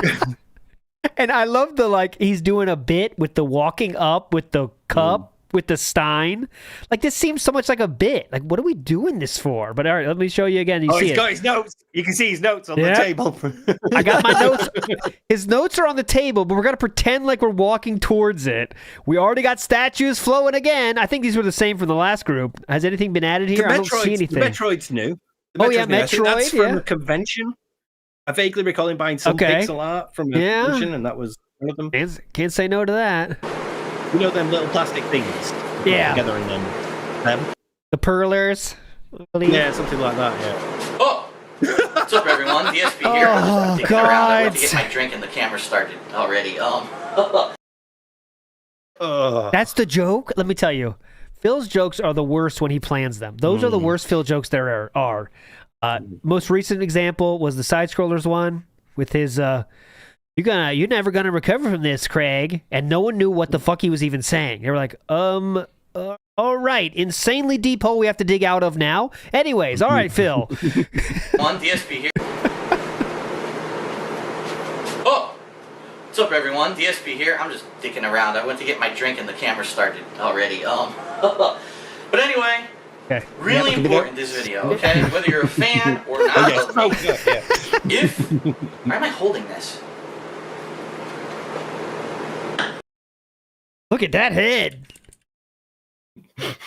And I love the, like, he's doing a bit with the walking up with the cup, with the stein. Like, this seems so much like a bit. Like, what are we doing this for? But all right, let me show you again. You see he's it. got his notes. You can see his notes on the table. I got my notes. His notes are on the table, but we're going to pretend like we're walking towards it. We already got statues flowing again. I think these were the same from the last group. Has anything been added here? I don't see anything. The Metroid's new. Oh, yeah, new. I think that's Metroid, from a convention. I vaguely recall him buying some pixel art from a convention, and that was one of them. Can't say no to that. You know them little plastic things? Yeah. Together in them. The perlers. I believe. Yeah, something like that, yeah. Oh! What's up, everyone? DSP here. I'm just digging around. I went to get my drink and the camera started already. That's the joke? Let me tell you. Phil's jokes are the worst when he plans them. Those are the worst Phil jokes there are. Most recent example was the side scrollers one with his you're never gonna recover from this, Craig. And no one knew what the fuck he was even saying. They were like, all right, insanely deep hole we have to dig out of now. Anyways, all right, Phil. On DSP here. Oh! What's up, everyone? DSP here. I'm just dicking around. I went to get my drink and the camera started already. But anyway, Okay. really important this video, okay? Whether you're a fan or not of me. Why am I holding this? Look at that head. Look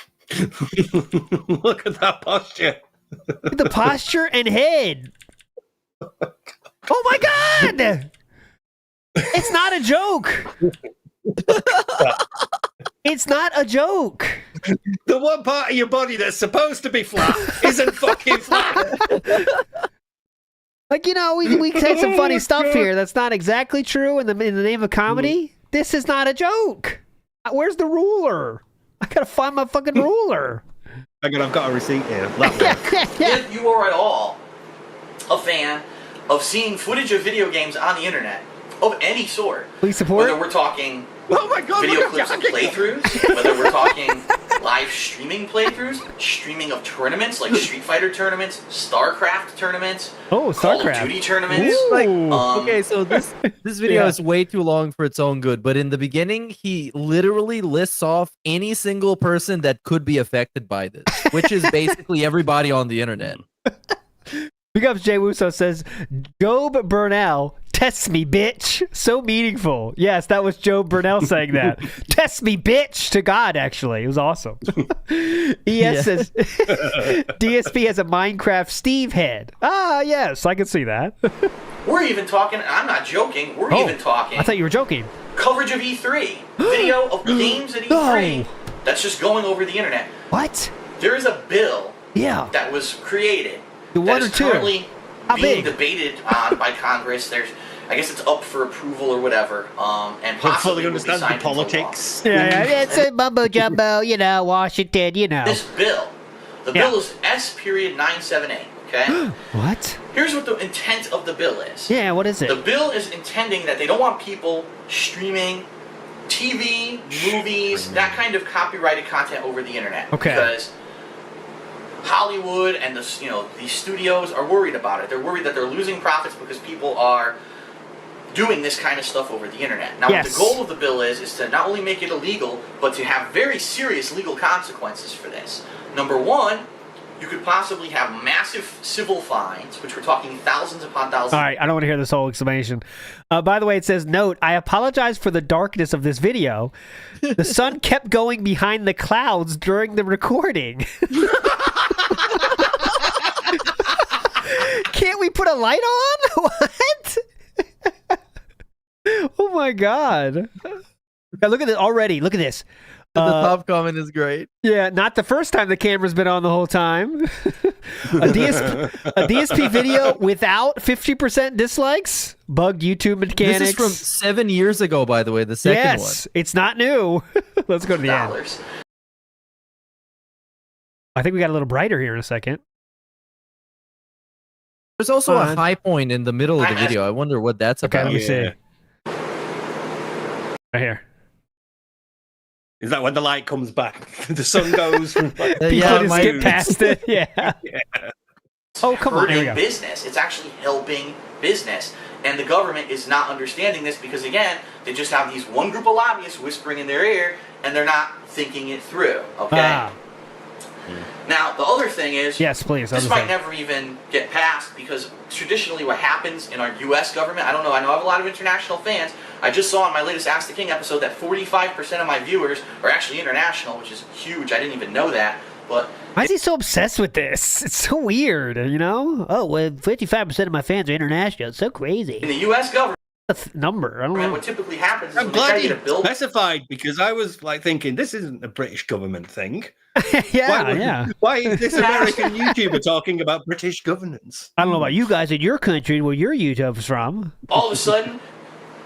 at that posture. Look at the posture and head. Oh my god! It's not a joke. It's not a joke. The one part of your body that's supposed to be flat isn't fucking flat. Like, you know, we said some funny stuff here that's not exactly true in the name of comedy. This is not a joke. Where's the ruler? I gotta find my fucking ruler. Hang on, I've got a receipt here. If you are at all a fan of seeing footage of video games on the internet, of any sort, Please support. whether we're talking Oh my god, video look clips at of that. playthroughs, whether we're talking live streaming playthroughs, streaming of tournaments like Street Fighter tournaments, StarCraft tournaments, Oh, Call of StarCraft. Duty tournaments. Like, Ooh. okay, so this video Yeah. is way too long for its own good. But in the beginning, he literally lists off any single person that could be affected by this, which is basically everybody on the internet. Big Ups Jay Wusso says, Job Burnell, test me, bitch. So meaningful. Yes, that was Job Burnell saying that. Test me, bitch, to God, actually. It was awesome. ES says, DSP has a Minecraft Steve head. Ah, yes, I can see that. We're even talking, and I'm not joking, we're even talking I thought you were joking. coverage of E3, video of games at E3 No. that's just going over the internet. What? There is a bill Yeah. that was created The that one or is two? currently How being big? debated on by Congress. I guess it's up for approval or whatever. And I possibly fully will be understand the signed into law. politics. Yeah, it's a mumbo jumbo, you know, Washington, you know. This bill, the Yeah. bill is S.978. Okay. What? Here's what the intent of the bill is. Yeah, what is The it? bill is intending that they don't want people streaming TV, movies, that kind of copyrighted content over the internet. Okay. Because Hollywood and these studios are worried about it. They're worried that they're losing profits because people are doing this kind of stuff over the internet. Now, Yes. what the goal of the bill is to not only make it illegal, but to have very serious legal consequences for this. Number one, you could possibly have massive civil fines, which we're talking thousands upon thousands. All right, I don't want to hear this whole explanation. By the way, it says, note, I apologize for the darkness of this video. The sun kept going behind the clouds during the recording. Can't we put a light on? What? Oh my god. Okay, look at this already. Look at this. The top comment is great. Yeah, not the first time the camera's been on the whole time. a DSP video without 50% dislikes? Bugged YouTube mechanics? This is from 7 years ago, by the way, the second one. It's not new. Let's go to the end. Dollars. I think we got a little brighter here in a second. There's also Fine. a high point in the middle of the I- video. I wonder what that's Okay, about. let me see. Yeah. Right here. Is that when the light comes back? The sun goes from People yeah, just my- skip past it. Yeah. Oh, come on, here we hurting go. business. It's actually helping business. And the government is not understanding this because, again, they just have these one group of lobbyists whispering in their ear, and they're not thinking it through, okay? Ah. Now, the other thing is, Yes, please. this other might thing. never even get passed because traditionally what happens in our U.S. government, I don't know, I know I have a lot of international fans. I just saw in my latest Ask the King episode that 45% of my viewers are actually international, which is huge. I didn't even know that. But Why is he so obsessed with this? It's so weird, you know? Oh, well, 55% of my fans are international. It's so crazy. in the U.S. government, Number. I don't know. what typically happens is I'm when they try glad to you get a bill. specified because I was like thinking this isn't a British government thing. Yeah. Why is this American YouTuber talking about British governance? I don't know about you guys in your country where your YouTube's from. All of a sudden,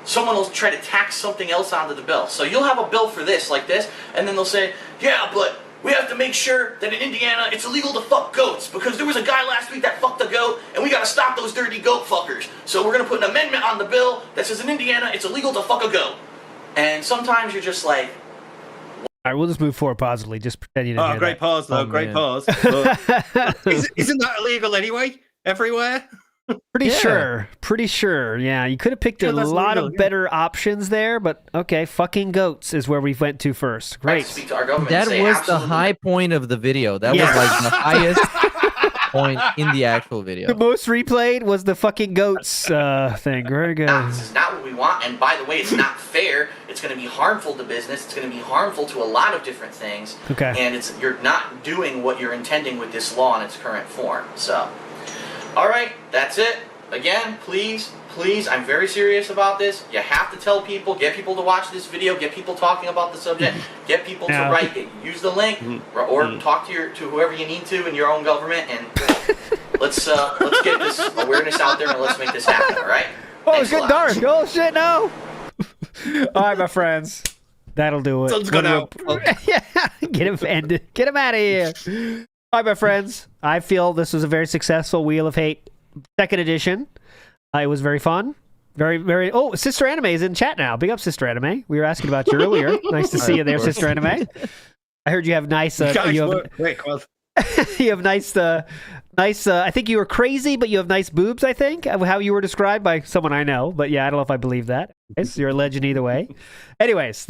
someone will try to tax something else onto the bill. So you'll have a bill for this, like this, and then they'll say, yeah, but we have to make sure that in Indiana it's illegal to fuck goats because there was a guy last week that fucked a goat and we gotta stop those dirty goat fuckers. So we're gonna put an amendment on the bill that says in Indiana it's illegal to fuck a goat. And sometimes you're just like, All right, we'll just move forward positively. Just pretend you didn't Oh, hear great that. pause, though. Oh, Great man. pause. But isn't that illegal anyway? Everywhere? Pretty Yeah. sure. Yeah, you could have picked Yeah, a that's lot legal, of yeah. better options there, but okay, fucking goats is where we went to first. I Great. speak to our government That and say, was the absolutely high point of the video. That Yeah. was like the highest point in the actual video. The most replayed was the fucking goats thing. Very good. not. This is not what we want. And by the way, it's not fair. It's going to be harmful to business. It's going to be harmful to a lot of different things. Okay. And you're not doing what you're intending with this law in its current form. So, all right, that's it. Again, please, I'm very serious about this. You have to tell people, get people to watch this video, get people talking about the subject, get people to Yeah. write it. Use the link, or talk to whoever you need to in your own government, and let's get this awareness out there and let's make this happen. All right? Oh, Thanks it's a getting lot. dark. Oh shit, no. All right, my friends. That'll do it. Sun's gone out. Yeah, get him ended. Get him out of here. All right, my friends. I feel this was a very successful Wheel of Hate second edition. It was very fun. Very. Oh, Sister Anime is in chat now. Big up, Sister Anime. We were asking about you earlier. Nice to see you there, Sister Anime. I heard you have nice. Guys, You have, wait, well, you have nice. I think you were crazy, but you have nice boobs. I think how you were described by someone I know. But yeah, I don't know if I believe that. Yes, you're a legend either way. Anyways,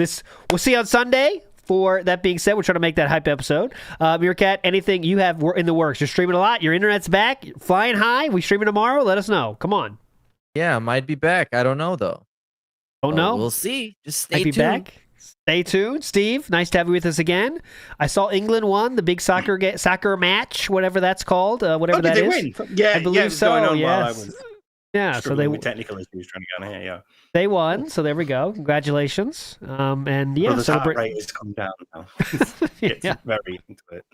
we'll see you on Sunday. For that being said, we're trying to make that hype episode. Meerkat, anything you have in the works? You're streaming a lot. Your internet's back, flying high. We streaming tomorrow? Let us know. Come on. Yeah, might be back. I don't know though. Oh no, We'll see. Just might stay be tuned. back. Stay tuned, Steve. Nice to have you with us again. I saw England won the big soccer match, whatever that's called, whatever did that they is. win? Yeah, I believe yeah, it was so. going on while I Yes. was Yeah, so struggling with technical issues trying to get on here. Yeah, they won. So there we go. Congratulations. And yeah, Brother's heart celebrate. rate has come down now. Yeah. It's very into it.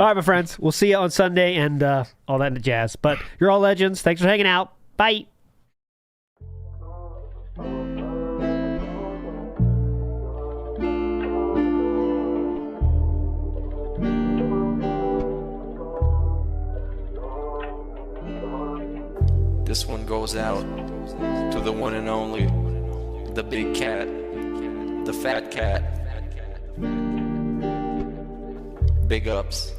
All right, my friends. We'll see you on Sunday and all that jazz. But you're all legends. Thanks for hanging out. Bye. This one goes out to the one and only, the big cat, the fat cat. Big ups.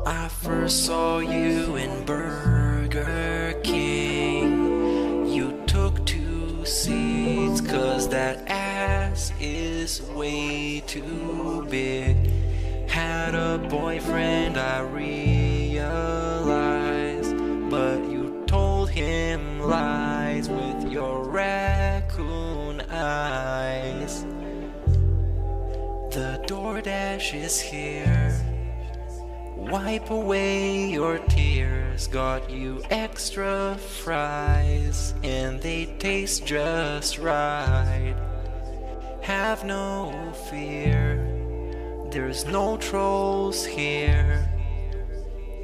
I first saw you in Burger King. You took 2 seats, cause that ass is way too big. Had a boyfriend, I realized, but you told him lies with your raccoon eyes. The DoorDash is here. Wipe away your tears. Got you extra fries, and they taste just right. Have no fear, there's no trolls here.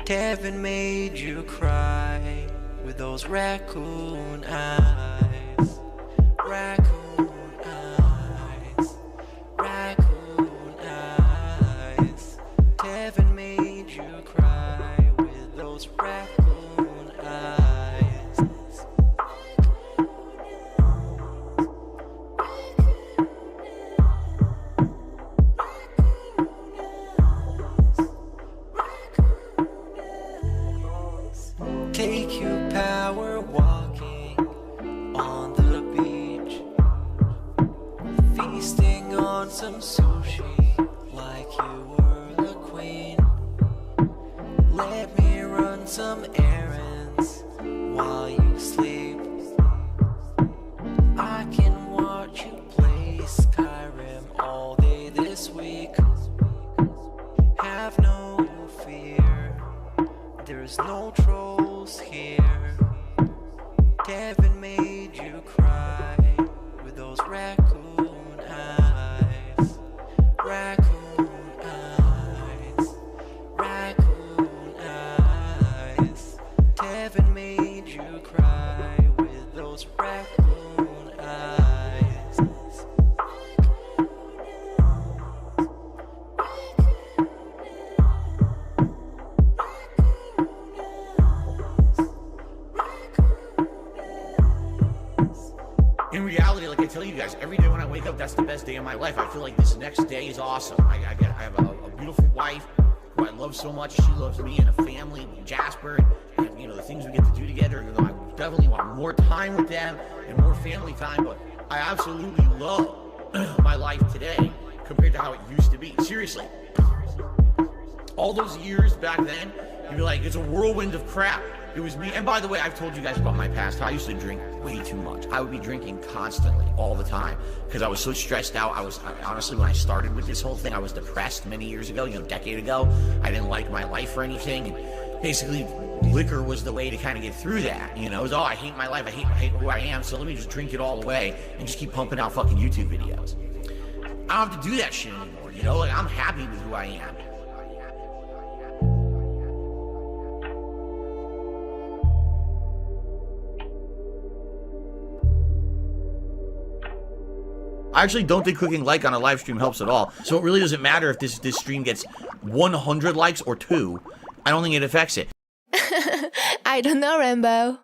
Devin made you cry with those raccoon eyes. Raccoon eyes. Raccoon eyes. Devin made you cry with those raccoon eyes. some sushi like you were the queen. Let me run some errands while you sleep. I can watch you play Skyrim all day this week. Have no fear, there's no trolls here. Kevin made you cry with those raccoon eyes. Raccoon eyes. Raccoon eyes. Kevin made you cry with those raccoon eyes. In reality, like I tell you guys, every day when I wake up, that's the best day of my life. I feel like this next day is awesome. I have a beautiful wife who I love so much. She loves me and a family, Jasper, and you know the things we get to do together. You know, I definitely want more time with them and more family time. But I absolutely love my life today compared to how it used to be. Seriously, all those years back then, you'd be like, it's a whirlwind of crap. It was me. And by the way, I've told you guys about my past. I used to drink way too much. I would be drinking constantly, all the time, because I was so stressed out. Honestly, when I started with this whole thing, I was depressed many years ago, a decade ago. I didn't like my life or anything. And basically, liquor was the way to kind of get through that. It was, I hate my life. I hate who I am. So let me just drink it all away and just keep pumping out fucking YouTube videos. I don't have to do that shit anymore. Like I'm happy with who I am. I actually don't think clicking like on a live stream helps at all. So it really doesn't matter if this stream gets 100 likes or 2. I don't think it affects it. I don't know, Rainbow.